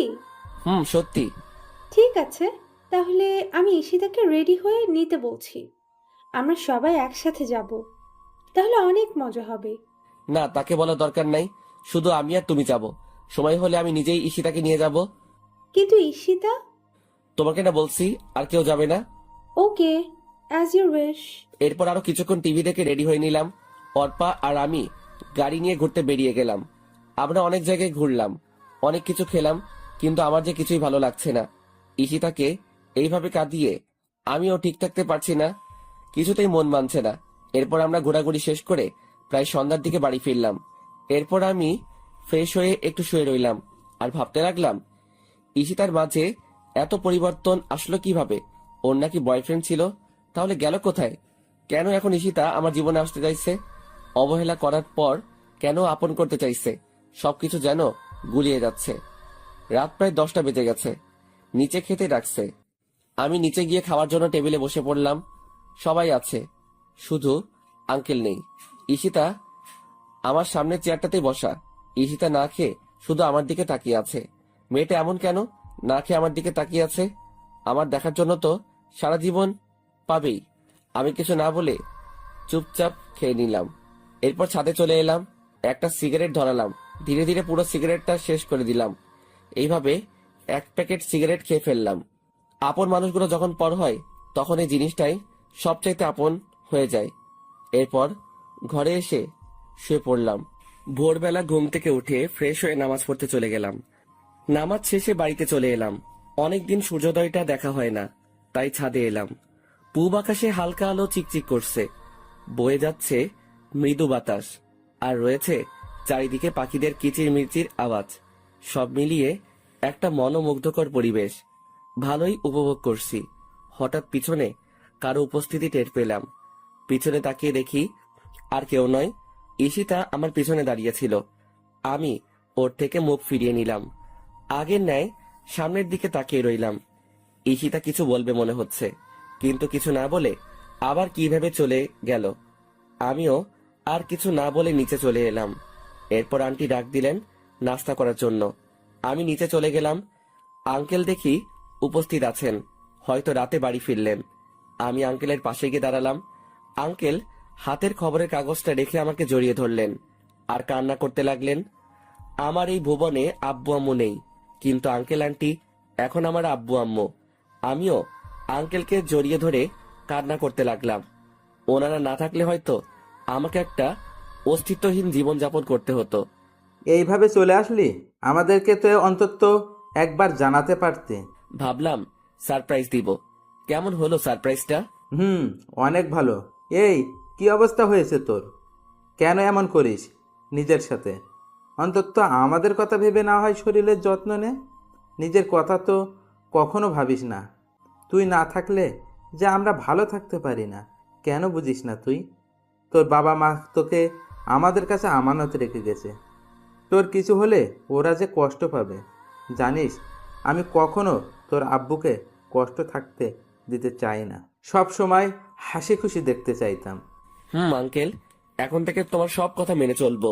সত্যি। ঠিক আছে, তাহলে আমি ঈশিতাকে রেডি হয়ে নিতে বলছি। আমরা সবাই একসাথে যাব, তাহলে অনেক মজা হবে। না, তাকে বলার দরকার নাই, শুধু আমি আর তুমি যাব। সময় হলে আমি নিজেই ঈশিতাকে নিয়ে যাব। কিন্তু ঈশিতা? তোমাকে না বলছি আর কেউ যাবে না। ওকে, অ্যাজ ইউর উইশ। এরপর আরো কিছুক্ষণ টিভি দেখে রেডি হয়ে নিলাম। অর্পা আর আমি গাড়ি নিয়ে ঘুরতে বেরিয়ে গেলাম। আমরা অনেক জায়গায় ঘুরলাম, অনেক কিছু খেলাম, কিন্তু আমার যে কিছুই ভালো লাগছে না। ঈশিতাকে এইভাবে কাঁদিয়ে আমিও ঠিক থাকতে পারছি না, কিছুতেই মন মানছে না। এরপর আমরা ঘোরাঘুরি শেষ করে প্রায় সন্ধ্যার দিকে বাড়ি ফিরলাম। এরপর আমি ফ্রেশ হয়ে একটু শুয়ে রইলাম আর ভাবতে লাগলাম, ঈশিতার মাঝে এত পরিবর্তন আসলো কিভাবে? ওর নাকি বয়ফ্রেন্ড ছিল, তাহলে গেল কোথায়? কেন এখন ঈশিতা আমার জীবনে আসতে চাইছে? অবহেলা করার পর কেন আপন করতে চাইছে? সবকিছু যেন গুলিয়ে যাচ্ছে। রাত প্রায় 10টা বেজে গেছে, নিচে খেতে ডাকছে। আমি নিচে গিয়ে খাওয়ার জন্য টেবিলে বসে পড়লাম। সবাই আছে, শুধু আঙ্কেল নেই। ঈশিতা আমার সামনের চেয়ারটাতেই বসা। ঈশিতা না খেয়ে শুধু আমার দিকে তাকিয়ে আছে। মেয়েটা এমন কেন না খেয়ে আমার দিকে তাকিয়ে আছে? আমার দেখার জন্য তো সারা জীবন পাবেই। আমি কিছু না বলে চুপচাপ খেয়ে নিলাম। এরপর ছাদে চলে এলাম, একটা সিগারেট ধরালাম, ধীরে ধীরে পুরো সিগারেটটা শেষ করে দিলাম। এইভাবে 1 প্যাকেট সিগারেট খেয়ে ফেললাম। আপন মানুষগুলো যখন পর হয় তখন এই জিনিসটাই সবচাইতে আপন হয়ে যায়। এরপর ঘরে এসে শুয়ে পড়লাম। ভোরবেলা ঘুম থেকে উঠে ফ্রেশ হয়ে নামাজ পড়তে চলে গেলাম। নামাজ শেষে বাড়িতে চলে এলাম। অনেকদিন সূর্যোদয়টা দেখা হয় না, তাই ছাদে এলাম। পূব আকাশে হালকা আলো চিকচিক করছে, বয়ে যাচ্ছে মৃদু বাতাস, আর রয়েছে চারিদিকে পাখিদের কিচিরমিচির আওয়াজ। সব মিলিয়ে একটা মনোমুগ্ধকর পরিবেশ। ভালোই উপভোগ করছি। হঠাৎ পিছনে কারো উপস্থিতি টের পেলাম। পিছনে তাকিয়ে দেখি আর কেউ নয়, ঈশিতা আমার পিছনে দাঁড়িয়েছিল। আমি ওর থেকে মুখ ফিরিয়ে নিলাম। আগের ন্যায় সামনের দিকে তাকিয়ে রইলাম। ঈশিতা কিছু বলবে মনে হচ্ছে, কিন্তু কিছু না বলে আবার কিভাবে চলে গেল। আমিও আর কিছু না বলে নিচে চলে এলাম। এরপর আন্টি ডাক দিলেন নাস্তা করার জন্য। আমি নিচে চলে গেলাম। আঙ্কেল দেখি উপস্থিত আছেন, হয়তো রাতে বাড়ি ফিরলেন। আমি আঙ্কেলের পাশে গিয়ে দাঁড়ালাম। আঙ্কেল হাতের খবরের কাগজটা রেখে আমাকে জড়িয়ে ধরলেন আর কান্না করতে লাগলেন। আমার এই ভুবনে আব্বু আম্মু নেই, কিন্তু আঙ্কেল আন্টি এখন আমার আব্বু আম্মু। আমিও আঙ্কেলকে জড়িয়ে ধরে কান্না করতে লাগলাম। ওনারা না থাকলে হয়তো আমাকে একটা অস্তিত্বহীন জীবনযাপন করতে হতো। এইভাবে চলে আসলি, আমাদেরকে তো অন্তত একবার জানাতে পারতে। ভাবলাম সারপ্রাইজ দিব। কেমন হলো সারপ্রাইজটা? অনেক ভালো। এই, কি অবস্থা হয়েছে তোর? কেন এমন করিস নিজের সাথে? অন্তত আমাদের কথা ভেবে না হয় শরীরের যত্ন নে। নিজের কথা তো কখনো ভাবিস না। তুই না থাকলে যে আমরা ভালো থাকতে পারি না, কেন বুঝিস না তুই? তোর বাবা মা তোকে আমাদের কাছে আমানত রেখে গেছে। তোর কিছু হলে ওরা যে কষ্ট পাবে জানিস। আমি কখনো তোর আব্বুকে কষ্ট থাকতে দিতে চাই না, সব সময় হাসি খুশি দেখতে চাইতাম। আঙ্কেল, এখন থেকে তোমার সব কথা মেনে চলবো।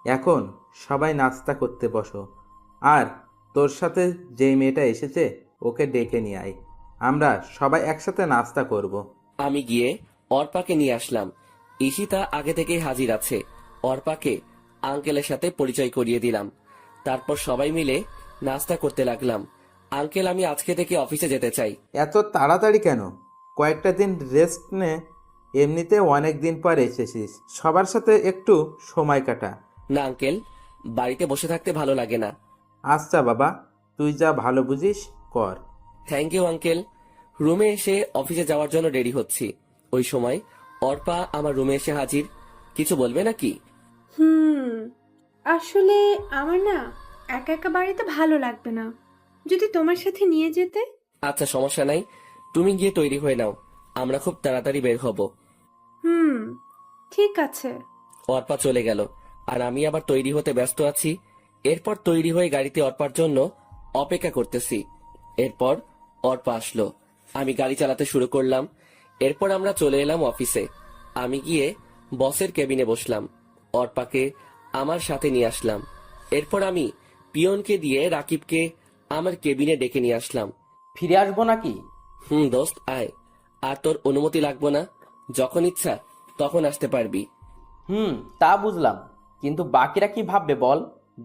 এখন সবাই নাস্তা করতে বসো, আর তোর সাথে যেই মেয়েটা এসেছে ওকে ডেকে নিয়ে আয়, আমরা সবাই একসাথে নাস্তা করব। আমি গিয়ে অর্পাকে নিয়ে আসলাম। ঈশিতা আগে থেকেই হাজির আছে। অর্পাকে আঙ্কেলের সাথে পরিচয় করিয়ে দিলাম। তারপর সবাই মিলে নাস্তা করতে লাগলাম। আঙ্কেল, আমি আজকে থেকে অফিসে যেতে চাই। এত তাড়াতাড়ি কেন? কয়েকটা দিন রেস্ট নে, এমনিতে অনেক দিন পর এসেছিস, সবার সাথে একটু সময় কাটা। না আঙ্কেল, বাড়িতে বসে থাকতে ভালো লাগে না। আচ্ছা বাবা, তুই যা ভালো বুঝিস কর। Thank you uncle. রুমে এসে অফিসে যাওয়ার জন্য রেডি হচ্ছি। ওই সময় অর্পা আমার রুমে এসে হাজির। কিছু বলবে নাকি? আসলে আমার না একা একা বাড়িতে ভালো লাগবে না, যদি তোমার সাথে নিয়ে যেতে। আচ্ছা, সমস্যা নাই, তুমি গিয়ে তৈরি হয়ে নাও, আমরা খুব তাড়াতাড়ি বের হব। ঠিক আছে। অর্পা চলে গেল আর আমি আবার তৈরি হতে ব্যস্ত আছি। এরপর তৈরি হয়ে গাড়িতে অর্পার জন্য অপেক্ষা করতেছি। এরপর অর্পা আসলো, আমি গাড়ি চালাতে শুরু করলাম। এরপর আমরা চলে এলাম অফিসে। আমি গিয়ে বসের কেবিনে বসলাম, অর্পাকে আমার সাথে নিয়ে আসলাম। এরপর আমি পিয়নকে দিয়ে রাকিবকে আমার কেবিনে ডেকে নিয়ে আসলাম। ফিরে আসবো নাকি? দোস্ত আয়, আর তোর অনুমতি লাগবো না, যখন ইচ্ছা তখন আসতে পারবি। তা বুঝলাম, কিন্তু বাকিরা কি ভাববে বল?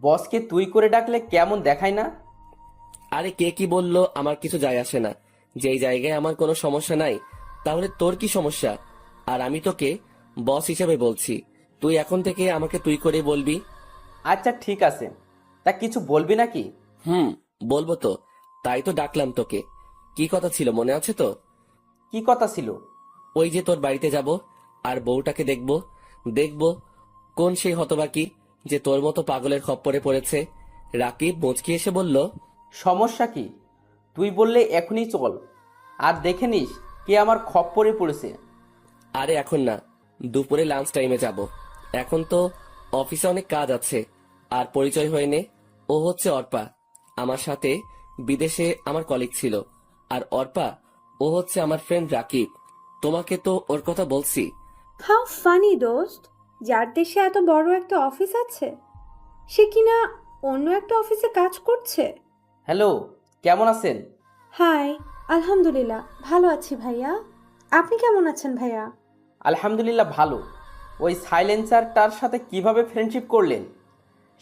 বসকে তুই করে ডাকলে কেমন দেখায় না? আরে কে কি বললো আমার কিছু যায় আসে না। যেই জায়গায় আমার কোনো সমস্যা নাই, তাহলে তোর কি সমস্যা? আর আমি তোকে বস হিসেবে বলছি, তুই এখন থেকে আমাকে তুই করে বলবি। আচ্ছা ঠিক আছে, তা কিছু বলবি নাকি? বলবো তো, তাই তো ডাকলাম তোকে। কি কথা ছিল মনে আছে তো? কি কথা ছিল? ওই যে তোর বাড়িতে যাব আর বউটাকে দেখবো দেখবো কোন সেই হতবাকি যে তোর মতো পাগলের খপ্পরে পড়েছে। রাকিব মুচকি এসে বলল, সমস্যা কি? তুই বললে এখনই চল, আর দেখে নিস কে আমার খপ্পরে পড়েছে। আরে এখন না, দুপুরে লাঞ্চ টাইমে যাব। এখন তো অফিসে অনেক কাজ আছে। আর পরিচয় হয়ে নে, ও হচ্ছে অর্পা, আমার সাথে বিদেশে আমার কলিগ ছিল। আর অর্পা, ও হচ্ছে আমার ফ্রেন্ড রাকিব। তোমাকে তো ওর কথা বলছি। হাউ ফানি দোস্ত, যার দেশে এত বড় একটা অফিস আছে সে কিনা অন্য একটা অফিসে কাজ করছে। হ্যালো, কেমন আছেন? হাই, আলহামদুলিল্লাহ ভালো আছি ভাইয়া। আপনি কেমন আছেন ভাইয়া? আলহামদুলিল্লাহ ভালো। ওই সাইলেন্সারটার সাথে কিভাবে ফ্রেন্ডশিপ করলেন?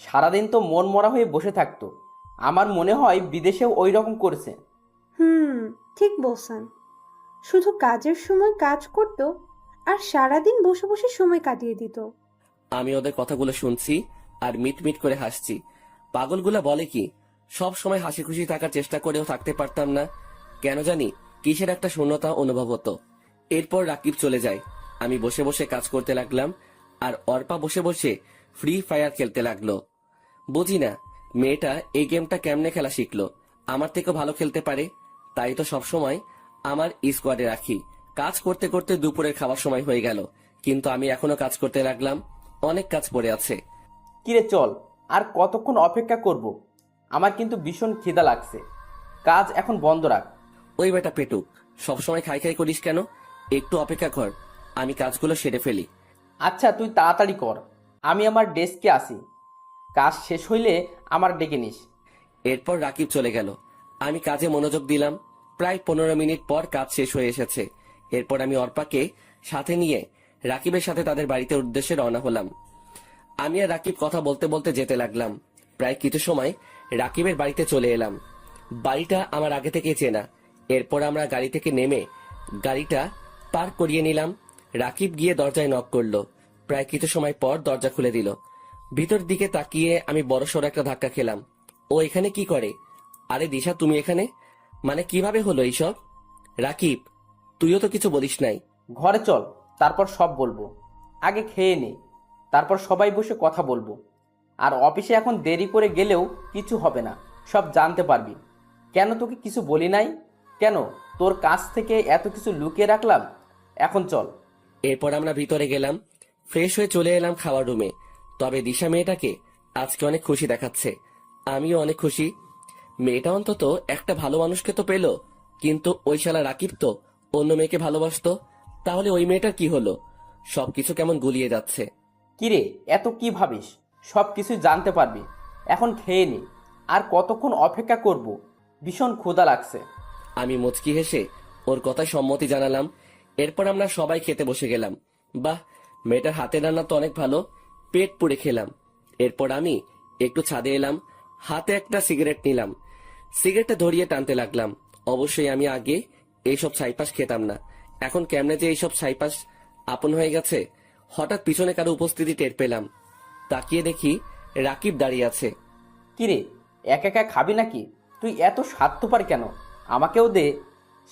সারাদিন তো মন মরা হয়ে বসে থাকতো। আমার মনে হয় বিদেশেও ওই রকম করেছে। ঠিক বলছেন। শুধু কাজের সময় কাজ করতো আর সারাদিন বসে বসে সময় কাটিয়ে দিত। আমি ওদের কথাগুলো শুনছি আর মিট মিট করে হাসছি। পাগলগুলা বলে কি, সব সময় হাসি খুশি থাকার চেষ্টা করেও থাকতে পারতাম না। কেন জানি কিসের একটা শূন্যতা অনুভব হতো। এরপর রাকিব চলে যায়, আমি বসে বসে কাজ করতে লাগলাম। আর অর্পা বসে বসে ফ্রি ফায়ার খেলতে লাগলো। বুঝি না মেয়েটা এই গেমটা কেমনে খেলা শিখলো, আমার থেকেও ভালো খেলতে পারে। তাই তো সবসময় আমার স্কোয়াডে রাখি। কাজ করতে করতে দুপুরের খাওয়ার সময় হয়ে গেল, কিন্তু আমি এখনো কাজ করতে লাগলাম। অনেক কাজ পড়ে আছে। কিরে চল, আর কতক্ষণ অপেক্ষা করব? আমার কিন্তু ভীষণ খিদা লাগছে। কাজ এখন বন্ধ রাখ। ওই বেটা পেটুক, সবসময় খাই খাই করিস কেন? একটু অপেক্ষা কর, আমি কাজগুলো সেরে ফেলি। আচ্ছা তুই তাড়াতাড়ি কর, আমি আমার ডেস্কে আসি। কাজ শেষ হইলে আমার ডেকে নিস। এরপর রাকিব চলে গেল, আমি কাজে মনোযোগ দিলাম। প্রায় 15 মিনিট পর কাজ শেষ হয়ে এসেছে। এরপর আমি অর্পাকে সাথে নিয়ে রাকিবের সাথে তাদের বাড়িতে উদ্দেশ্যে রওনা হলাম। আমি আর রাকিব কথা বলতে বলতে যেতে লাগলাম। প্রায় কিছু সময় রাকিবের বাড়িতে চলে এলাম। বাড়িটা আমার আগে থেকে চেনা। এরপর আমরা গাড়ি থেকে নেমে গাড়িটা পার্ক করিয়ে নিলাম। রাকিব গিয়ে দরজায় নক করলো। প্রায় কিছু সময় পর দরজা খুলে দিল। ভিতর দিকে তাকিয়ে আমি বড়সড় একটা ধাক্কা খেলাম। ও এখানে কি করে? আরে দিশা, তুমি এখানে? মানে কিভাবে হলো এইসব? রাকিব, তুইও তো কিছু বলিস নাই। ঘরে চল, তারপর সব বলবো। আগে খেয়ে নে, তারপর সবাই বসে কথা বলবো। আর অফিসে এখন দেরি করে গেলেও কিছু হবে না, সব জানতে পারবি। কেন তোকে কিছু বলি নাই? কেন তোর কাছ থেকে এত কিছু লুকিয়ে রাখলাম? এখন চল। এরপর আমরা ভিতরে গেলাম, ফ্রেশ হয়ে চলে এলাম খাওয়ার রুমে। তবে দিশা মেয়েটাকে আজকে অনেক খুশি দেখাচ্ছে। আমিও অনেক খুশি। মেয়েটা অন্তত একটা ভালো মানুষকে তো পেলো। কিন্তু ওই শালা রাকিব তো অন্য মেয়েকে ভালোবাসতো। তাহলে ওই মেয়েটার কি হলো? সবকিছু কেমন গুলিয়ে যাচ্ছে। কিরে, এত কি ভাবিস? সব কিছুই জানতে পারবি। এখন খেয়ে নে, আর কতক্ষণ অপেক্ষা করব? ভীষণ ক্ষুধা লাগছে। আমি মুচকি হেসে ওর কথায় সম্মতি জানালাম। এরপর আমরা সবাই খেতে বসে গেলাম। বাহ, মেয়েটার হাতের রান্না তো অনেক ভালো। পেট পুড়ে খেলাম। এরপর আমি একটু ছাদে এলাম, হাতে একটা সিগারেট নিলাম। সিগারেটটা ধরিয়ে টানতে লাগলাম। অবশ্যই আমি আগে এইসব ছাইপাস খেতাম না। এখন কেমনে যে এইসব ছাইপাস আপন হয়ে গেছে। হঠাৎ পিছনে কারো উপস্থিতি টের পেলাম। তাকিয়ে দেখি রাকিব দাঁড়িয়ে আছে। কিরে, একা একা খাবি নাকি? তুই এত স্বার্থপর কেন? আমাকেও দে,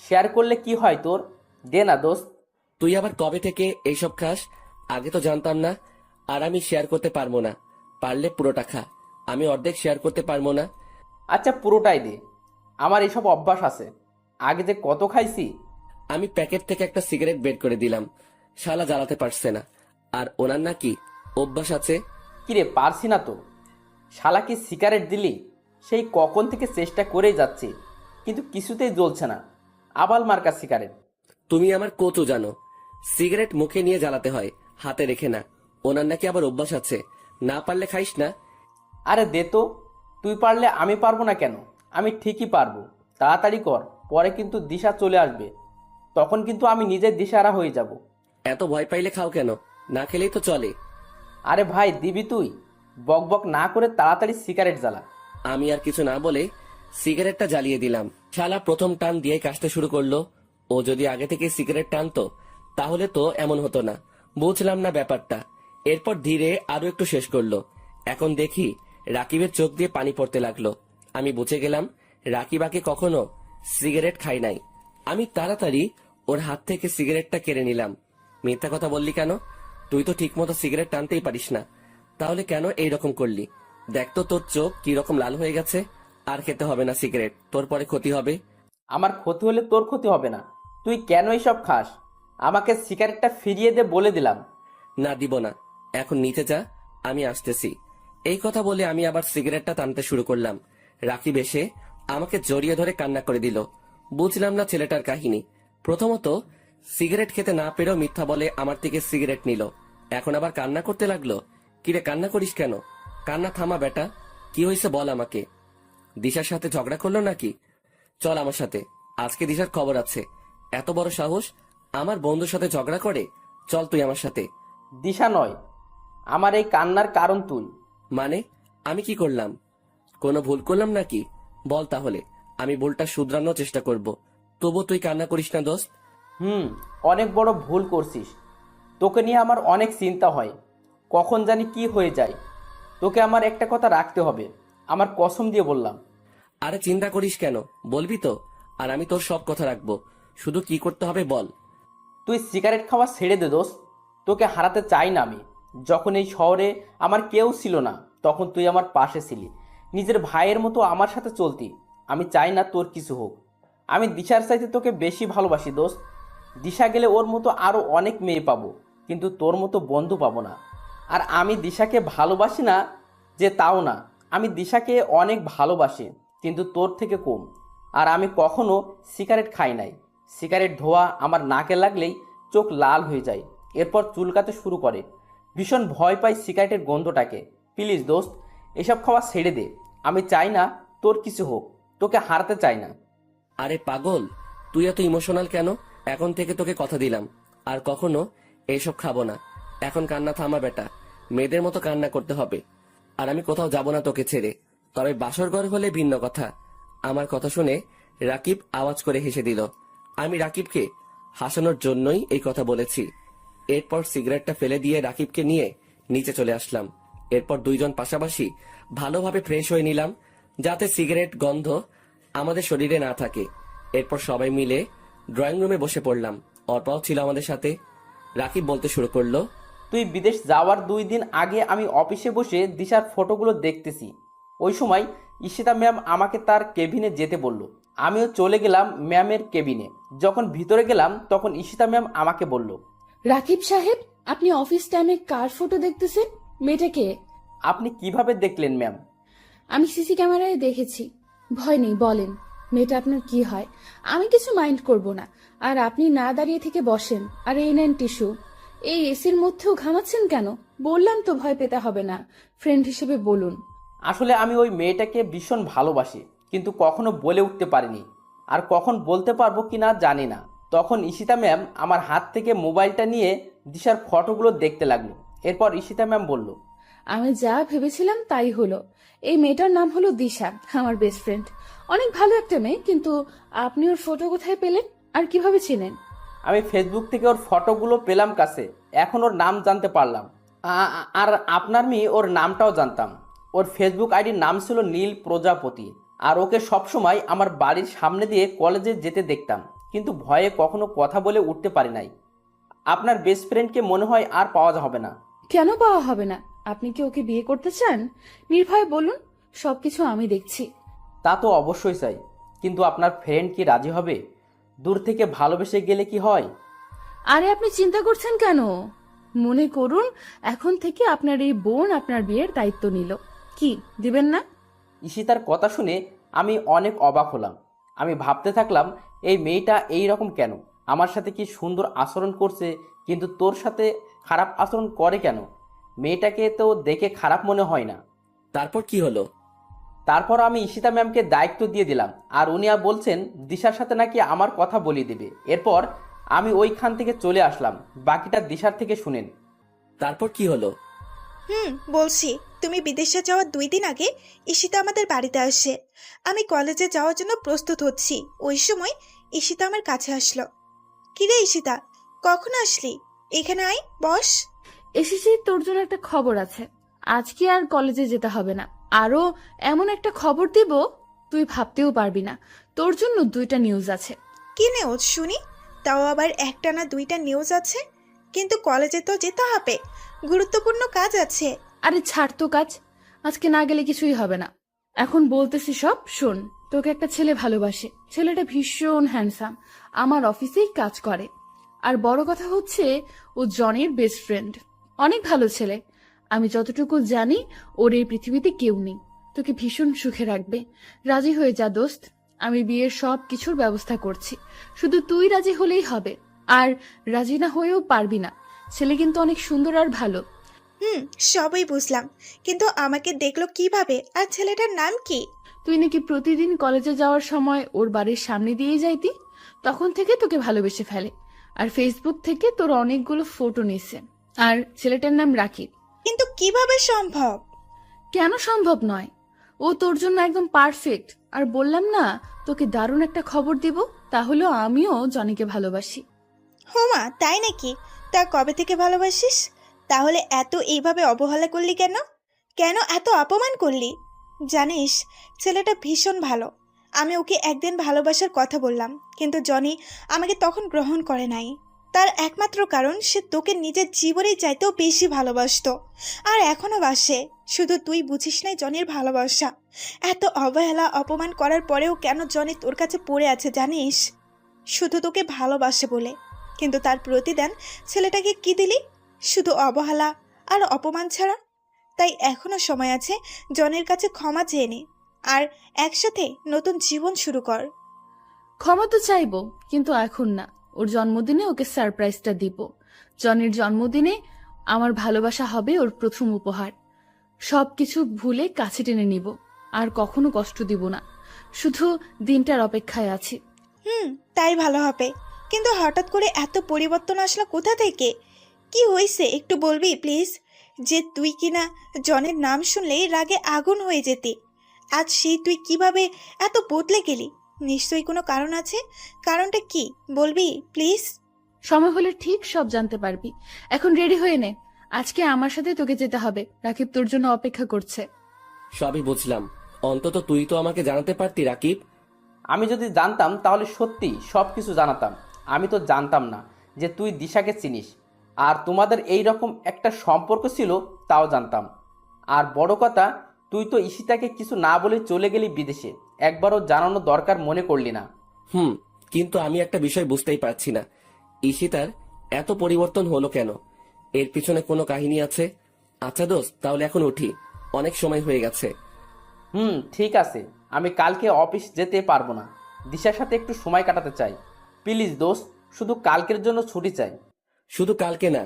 শেয়ার করলে কি হয় তোর? দে না দোস্ত। তুই আবার কবে থেকে এইসব খাস? আগে তো জানতাম না। আর আমি শেয়ার করতে পারবো না। পারলে পুরোটা খা, আমি অর্ধেক শেয়ার করতে পারবো না। আচ্ছা পুরোটাই দে, আমার এইসব অভ্যাস আছে। আগে যে কত খাইছি। আমি প্যাকেট থেকে একটা সিগারেট বের করে দিলাম। শালা জ্বালাতে পারছে না। আর ওনার নাকি অভ্যাস আছে। কিরে, পারছি না তো। শালাকে সিগারেট দিলি, সেই কখন থেকে চেষ্টা করেই যাচ্ছি, কিন্তু কিছুতেই জ্বলছে না। আবাল মার্কা সিগারেট। তুমি আমার কচু জানো, সিগারেট মুখে নিয়ে জ্বালাতে হয়, হাতে রেখে না। ওনার নাকি আবার অভ্যাস আছে, না পারলে খাইস না। আরে দে তো, তুই পারলে আমি পারবো না কেন? আমি ঠিকই পারবো। তাড়াতাড়ি কর, পরে কিন্তু দিশা চলে আসবে, তখন কিন্তু আমি নিজের দিশাহারা হয়ে যাব। এত ভয় পাইলে খাও কেন? না খেলেই তো চলে। আরে ভাই দিবি তুই? বক বক না করে তাড়াতাড়ি সিগারেট জ্বালা। আমি আর কিছু না বলে সিগারেটটা জ্বালিয়ে দিলাম। শালা প্রথম টান দিয়ে কাশতে শুরু করলো। ও যদি আগে থেকে সিগারেট টানতো তাহলে তো এমন হতো না। বুঝলাম না ব্যাপারটা। এরপর ধীরে আরো একটু শেষ করলো। এখন দেখি রাকিবের চোখ দিয়ে পানি পড়তে লাগলো। আমি বুঝে গেলাম রাকিব আগে কখনো সিগারেট খাই নাই। আমি তাড়াতাড়ি ওর হাত থেকে সিগারেটটা কেড়ে নিলাম। মিথ্যা কথা বললি কেন? তুই তো ঠিক মতো সিগারেট টানতেই পারিস না, তাহলে কেন এইরকম করলি? দেখ তো তোর চোখ কি রকম লাল হয়ে গেছে। আর খেতে হবে না সিগারেট, তোর পরে ক্ষতি হবে। আমার ক্ষতি হলে তোর ক্ষতি হবে না। তুই কেন এইসব খাস? আমাকে সিগারেটটা ফিরিয়ে দে বলে দিলাম। না দিব না, এখন নিচে যা, আমি আসতেছি। এই কথা বলে আমি আবার সিগারেটটা টানতে শুরু করলাম। রাকিব এসে আমাকে জড়িয়ে ধরে কান্না করে দিল। বুঝলাম না ছেলেটার কাহিনী। প্রথমত সিগারেট খেতে না পেরেও মিথ্যা বলে আমার থেকে সিগারেট নিল, এখন আবার কান্না করতে লাগলো। কিরে কান্না করিস কেন? কান্না থামা বেটা, কি হয়েছে বল আমাকে। দিশার সাথে ঝগড়া করলো নাকি? চল আমার সাথে, আজকে দিশার খবর আছে। এত বড় সাহস, আমার বন্ধুর সাথে ঝগড়া করে? চল তুই আমার সাথে। দিশা নয়, আমার এই কান্নার কারণ তুই। মানে আমি কি করলাম? কোনো ভুল করলাম নাকি? বল তাহলে, আমি ভুলটা শুধরানোর চেষ্টা করব। তবু তুই কান্না করিস না দোস্ত। অনেক বড় ভুল করছিস। তোকে নিয়ে আমার অনেক চিন্তা হয়, কখন জানি কি হয়ে যায়। তোকে আমার একটা কথা রাখতে হবে, আমার কসম দিয়ে বললাম। আরে চিন্তা করিস কেন, বলবি তো? আর আমি তোর সব কথা রাখবো, শুধু কি করতে হবে বল। তুই সিগারেট খাওয়া ছেড়ে দে দোস্ত। তোকে হারাতে চাই না আমি। যখন এই শহরে আমার কেউ ছিল না, তখন তুই আমার পাশে ছিলি, নিজের ভাইয়ের মতো আমার সাথে চলতি। আমি চাই না তোর কিছু হোক। আমি দিশার চাইতে তোকে বেশি ভালোবাসি দোস্ত। দিশা গেলে ওর মতো আরো অনেক মেয়ে পাবো, কিন্তু তোর মতো বন্ধু পাবো না। আর আমি দিশাকে ভালোবাসি না যে তাও না, আমি দিশাকে অনেক ভালোবাসি, কিন্তু তোর থেকে কম। আর আমি কখনো সিগারেট খাই নাই। সিগারেট ধোয়া আমার নাকে লাগলেই চোখ লাল হয়ে যায়, এরপর চুলকাতে শুরু করে। ভীষণ ভয় পাই সিগারেটের গন্ধটাকে। প্লিজ দোস্ত, এসব খাওয়া ছেড়ে দে। আমি চাই না তোর কিছু হোক, তোকে হারাতে চাই না। আরে পাগল, তুই এত ইমোশনাল কেন? এখন থেকে তোকে কথা দিলাম আর কখনো এইসব খাবো না। এখন কান্না থামা বেটা, মেয়েদের মতো কান্না করতে হবে। আর আমি কোথাও যাব না তোকে ছেড়ে, তবে বাসর ঘর হলে ভিন্ন কথা। আমার কথা শুনে রাকিব আওয়াজ করে হেসে দিল। আমি রাকিবকে হাসানোর জন্যই এই কথা বলেছি। এরপর সিগারেটটা ফেলে দিয়ে রাকিবকে নিয়ে নিচে চলে আসলাম। এরপর দুইজন পাশাপাশি ভালোভাবে ফ্রেশ হয়ে নিলাম, যাতে সিগারেট গন্ধ আমাদের শরীরে না থাকে। এরপর সবাই মিলে ড্রয়িং রুমে বসে পড়লাম। অর্পাও ছিল আমাদের সাথে। রাকিব বলতে শুরু করলো, তুই বিদেশ যাওয়ার 2 দিন আগে আমি অফিসে বসে দিশার ফটোগুলো দেখতেছি। ওই সময় ঈশিতা ম্যাম আমাকে তার কেবিনে যেতে বলল। আমিও চলে গেলাম ম্যামের কেবিনে। যখন ভিতরে গেলাম তখন ঈশিতা ম্যাম আমাকে বলল, রাকিব সাহেব, আপনি অফিস টাইমে কার ফটো দেখতেছেন? মেয়েটাকে? আপনি কিভাবে দেখলেন ম্যাম? আমি সিসি ক্যামেরায় দেখেছি। ভয় নেই, বলেন মেয়েটা আপনার কি হয়? আমি কিছু মাইন্ড করব না। আর আপনি না দাঁড়িয়ে থেকে বসেন, আর এই নেন টিস্যু। এই এসির মধ্যেও ঘামাচ্ছেন কেন? বললাম তো ভয় পেতে হবে না, ফ্রেন্ড হিসেবে বলুন। আসলে আমি ওই মেয়েটাকে ভীষণ ভালোবাসি, কিন্তু কখনো বলে উঠতে পারিনি। আর কখন বলতে পারবো কিনা জানি না। তখন ঈশিতা ম্যাম আমার হাত থেকে মোবাইলটা নিয়ে দিশার ফটোগুলো দেখতে লাগলো। এরপর ঈশিতা ম্যাম বলল, আমি যা ভেবেছিলাম তাই হলো। এই মেয়েটার নাম হলো দিশা, আমার বেস্ট ফ্রেন্ড। অনেক ভালো একটা মেয়ে, কিন্তু আপনি ওর ফটো কোথায় পেলেন আর কিভাবে চিনেন? আমি ফেসবুক থেকে ওর ফটোগুলো পেলাম কাছে, এখন ওর নাম জানতে পারলাম। আর আপনার মেয়ে ওর নামটাও জানতাম। ওর ফেসবুক আইডির নাম ছিল নীল প্রজাপতি। আর ওকে সবসময় আমার বাড়ির সামনে দিয়ে কলেজে যেতে দেখতাম, কিন্তু ভয়ে কখনো কথা বলে উঠতে পারি নাই। আপনার বেস্ট ফ্রেন্ডকে মনে হয় আর পাওয়া হবে না। কেন পাওয়া হবে না? আপনি কি ওকে বিয়ে করতে চান? নির্ভয়ে বলুন, সবকিছু আমি দেখছি। তা তো অবশ্যই চাই, কিন্তু আপনার ফ্রেন্ড কি রাজি হবে? দূর থেকে ভালোবেসে গেলে কি হয়? আরে আপনি চিন্তা করছেন কেন? মনে করুন এখন থেকে আপনার এই বোন আপনার বিয়ের দায়িত্ব নিল। কি দিবেন না? ঈশিতার কথা শুনে আমি অনেক অবাক হলাম। আমি ভাবতে থাকলাম, এই মেয়েটা এই রকম কেন? আমার সাথে কি সুন্দর আচরণ করছে, কিন্তু তোর সাথে খারাপ আচরণ করে কেন? মেয়েটাকে তো দেখে খারাপ মনে হয় না। তারপর কি হলো? তারপর আমি ঈশিতা ম্যামকে দায়িত্ব দিয়ে দিলাম, আর উনি বলছেন দিশার সাথে নাকি আমার কথা বলিয়ে দেবে। এরপর আমি ওইখান থেকে চলে আসলাম। বাকিটা দিশার থেকে শুনেন। তারপর কি হলো? বলছি, তুমি বিদেশে যাওয়ার 2 দিন আগে ঈশিতা আমাদের বাড়িতে আসে। আমি কলেজে যাওয়ার জন্য প্রস্তুত হচ্ছি, ওই সময় ঈশিতা আমার কাছে আসলো। কিরে ঈশিতা, কখন আসলি? এখানে আয়, বস। এসেছি, তোর জন্য একটা খবর আছে। আজকে আর কলেজে যেতে হবে না। আরো এমন একটা খবর দিব তুই ভাবতেও পারবি না। তোর জন্য 2টা নিউজ আছে। কি নিউজ শুনি? তাও আবার একটা না 2টা নিউজ আছে? কিন্তু কলেজে তো যেতে হবে, গুরুত্বপূর্ণ কাজ আছে। আরে ছাড় তো কাজ, আজকে না গেলে কিছুই হবে না। এখন বলতেছি সব শোন। তোকে একটা ছেলে ভালোবাসে। ছেলেটা ভীষণ হ্যান্ডসাম, আমার অফিসেই কাজ করে। আর বড় কথা হচ্ছে ও জনের বেস্ট ফ্রেন্ড। অনেক ভালো ছেলে। আমি যতটুকু জানি ওর এই পৃথিবীতে কেউ নেই। তোকে ভীষণ সুখে রাখবে। রাজি হয়ে যা দোস্ত, আমি বিয়ের সব কিছুর ব্যবস্থা করছি। শুধু তুই রাজি হলেই হবে। আর রাজি না হয়েও পারবি না। ছেলে কিন্তু অনেক সুন্দর আর ভালো। সবই বুঝলাম, কিন্তু আমাকে দেখলো কিভাবে? আর ছেলেটার নাম কি? তুই নাকি প্রতিদিন কলেজে যাওয়ার সময় ওর বাড়ির সামনে দিয়ে যাইতি, তখন থেকে তোকে ভালোবেসে ফেলে। আর ফেসবুক থেকে তোর অনেকগুলো ফটো নিছে। আর ছেলেটার নাম রাকিব। কিন্তু কিভাবে সম্ভব? কেন সম্ভব নয়? ও তোর জন্য একদম পারফেক্ট। আর বললাম না তোকে দারুণ একটা খবর দিব, তাহলে আমিও জনিকে ভালোবাসি। হোমা, তাই নাকি? তা কবে থেকে ভালোবাসিস? তাহলে এত এইভাবে অবহেলা করলি কেন? কেন এত অপমান করলি? জানিস, ছেলেটা ভীষণ ভালো। আমি ওকে একদিন ভালোবাসার কথা বললাম, কিন্তু জনি আমাকে তখন গ্রহণ করে নাই। তার একমাত্র কারণ সে তোকে নিজের জীবনের চাইতেও বেশি ভালোবাসতো, আর এখনো বাসে। শুধু তুই বুঝিস নাই জনির ভালোবাসা। এত অবহেলা অপমান করার পরেও কেন জনি তোর কাছে পড়ে আছে জানিস? শুধু তোকে ভালোবাসে বলে। কিন্তু তার প্রতিদান ছেলেটাকে কি দিলি? শুধু অবহেলা আর অপমান ছাড়া। তাই এখনো সময় আছে, জনের কাছে ক্ষমা চেয়ে নে আর একসাথে নতুন জীবন শুরু কর। ক্ষমা তো চাইবো, কিন্তু এখন না। ওর জন্মদিনে ওকে সারপ্রাইজটা দিব। জনির জন্মদিনে আমার ভালোবাসা হবে ওর প্রথম উপহার। সবকিছু ভুলে কাছে টেনে নিব। আর কখনো কষ্ট দিব না। শুধু দিনটার অপেক্ষায় আছি। তাই ভালো হবে। কিন্তু হঠাৎ করে এত পরিবর্তন আসলো কোথা থেকে? কি হয়েছে একটু বলবি প্লিজ? যে তুই কিনা জনের নাম শুনলেই রাগে আগুন হয়ে যেতি, আজ সেই তুই কিভাবে এত বদলে গেলি? নিশ্চয়ই কোনো কারণ আছে। কারণটা কি বলবি প্লিজ? সময় হলে ঠিক সব জানতে পারবি। এখন রেডি হয়ে নে, আজকে আমার সাথে তোকে যেতে হবে। রাকিব তোর জন্য অপেক্ষা করছে। সবই বুঝলাম, অন্তত তুই তো আমাকে জানাতে পারতি রাকিব। আমি যদি জানতাম তাহলে সত্যি সব কিছু জানাতাম। আমি তো জানতাম না যে তুই দিশাকে চিনিস, আর তোমাদের এই রকম একটা সম্পর্ক ছিল তাও জানতাম। আর বড় কথা, তুই তো ঈশিতাকে কিছু না বলে চলে গেলি বিদেশে, একবারও জানানো দরকার মনে করলি না। কিন্তু আমি একটা বিষয় বুঝতেই পারছি না, ঈশিতার এত পরিবর্তন হলো কেন? এর পিছনে কোনো কাহিনী আছে? আচ্ছা দোস্ত, তাহলে এখন উঠি, অনেক সময় হয়ে গেছে। ঠিক আছে, আমি কালকে অফিস যেতে পারবো না। দিশার সাথে একটু সময় কাটাতে চাই। প্লিজ দোস্ত, শুধু কালকের জন্য ছুটি চাই। শুধু কালকে না,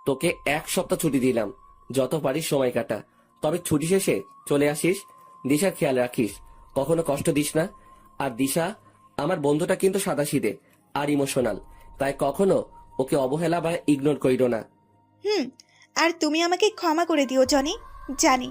তোকে 1 সপ্তাহ ছুটি দিলাম। যত পারিস সময় কাটা, তবে ছুটি শেষে চলে আসিস। দিশার খেয়াল রাখিস, কখনো কষ্ট দিস না। আর দিশা আমার বন্ধুটা কিন্তু সাদাসিধে আর ইমোশনাল, তাই কখনো ওকে অবহেলা বা ইগনোর করিও না। আর তুমি আমাকে ক্ষমা করে দিও জনি। জানি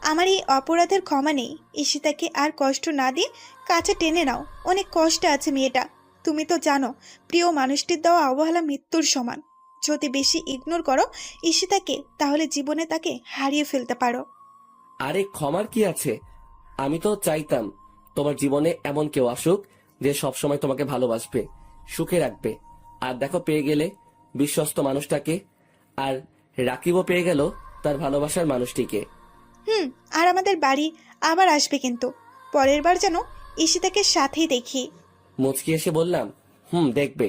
আমার এই অপরাধের ক্ষমা নেই। ঈশিতাকে আর কষ্ট না দিয়ে কাছে টেনে নাও। অনেক কষ্ট আছে মেয়েটা। তুমি তো জানো, প্রিয় মানুষটির দেওয়া অবহেলা মৃত্যুর সমান। যদি বেশি ইগনোর করো ঈশিতাকে, তাহলে জীবনে তাকে হারিয়ে ফেলতে পারো। আরে ক্ষমার কি আছে? আমি তো চাইতাম তোমার জীবনে এমন কেউ আসুক যে সবসময় তোমাকে ভালোবাসবে, সুখে রাখবে। আর দেখো, পেয়ে গেলে বিশ্বস্ত মানুষটাকে। আর রাকিবও পেয়ে গেল তার ভালোবাসার মানুষটিকে। আর আমাদের বাড়ি আবার আসবে, কিন্তু পরের বার যেন ঈশিতাকে সাথেই দেখি। মুচকি এসে বললাম, দেখবে।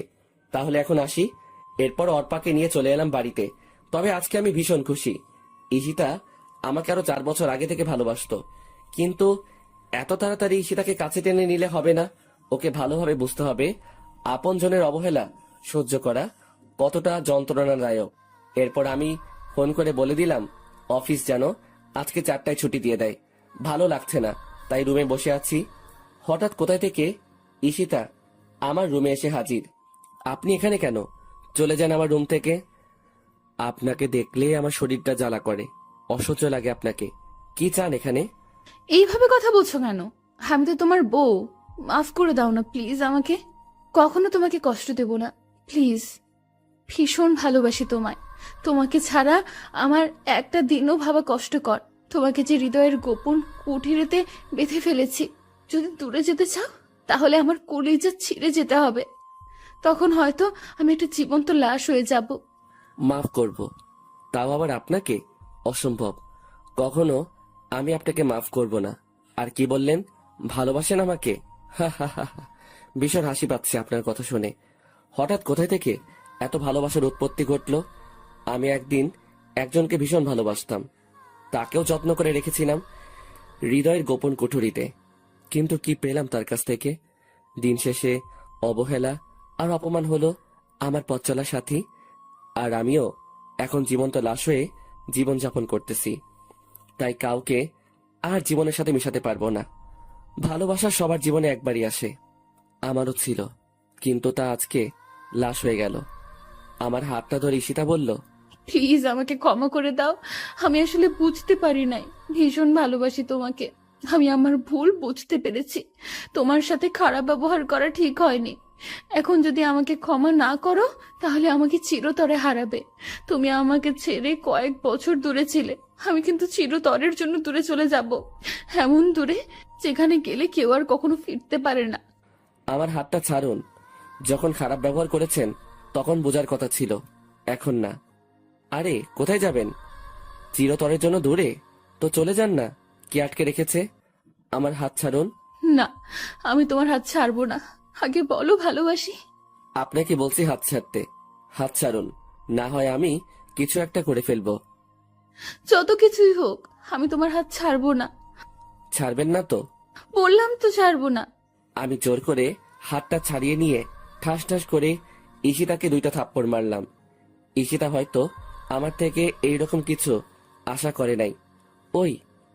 তাহলে এখন আসি। এরপর অর্পাকে নিয়ে চলে এলাম বাড়িতে। তবে আজকে আমি ভীষণ খুশি। ঈশিতা আমাকে আরো 4 বছর আগে থেকে ভালোবাসতো, কিন্তু এত তাড়াতাড়ি ঈশিতাকে কাছে টেনে নিলে হবে না। ওকে ভালোভাবে বুঝতে হবে আপনজনের অবহেলা সহ্য করা কতটা যন্ত্রণাদায়ক। এরপর আমি ফোন করে বলে দিলাম অফিস যেন আজকে 4টায় ছুটি দিয়ে দেয়। ভালো লাগছে না, তাই রুমে বসে আছি। হঠাৎ কোথায় থেকে ঈশিতা আমার রুমে এসে হাজির। আপনি এখানে কেন? চলে যান আমার রুম থেকে। আপনাকে দেখলেই আমার শরীরটা জ্বালা করে, অসহ্য লাগে আপনাকে। কি চান এখানে? এইভাবে কথা বলছো কেন? আমি তো তোমার বউ। মাফ করে দাও না প্লিজ আমাকে। কখনো তোমাকে কষ্ট দেব না প্লিজ। ভীষণ ভালোবাসি তোমায়। তোমাকে ছাড়া আমার একটা দিনও ভাবা কষ্টকর। তোমাকে যে হৃদয়ের গোপন কুঠিরেতে বেঁধে ফেলেছি, যদি দূরে যেতে চাও তাহলে আমার কলিজা ছিঁড়ে যেতে হবে। তখন হয়তো আমি একটা জীবন্ত লাশ হয়ে যাব। মাফ করব, তাও আবার আপনাকে? অসম্ভব, কখনো আমি আপনাকে মাফ করব না। আর কি বললেন, ভালোবাসেন আমাকে? হা হা হা হা। ভীষণ হাসি পাচ্ছে আপনার কথা শুনে। হঠাৎ কোথায় থেকে এত ভালোবাসার উৎপত্তি ঘটলো? আমি একদিন একজনকে ভীষণ ভালোবাসতাম, তাকেও যত্ন করে রেখেছিলাম হৃদয়ের গোপন কুঠুরিতে। কিন্তু কি পেলাম তার কাছ থেকে? দিন শেষে অবহেলা আর অপমান হলো আমার পথ চলার সাথী। আর আমিও এখন জীবন্ত লাশ হয়ে জীবনযাপন করতেছি। তাই কাউকে আর জীবনের সাথে মিশাতে পারবো না। ভালোবাসা সবার জীবনে একবারই আসে, আমারও ছিল, কিন্তু তা আজকে লাশ হয়ে গেল। আমার হাতটা ধরে ঈশিতা বলল, প্লিজ আমাকে ক্ষমা করে দাও। আমি আসলে বুঝতে পারি নাই। ভীষণ ভালোবাসি তোমাকে। আমি আমার ভুল বুঝতে পেরেছি। তোমার সাথে খারাপ ব্যবহার করা ঠিক হয়নি। এখন যদি আমাকে ক্ষমা না করো তাহলে আমাকে চিরতরে হারাবে। তুমি আমাকে ছেড়ে কয়েক বছর দূরে ছিলে, আমি কিন্তু চিরতরের জন্য দূরে চলে যাব। এমন দূরে যেখানে গেলে কেউ আর কখনো ফিরতে পারে না। আমার হাতটা ছাড়ুন। যখন খারাপ ব্যবহার করেছেন তখন বোঝার কথা ছিল, এখন না। আরে কোথায় যাবেন? চিরতরের জন্য দূরে? তো চলে যান না, কি আটকে রেখেছে? আমার হাত ছাড়ুন। না, আমি তোমার হাত ছাড়বো না। আগে বলো ভালোবাসি। আপনাকে বলছি হাত ছাড়তে। হাত ছাড়ুন, না হয় আমি কিছু একটা করে ফেলবো। যত কিছুই হোক আমি তোমার হাত ছাড়বো না। ছাড়বেন না তো? বললাম তো ছাড়বো না। আমি জোর করে হাতটা ছাড়িয়ে নিয়ে ঠাস ঠাস করে ঈশিতাকে 2টা থাপ্পড় মারলাম। ঈশিতা হয়তো আমার থেকে এইরকম কিছু আশা করে নাই। ওই,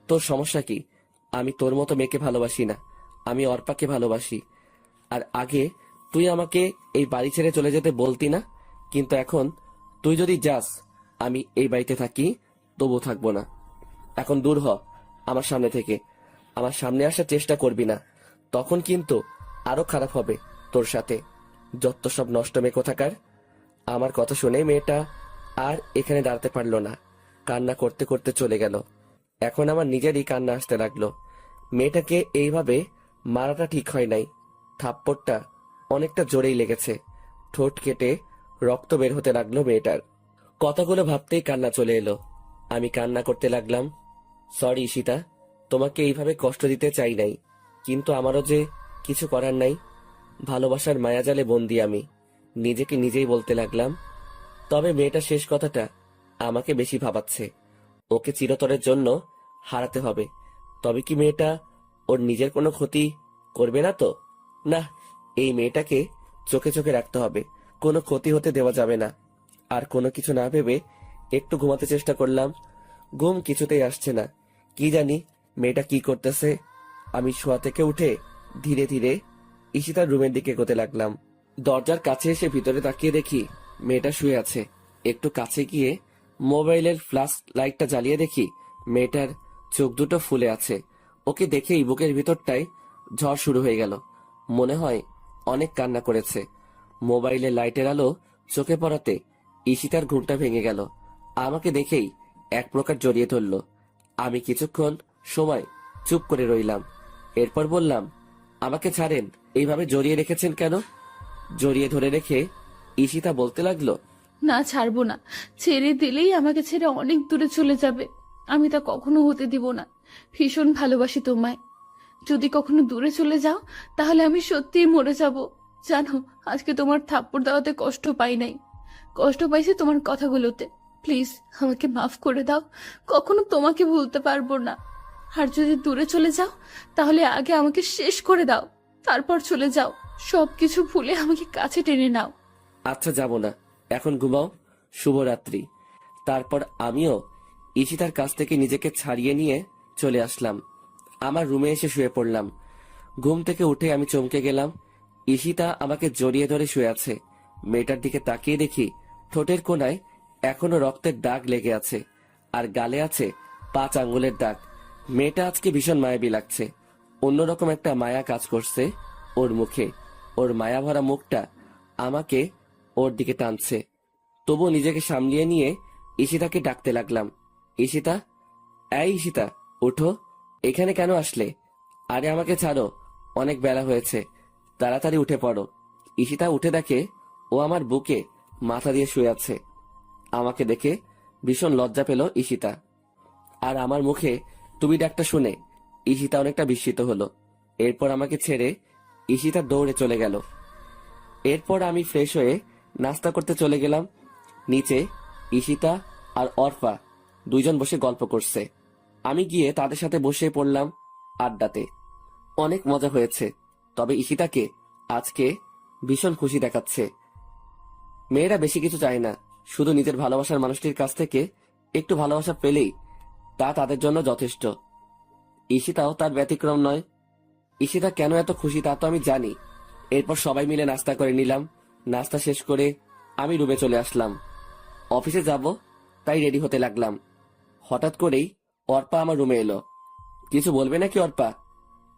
তোর সমস্যা কি? আমি তোর মতো মেয়েকে ভালোবাসি না, আমি অর্পাকে ভালোবাসি। আর আগে তুই আমাকে এই বাড়ি ছেড়ে চলে যেতে বলতি না, কিন্তু এখন তুই যদি যাস আমি এই বাড়িতে থাকি, তবু থাকবো না। এখন দূর হ আমার সামনে থেকে। আমার সামনে আসার চেষ্টা করবি না, তখন কিন্তু আরো খারাপ হবে তোর সাথে। যত সব নষ্ট মেয়ে কোথাকার। আমার কথা শুনে মেয়েটা আর এখানে দাঁড়াতে পারলো না, কান্না করতে করতে চলে গেল। এখন আমার নিজেরই কান্না আসতে লাগলো। মেয়েটাকে এইভাবে মারাটা ঠিক হয় নাই। থাপ্পড়টা অনেকটা জোরেই লেগেছে, ঠোঁট কেটে রক্ত বের হতে লাগলো মেয়েটার। কথাগুলো ভাবতেই কান্না চলে এলো। আমি কান্না করতে লাগলাম, সরি ঈশিতা, তোমাকে এইভাবে কষ্ট দিতে চাই নাই, কিন্তু আমারও যে কিছু করার নাই। ভালোবাসার মায়াজালে বন্দি আমি, নিজেকে নিজেই বলতে লাগলাম। তবে মেয়েটা শেষ কথাটা আমাকে বেশি ভাবাচ্ছে। ওকে চিরতরের জন্য হারাতে হবে। তবে কি মেয়েটা ওর নিজের কোনো ক্ষতি করবে না তো? না, এই মেয়েটাকে চোখে চোখে রাখতে হবে, কোনো ক্ষতি হতে দেওয়া যাবে না। আর কোনো কিছু না ভেবে একটু ঘুমাতে চেষ্টা করলাম, ঘুম কিছুতেই আসছে না। কি জানি মেয়েটা কি করতেছে। আমি শোয়া থেকে উঠে ধীরে ধীরে ঈশিতার রুমের দিকে এগোতে লাগলাম। দরজার কাছে এসে ভিতরে তাকিয়ে দেখি মেয়েটা শুয়ে আছে। একটু কাছে গিয়ে মোবাইলের ফ্ল্যাশ লাইটটা জ্বালিয়ে দেখি মেয়েটার চোখ দুটো ফুলে আছে। ওকে দেখেই বুকের ভিতরটায় ঝড় শুরু হয়ে গেল। মনে হয় অনেক কান্না করেছে। মোবাইলের লাইটের আলো চোখে পড়াতে ঈশিতার ঘুমটা ভেঙে গেল। আমাকে দেখেই এক প্রকার জড়িয়ে ধরল। আমি কিছুক্ষণ সময় চুপ করে রইলাম। এরপর বললাম, আমাকে ছাড়েন, এইভাবে জড়িয়ে রেখেছেন কেন? জড়িয়ে ধরে রেখে ঈশিতা বলতে লাগলো, না, ছাড়বো না। ছেড়ে দিলেই আমাকে ছেড়ে অনেক দূরে চলে যাবে। আমি তা কখনো হতে দিব না। ভীষণ ভালোবাসি তোমায়। যদি কখনো দূরে চলে যাও তাহলে আমি সত্যিই মরে যাব। জানো, আজকে তোমার থাপ্পড় দেওয়াতে কষ্ট পাই নাই, কষ্ট পাইছি তোমার কথাগুলোতে। প্লিজ আমাকে মাফ করে দাও। কখনো তোমাকে ভুলতে পারবো না। আর যদি দূরে চলে যাও তাহলে আগে আমাকে শেষ করে দাও, তারপর চলে যাও। সবকিছু ভুলে আমাকে কাছে টেনে নাও। আচ্ছা যাব না, এখন ঘুমাও। শুভরাত্রি। তারপর আমিও ঈশিতার কাছ থেকে নিজেকে ছাড়িয়ে নিয়ে চলে আসলাম। আমার রুমে এসে শুয়ে পড়লাম। ঘুম থেকে উঠে আমি চমকে গেলাম। ঈশিতা আমাকে জড়িয়ে ধরে শুয়ে আছে। মেয়েটার দিকে তাকিয়ে দেখি ঠোঁটের কোণায় এখনো রক্তের দাগ লেগে আছে, আর গালে আছে 5 আঙ্গুলের দাগ। মেয়েটা আজকে ভীষণ মায়াবী লাগছে। অন্যরকম একটা মায়া কাজ করছে ওর মুখে। ওর মায়া ভরা মুখটা আমাকে ওর দিকে টানছে। তবু নিজেকে সামলিয়ে নিয়ে ঈশিতাকে ডাকতে লাগলাম। ঈশিতা, এই ঈশিতা, ওঠো। এখানে কেন আসলে? আরে আমাকে ছাড়ো, অনেক বেলা হয়েছে, তাড়াতাড়ি উঠে পড়ো। ঈশিতা উঠে দেখে ও আমার বুকে মাথা দিয়ে শুয়ে আছে। আমাকে দেখে ভীষণ লজ্জা পেল ঈশিতা। আর আমার মুখে তুমি ডাকটা শুনে ঈশিতা অনেকটা বিস্মিত হলো। এরপর আমাকে ছেড়ে ঈশিতা দৌড়ে চলে গেল। এরপর আমি ফ্রেশ হয়ে নাস্তা করতে চলে গেলাম। নিচে ঈশিতা আর অর্পা দুইজন বসে গল্প করছে। আমি গিয়ে তাদের সাথে বসে পড়লাম আড্ডাতে। অনেক মজা হয়েছে, তবে ঈশিতাকে আজকে ভীষণ খুশি দেখাচ্ছে। মেয়েরা বেশি কিছু চায় না, শুধু নিজের ভালোবাসার মানুষটির কাছ থেকে একটু ভালোবাসা পেলেই তা তাদের জন্য যথেষ্ট। ঈশিতাও তার ব্যতিক্রম নয়। ঈশিতা কেন এত খুশি তা তো আমি জানি। এরপর সবাই মিলে নাস্তা করে নিলাম। নাস্তা শেষ করে আমি রুমে চলে আসলাম। অফিসে যাব তাই রেডি হতে লাগলাম। হঠাৎ করেই অর্পা আমার রুমে এলো। কিছু বলবে নাকি অর্পা?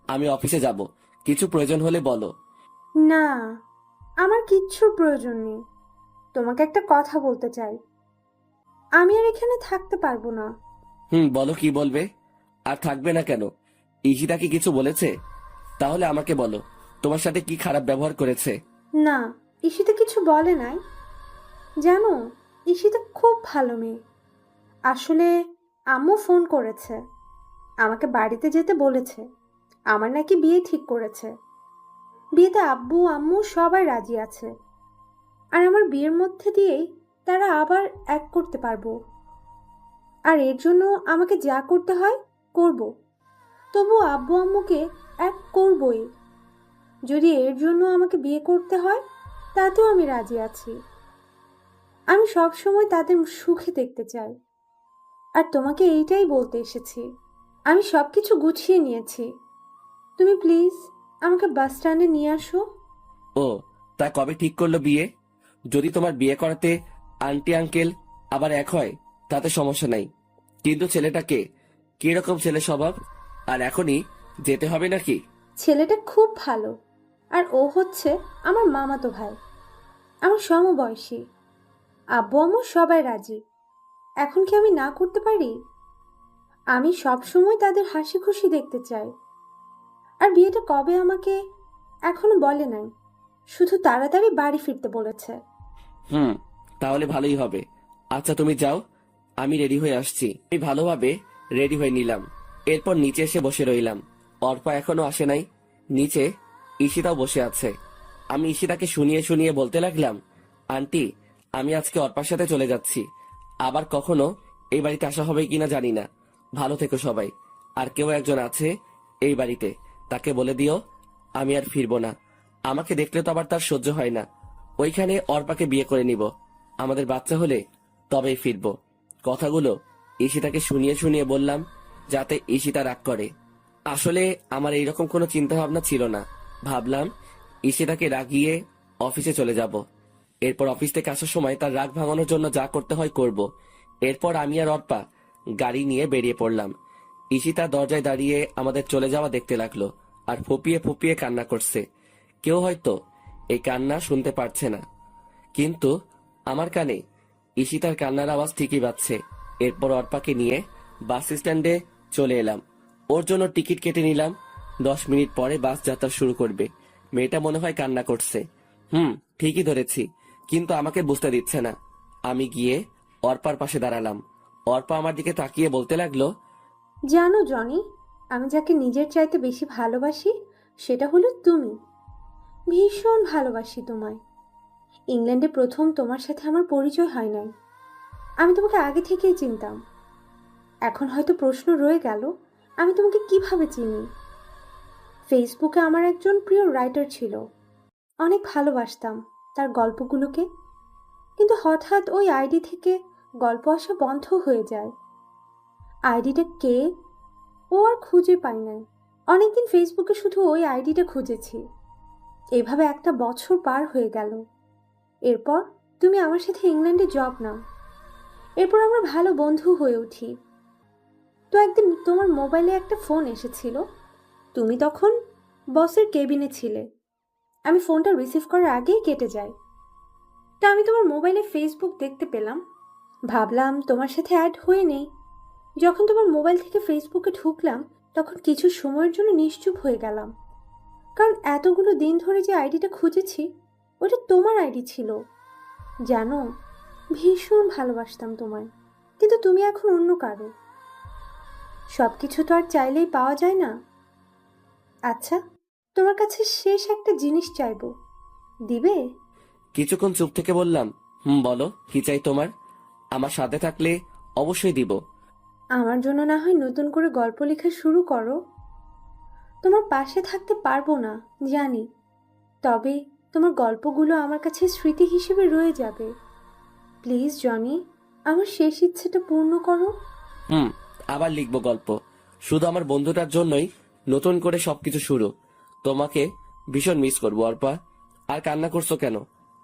আমি অফিসে যাব, কিছু প্রয়োজন হলে বলো। না, আমার কিচ্ছুর প্রয়োজন নেই। তোমাকে একটা কথা বলতে চাই। আমি আর এখানে থাকতে পারবো না। বলো, কি বলবে? আর থাকবে না কেন? ঈশিতা কি কিছু বলেছে? তাহলে আমাকে বলো, তোমার সাথে কি খারাপ ব্যবহার করেছে? না, ঈশিতা কিছু বলে নাই। জানো, ঈশিতা খুব ভালো মেয়ে। আসলে আম্মু ফোন করেছে, আমাকে বাড়িতে যেতে বলেছে। আমার নাকি বিয়ে ঠিক করেছে। বিয়েতে আব্বু আম্মু সবাই রাজি আছে। আর আমার বিয়ের মধ্যে দিয়েই তারা আবার এক করতে পারবো। আর এর জন্য আমাকে যা করতে হয় করব। তবু আব্বু আম্মুকে এক করবই। যদি এর জন্য আমাকে বিয়ে করতে হয় তাতেও আমি রাজি আছি। আমি সব সময় তাদের সুখে দেখতে চাই। আর তোমাকে এইটাই বলতে এসেছি। আমি সবকিছু গুছিয়ে নিয়েছি। তুমি প্লিজ আমাকে বাস স্ট্যান্ডে নিয়ে আসো। ও, তা কবে ঠিক করলো বিয়ে? যদি তোমার বিয়ে করাতে আন্টি আঙ্কেল আবার এক হয় তাতে সমস্যা নাই, কিন্তু ছেলেটাকে কিরকম ছেলে স্বভাব? আর এখনই যেতে হবে নাকি? ছেলেটা খুব ভালো। আর ও হচ্ছে আমার মামাতো ভাই, আমার সমবয়সী। আব্বু আম্মু সবাই রাজি। এখন কি আমি না করতে পারি? আমি সব সময় তাদের হাসি খুশি দেখতে চাই। আর বিয়েটা কবে আমাকে এখনো বলে নাই, শুধু তাড়াতাড়ি বাড়ি ফিরতে বলেছে। তাহলে ভালোই হবে। আচ্ছা তুমি যাও, আমি রেডি হয়ে আসছি। আমি ভালোভাবে রেডি হয়ে নিলাম। এরপর নিচে এসে বসে রইলাম। অর্পা এখনো আসে নাই। নিচে ঈশিতাও বসে আছে। আমি ঈশিতাকে শুনিয়ে শুনিয়ে বলতে লাগলাম, আন্টি, আমি আজকে অর্পার সাথে চলে যাচ্ছি। আবার কখনো এই বাড়িতে আসা হবে কিনা জানি না। ভালো থেকো সবাই। আর কেউ একজন আছে এই বাড়িতে, তাকে বলে দিও আমি আর ফিরবো না। আমাকে দেখলে তো আবার তার সহ্য হয় না। ওইখানে অর্পাকে বিয়ে করে নিব। আমাদের বাচ্চা হলে তবেই ফিরবো। কথাগুলো ঈশিতাকে শুনিয়ে শুনিয়ে বললাম, যাতে ঈশিতা রাগ করে। আসলে আমার এইরকম কোনো চিন্তা ভাবনা ছিল না। ভাবলাম ঈশিতাকে রাগিয়ে অফিসে চলে যাব। এরপর অফিস থেকে আসার সময় তার রাগ ভাঙানোর জন্য যা করতে হয় করব। এরপর আমি আর অর্পা গাড়ি নিয়ে বেরিয়ে পড়লাম। ঈশিতা দরজায় দাঁড়িয়ে আমাদের চলে যাওয়া দেখতে লাগলো, আর ফুপিয়ে ফুপিয়ে কান্না করছে। কেউ হয়তো এই কান্না শুনতে পারছে না, কিন্তু আমার কানে ঈশিতার কান্নার আওয়াজ ঠিকই বাজছে। এরপর অর্পাকে নিয়ে বাস স্ট্যান্ডে চলে এলাম। ওর জন্য টিকিট কেটে নিলাম। 10 মিনিট পরে বাস যাত্রা শুরু করবে। মেয়েটা মনে হয় কান্না করছে। ঠিকই ধরেছি, কিন্তু আমাকে বুঝতে দিচ্ছে না। আমি গিয়ে অর্পার পাশে দাঁড়ালাম। অর্পা আমার দিকে তাকিয়ে বলতে লাগলো, জানো জনি, আমি যাকে নিজের চাইতে বেশি ভালোবাসি সেটা হলো তুমি। ভীষণ ভালোবাসি তোমায়। ইংল্যান্ডে প্রথম তোমার সাথে আমার পরিচয় হয় নাই। আমি তোমাকে আগে থেকেই চিনতাম। এখন হয়তো প্রশ্ন রয়ে গেল, আমি তোমাকে কিভাবে চিনি? ফেসবুকে আমার একজন প্রিয় রাইটার ছিল, অনেক ভালোবাসতাম তার গল্পগুলোকে। কিন্তু হঠাৎ ওই আইডি থেকে গল্প আসা বন্ধ হয়ে যায়। আইডিটা কে ও আর খুঁজে পাই নাই। অনেকদিন ফেসবুকে শুধু ওই আইডিটা খুঁজেছি। এভাবে একটা বছর পার হয়ে গেল। এরপর তুমি আমার সাথে ইংল্যান্ডে জব নাও। এরপর আমরা ভালো বন্ধু হয়ে উঠি। তো একদিন তোমার মোবাইলে একটা ফোন এসেছিল। তুমি তখন বসের কেবিনে ছিলে। আমি ফোনটা রিসিভ করার আগেই কেটে যাই। তা আমি তোমার মোবাইলে ফেসবুক দেখতে পেলাম। ভাবলাম তোমার সাথে অ্যাড হয়ে নেই। যখন তোমার মোবাইল থেকে ফেসবুকে ঢুকলাম, তখন কিছু সময়ের জন্য নিশ্চুপ হয়ে গেলাম। কারণ এতগুলো দিন ধরে যে আইডিটা খুঁজেছি, ওটা তোমার আইডি ছিল। জানো, ভীষণ ভালোবাসতাম তোমায়, কিন্তু তুমি এখন অন্য কারো। সব কিছু তো আর চাইলেই পাওয়া যায় না। আচ্ছা, তোমার কাছে শেষ একটা জিনিস চাইবো, দিবে? কিছুক্ষণ চুপ থেকে বললাম, বলো কি চাই তোমার? আমার সাথে থাকলে অবশ্যই দিব। আমার জন্য না হয় নতুন করে গল্প লেখা শুরু করো। তোমার পাশে থাকতে পারবো না জানি, তবে তোমার গল্পগুলো আমার কাছে স্মৃতি হিসেবে রয়ে যাবে। প্লিজ জনি, আমার শেষ ইচ্ছেটা পূর্ণ করো। আবার লিখবো গল্প, শুধু আমার বন্ধুটার জন্যই নতুন করে সবকিছু শুরু। তোমাকে ভীষণ মিস করবো অর্পা। আর কান্না করছো কেন?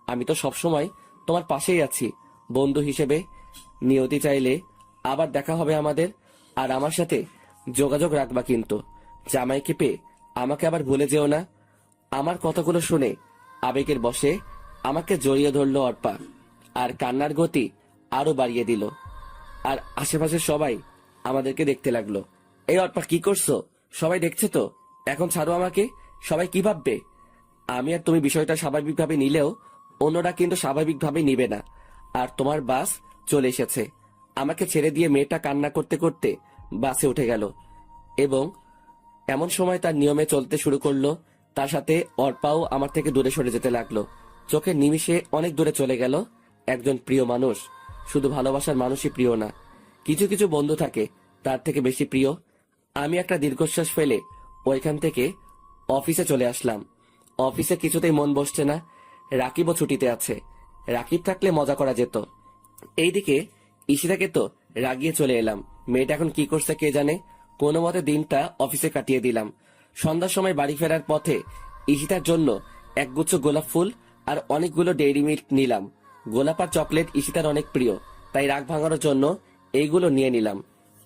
আমি তো সবসময় তোমার পাশেই আছি বন্ধু হিসেবে। নিয়তি চাইলে আবার দেখা হবে আমাদের। আর আমার সাথে যোগাযোগ রাখবা কিন্তু। জামাইকে পেয়ে আমাকে আবার ভুলে যেও না। আমার কথাগুলো শুনে আবেগের বশে আমাকে জড়িয়ে ধরলো অর্পা, আর কান্নার গতি আরো বাড়িয়ে দিল। আর আশেপাশের সবাই আমাদেরকে দেখতে লাগলো। এই অর্পা কি করছো? সবাই দেখছে তো, এখন ছাড়ো আমাকে। সবাই কি ভাববে? আমি আর তুমি বিষয়টা স্বাভাবিকভাবে নিলেও অন্যরা কিন্তু স্বাভাবিকভাবে নিবে না। আর তোমার বাস চলে এসেছে। আমাকে ছেড়ে দিয়ে মেয়েটা কান্না করতে করতে বাসে উঠে গেল এবং এমন সময় তার নিয়মে চলতে শুরু করলো। তার সাথে অর্পাও আমার থেকে দূরে সরে যেতে লাগলো। চোখের নিমিষে অনেক দূরে চলে গেল একজন প্রিয় মানুষ। শুধু ভালোবাসার মানুষই প্রিয় না, কিছু কিছু বন্ধু থাকে তার থেকে বেশি প্রিয়। আমি একটা দীর্ঘশ্বাস ফেলে ওইখান থেকে অফিসে চলে আসলাম। অফিসে কিছুতেই মন বসছে না। রাকিবও ছুটিতে আছে। রাকিব থাকলে মজা করা যেত। এইদিকে ঈশিতাকে তো রাগিয়ে চলে এলাম। মেয়েটা এখন কি করছে কে জানে। কোনো মতে দিনটা অফিসে কাটিয়ে দিলাম। সন্ধ্যার সময় বাড়ি ফেরার পথে ঈশিতার জন্য একগুচ্ছ গোলাপ ফুল আর অনেকগুলো ডেইরি মিল্ক নিলাম। গোলাপ আর চকলেট ঈশিতার অনেক প্রিয়, তাই রাগ ভাঙানোর জন্য এইগুলো নিয়ে নিলাম।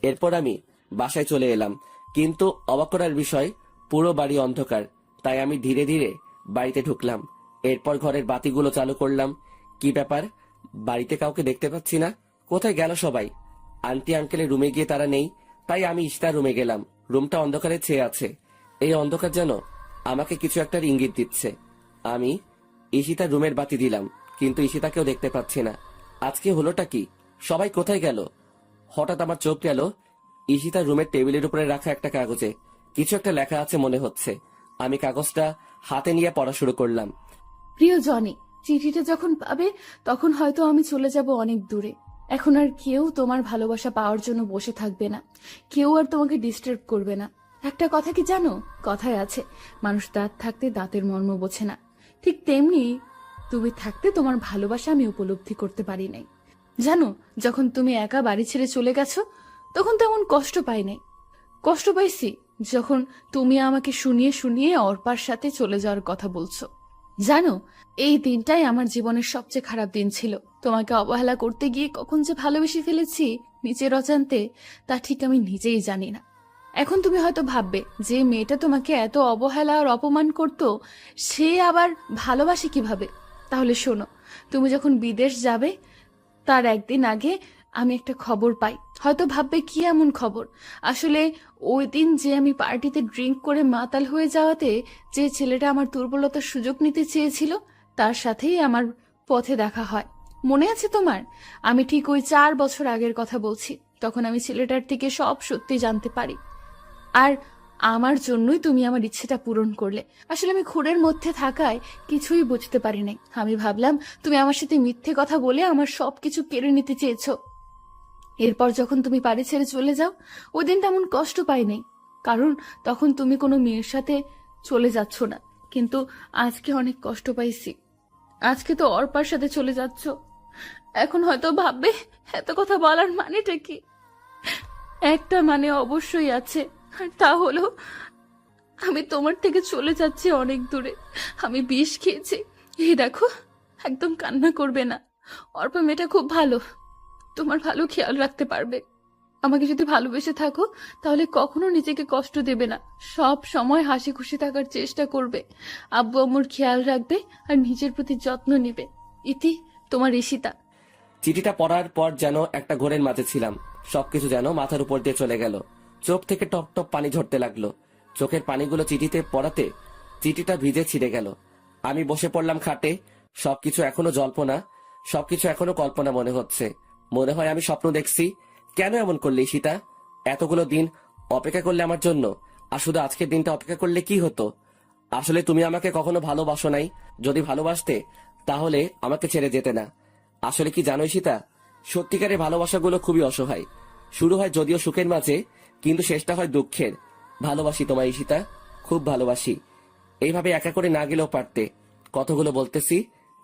এরপর আমি বাসায় চলে এলাম, কিন্তু অবাক করার বিষয় পুরো বাড়ি অন্ধকার। তাই আমি ধীরে ধীরে বাড়িতে ঢুকলাম। এরপর ঘরের বাতিগুলো চালু করলাম। কি ব্যাপার, বাড়িতে কাউকে দেখতে পাচ্ছি না। কোথায় গেল সবাই? আন্টি আঙ্কেলের রুমে গিয়ে তারা নেই, তাই আমি ঈশিতার রুমে গেলাম। রুমটা অন্ধকারে ছেয়ে আছে। এই অন্ধকার যেন আমাকে কিছু একটা ইঙ্গিত দিচ্ছে। আমি ঈশিতার রুমের বাতি দিলাম, কিন্তু ঈশিতাকেও দেখতে পাচ্ছি না। আজকে হলোটা কি? সবাই কোথায় গেল? হঠাৎ আমার চোখ গেল ঈশিতার রুমের টেবিলের উপরে রাখা একটা কাগজে। কিছু একটা লেখা আছে মনে হচ্ছে। আমি কাগজটা হাতে নিয়ে পড়া শুরু করলাম। প্রিয় জনি, চিঠিটা যখন পাবে তখন হয়তো আমি চলে যাব অনেক দূরে। এখন আর কেউ তোমার ভালোবাসা পাওয়ার জন্য বসে থাকবে না, কেউ আর তোমাকে ডিস্টার্ব করবে না। একটা কথা কি জানো, কথায় আছে মানুষ দাঁত থাকতে দাঁতের মর্ম বোঝে না। ঠিক তেমনি তুমি থাকতে তোমার ভালোবাসা আমি উপলব্ধি করতে পারি নাই। জানো, যখন তুমি একা বাড়ি ছেড়ে চলে গেছো তখন তেমন কষ্ট পাই নাই। কষ্ট পাইছি যখন তুমি আমাকে শুনিয়ে শুনিয়ে অর্পার সাথে চলে যাওয়ার কথা বলছো। জানো, এই দিনটাই আমার জীবনের সবচেয়ে খারাপ দিন ছিল। তোমাকে অবহেলা করতে গিয়ে কখন যে ভালোবেসে ফেলেছি নিজের অজান্তে, তা ঠিক আমি নিজেই জানি না। এখন তুমি হয়তো ভাববে যে মেয়েটা তোমাকে এত অবহেলা আর অপমান করতো, সে আবার ভালোবাসে কিভাবে। তাহলে শোনো, তুমি যখন বিদেশ যাবে তার একদিন আগে আমি একটা খবর পাই। হয়তো ভাববে কি এমন খবর। আসলে ওই দিন যে আমি পার্টিতে ড্রিঙ্ক করে মাতাল হয়ে যাওয়াতে যে ছেলেটা আমার দুর্বলতার সুযোগ নিতে চেয়েছিল, তার সাথেই আমার পথে দেখা হয়। মনে আছে তোমার? আমি ঠিক ওই 4 বছর আগের কথা বলছি। তখন আমি ছেলেটার থেকে সব সত্যি জানতে পারি, আর আমার জন্যই তুমি আমার ইচ্ছেটা পূরণ করলে। আসলে আমি খুঁড়ের মধ্যে থাকায় কিছুই বুঝতে পারি নাই। আমি ভাবলাম তুমি আমার সাথে মিথ্যে কথা বলে আমার সবকিছু কেড়ে নিতে চেয়েছো। এরপর যখন তুমি বাড়ি ছেড়ে চলে যাও, ওই দিন তেমন কষ্ট পাই নাই। কারণ তখন তুমি কোনো মেয়ের সাথে চলে যাচ্ছ না। কিন্তু আজকে অনেক কষ্ট পাইছি। আজকে তো অর্পার সাথে চলে যাচ্ছ। এখন হয়তো ভাববে এত কথা বলার মানেটা কি। একটা মানে অবশ্যই আছে, আর তা হলো আমি তোমার থেকে চলে যাচ্ছি অনেক দূরে। আমি বিষ খেয়েছি। এই দেখো, একদম কান্না করবে না। অর্পা মেয়েটা খুব ভালো, তোমার ভালো খেয়াল রাখতে পারবে। আমাকে যদি ভালোবেসে থাকো তাহলে কখনো নিজেকে কষ্ট দেবে না, সব সময় হাসি খুশি থাকার চেষ্টা করবে, আব্বু আম্মুর খেয়াল রাখবে আর নিজের প্রতি যত্ন নেবে। ইতি, তোমার ঈশিতা। চিঠিটা পড়ার পর যেন একটা ঘোরের মাঝে ছিলাম। সবকিছু যেন মাথার উপর দিয়ে চলে গেল। চোখ থেকে টপ টপ পানি ঝরতে লাগলো। চোখের পানিগুলো চিঠিতে পড়াতে চিঠিটা ভিজে ছিঁড়ে গেল। আমি বসে পড়লাম খাটে। সবকিছু এখনো জল্পনা, সবকিছু এখনো কল্পনা মনে হচ্ছে। মনে হয় আমি স্বপ্ন দেখছি। কেন এমন করলে ঈশিতা? এতগুলো দিন অপেক্ষা করলে আমার জন্য, আর শুধু আজকের দিনটা অপেক্ষা করলে কি হতো? আসলে তুমি আমাকে কখনো ভালোবাসো নাই। যদি ভালোবাসতে তাহলে আমাকে ছেড়ে যেতে না। আসলে কি জানো ঈশিতা, সত্যিকারের ভালোবাসাগুলো খুবই অসহায়। শুরু হয় যদিও সুখের মাঝে, কিন্তু শেষটা হয় দুঃখের। ভালোবাসি তোমায় ঈশিতা, খুব ভালোবাসি। এইভাবে একা করে না গেলেও পারতে। কতগুলো বলতেছি,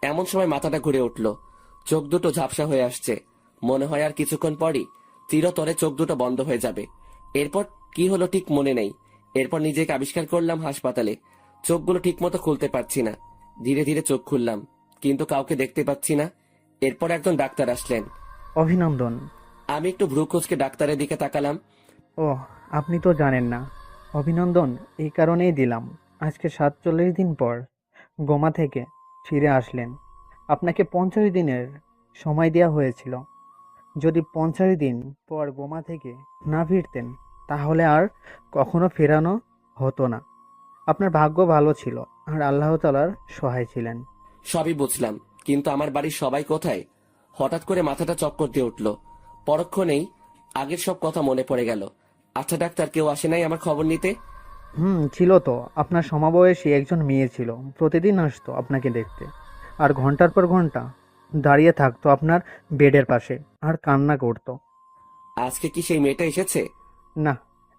এমন সময় মাথাটা ঘুরে উঠল। চোখ দুটো ঝাপসা হয়ে আসছে। মনে হয় আর কিছুক্ষণ পরই চিরতরে চোখ দুটো বন্ধ হয়ে যাবে। এরপর কি হলো ঠিক মনে নেই। এরপর নিজেকে আবিষ্কার করলাম হাসপাতালে। চোখগুলো ঠিক মতো খুলতে পারছি না। ধীরে ধীরে চোখ খুললাম, কিন্তু কাউকে দেখতে পাচ্ছি না। এরপর একজন ডাক্তার আসলেন। অভিনন্দন। আমি একটু ভ্রু কুঁচকে ডাক্তারের দিকে তাকালাম। ও, আপনি তো জানেন না। অভিনন্দন এই কারণেই দিলাম, আজকে 47 দিন পর গোমা থেকে ফিরে আসলেন। আপনাকে 50 দিনের সময় দেওয়া হয়েছিল। যদি 50 দিন পর গোমা থেকে না ফিরতেন তাহলে আর কখনো ফেরানো হতো না। আপনার ভাগ্য ভালো ছিল আর আল্লাহ তাআলার সহায় ছিলেন। সবই বুঝলাম, কিন্তু আমার বাড়ির সবাই কোথায়? হঠাৎ করে মাথাটা চক্কর দিয়ে উঠল। পরক্ষণেই আগের সব কথা মনে পড়ে গেল। আচ্ছা ডাক্তার, কেউ আসে নাই আমার খবর নিতে? ছিল তো। আপনার সমবয়সী একজন মেয়ে ছিল, প্রতিদিন আসতো আপনাকে দেখতে, আর ঘন্টার পর ঘন্টা দাঁড়িয়ে থাকতো আপনার বেডের পাশে আর কান্না করতো। আজকে কি সেই মেয়েটা এসেছে? না,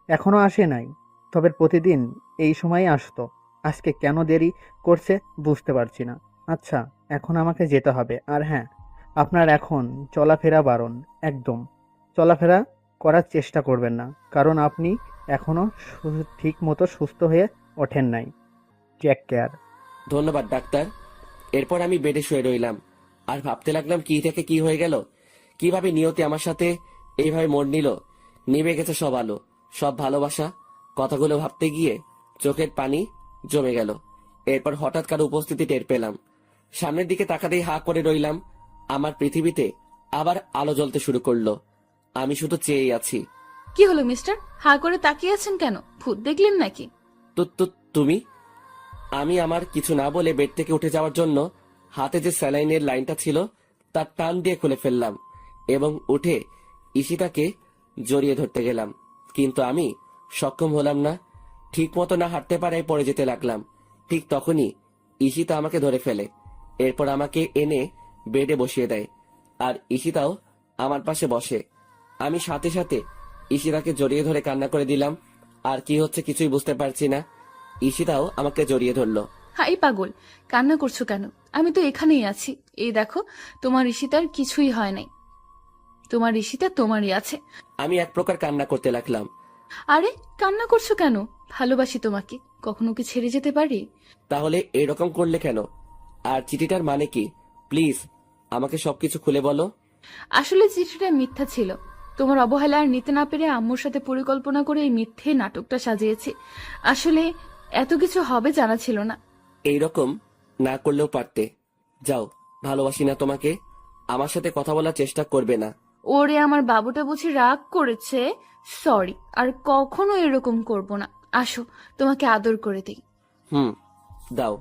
এখনো আসে নাই, তবে প্রতিদিন এই সময়ই আসতো। আজকে কেন দেরি করছে বুঝতে পারছি না। আচ্ছা, এখন আমাকে যেতে হবে। আর হ্যাঁ, আপনার এখন চলাফেরা বারণ, একদম চলাফেরা করার চেষ্টা করবেন না, কারণ আপনি এখনো ঠিক মতো সুস্থ হয়ে ওঠেন নাই। Take care. ধন্যবাদ ডাক্তার। এরপর আমি বেডে শুয়ে রইলাম আর ভাবতে লাগলাম কি থেকে কি হয়ে গেল। কিভাবে নিয়তি আমার সাথে এইভাবে মোড় নিল। নিভে গেছে সব আলো, সব ভালোবাসা। কথাগুলো ভাবতে গিয়ে চোখের পানি জমে গেল। এরপর হঠাৎ কারো উপস্থিতি টের পেলাম। সামনের দিকে তাকাতেই হা করে রইলাম। আমার পৃথিবীতে আবার আলো জ্বলতে শুরু করলো। আমি শুধু চেয়েই আছি। কি হলো মিস্টার, হা করে তাকিয়ে আছেন কেন? ভূত দেখলেন নাকি? তুমি? আমি আমার কিছু না বলে বেড থেকে উঠে যাওয়ার জন্য হাতে যে স্যালাইনের লাইনটা ছিল তার টান দিয়ে খুলে ফেললাম এবং উঠে ঈশিতাকে জড়িয়ে ধরতে গেলাম। কিন্তু আমি সক্ষম হলাম না। ঠিক মতো না হাঁটতে পারায় পড়ে যেতে লাগলাম। ঠিক তখনই ঈশিতা আমাকে ধরে ফেলে। এরপর আমাকে এনে বেডে বসিয়ে দেয় আর ঈশিতাও আমার পাশে বসে। আমি সাথে সাথে ঈশিতাকে জড়িয়ে ধরে কান্না করে দিলাম। আর কি হচ্ছে কিছুই বুঝতে পারছি না। ঈশিতাও আমাকে জড়িয়ে ধরলো। হাই পাগল, কান্না করছো কেন? আমি তো এখানেই আছি। এই দেখো, তোমার ঈশিতার কিছুই হয় নাই। তোমার ঈশিতা তোমারই আছে। আমি এক প্রকার কান্না করতে লাগলাম। আরে কান্না করছো কেন? ভালোবাসি তোমাকে, কখনো কি ছেড়ে যেতে পারি? তাহলে এরকম করলে কেন? আর চিঠিটার মানে কি? প্লিজ আমাকে সবকিছু খুলে বলো। আসলে চিঠিটা মিথ্যা ছিল। তোমার অবহেলা আর নিতে না পেরে আম্মুর সাথে পরিকল্পনা করে এই মিথ্যে নাটকটা সাজিয়েছি। আসলে এত কিছু হবে জানা ছিল না। এইরকম না করলেও পারতে। যাও, ভালোবাসি না তোমাকে। আমার সাথে কথা বলার চেষ্টা করবে না। ওরে আমার বাবুটা বুঝি রাগ করেছে। সরি, আর কখনো এরকম করব না। আসো, তোমাকে আদর করে দিই। দাও।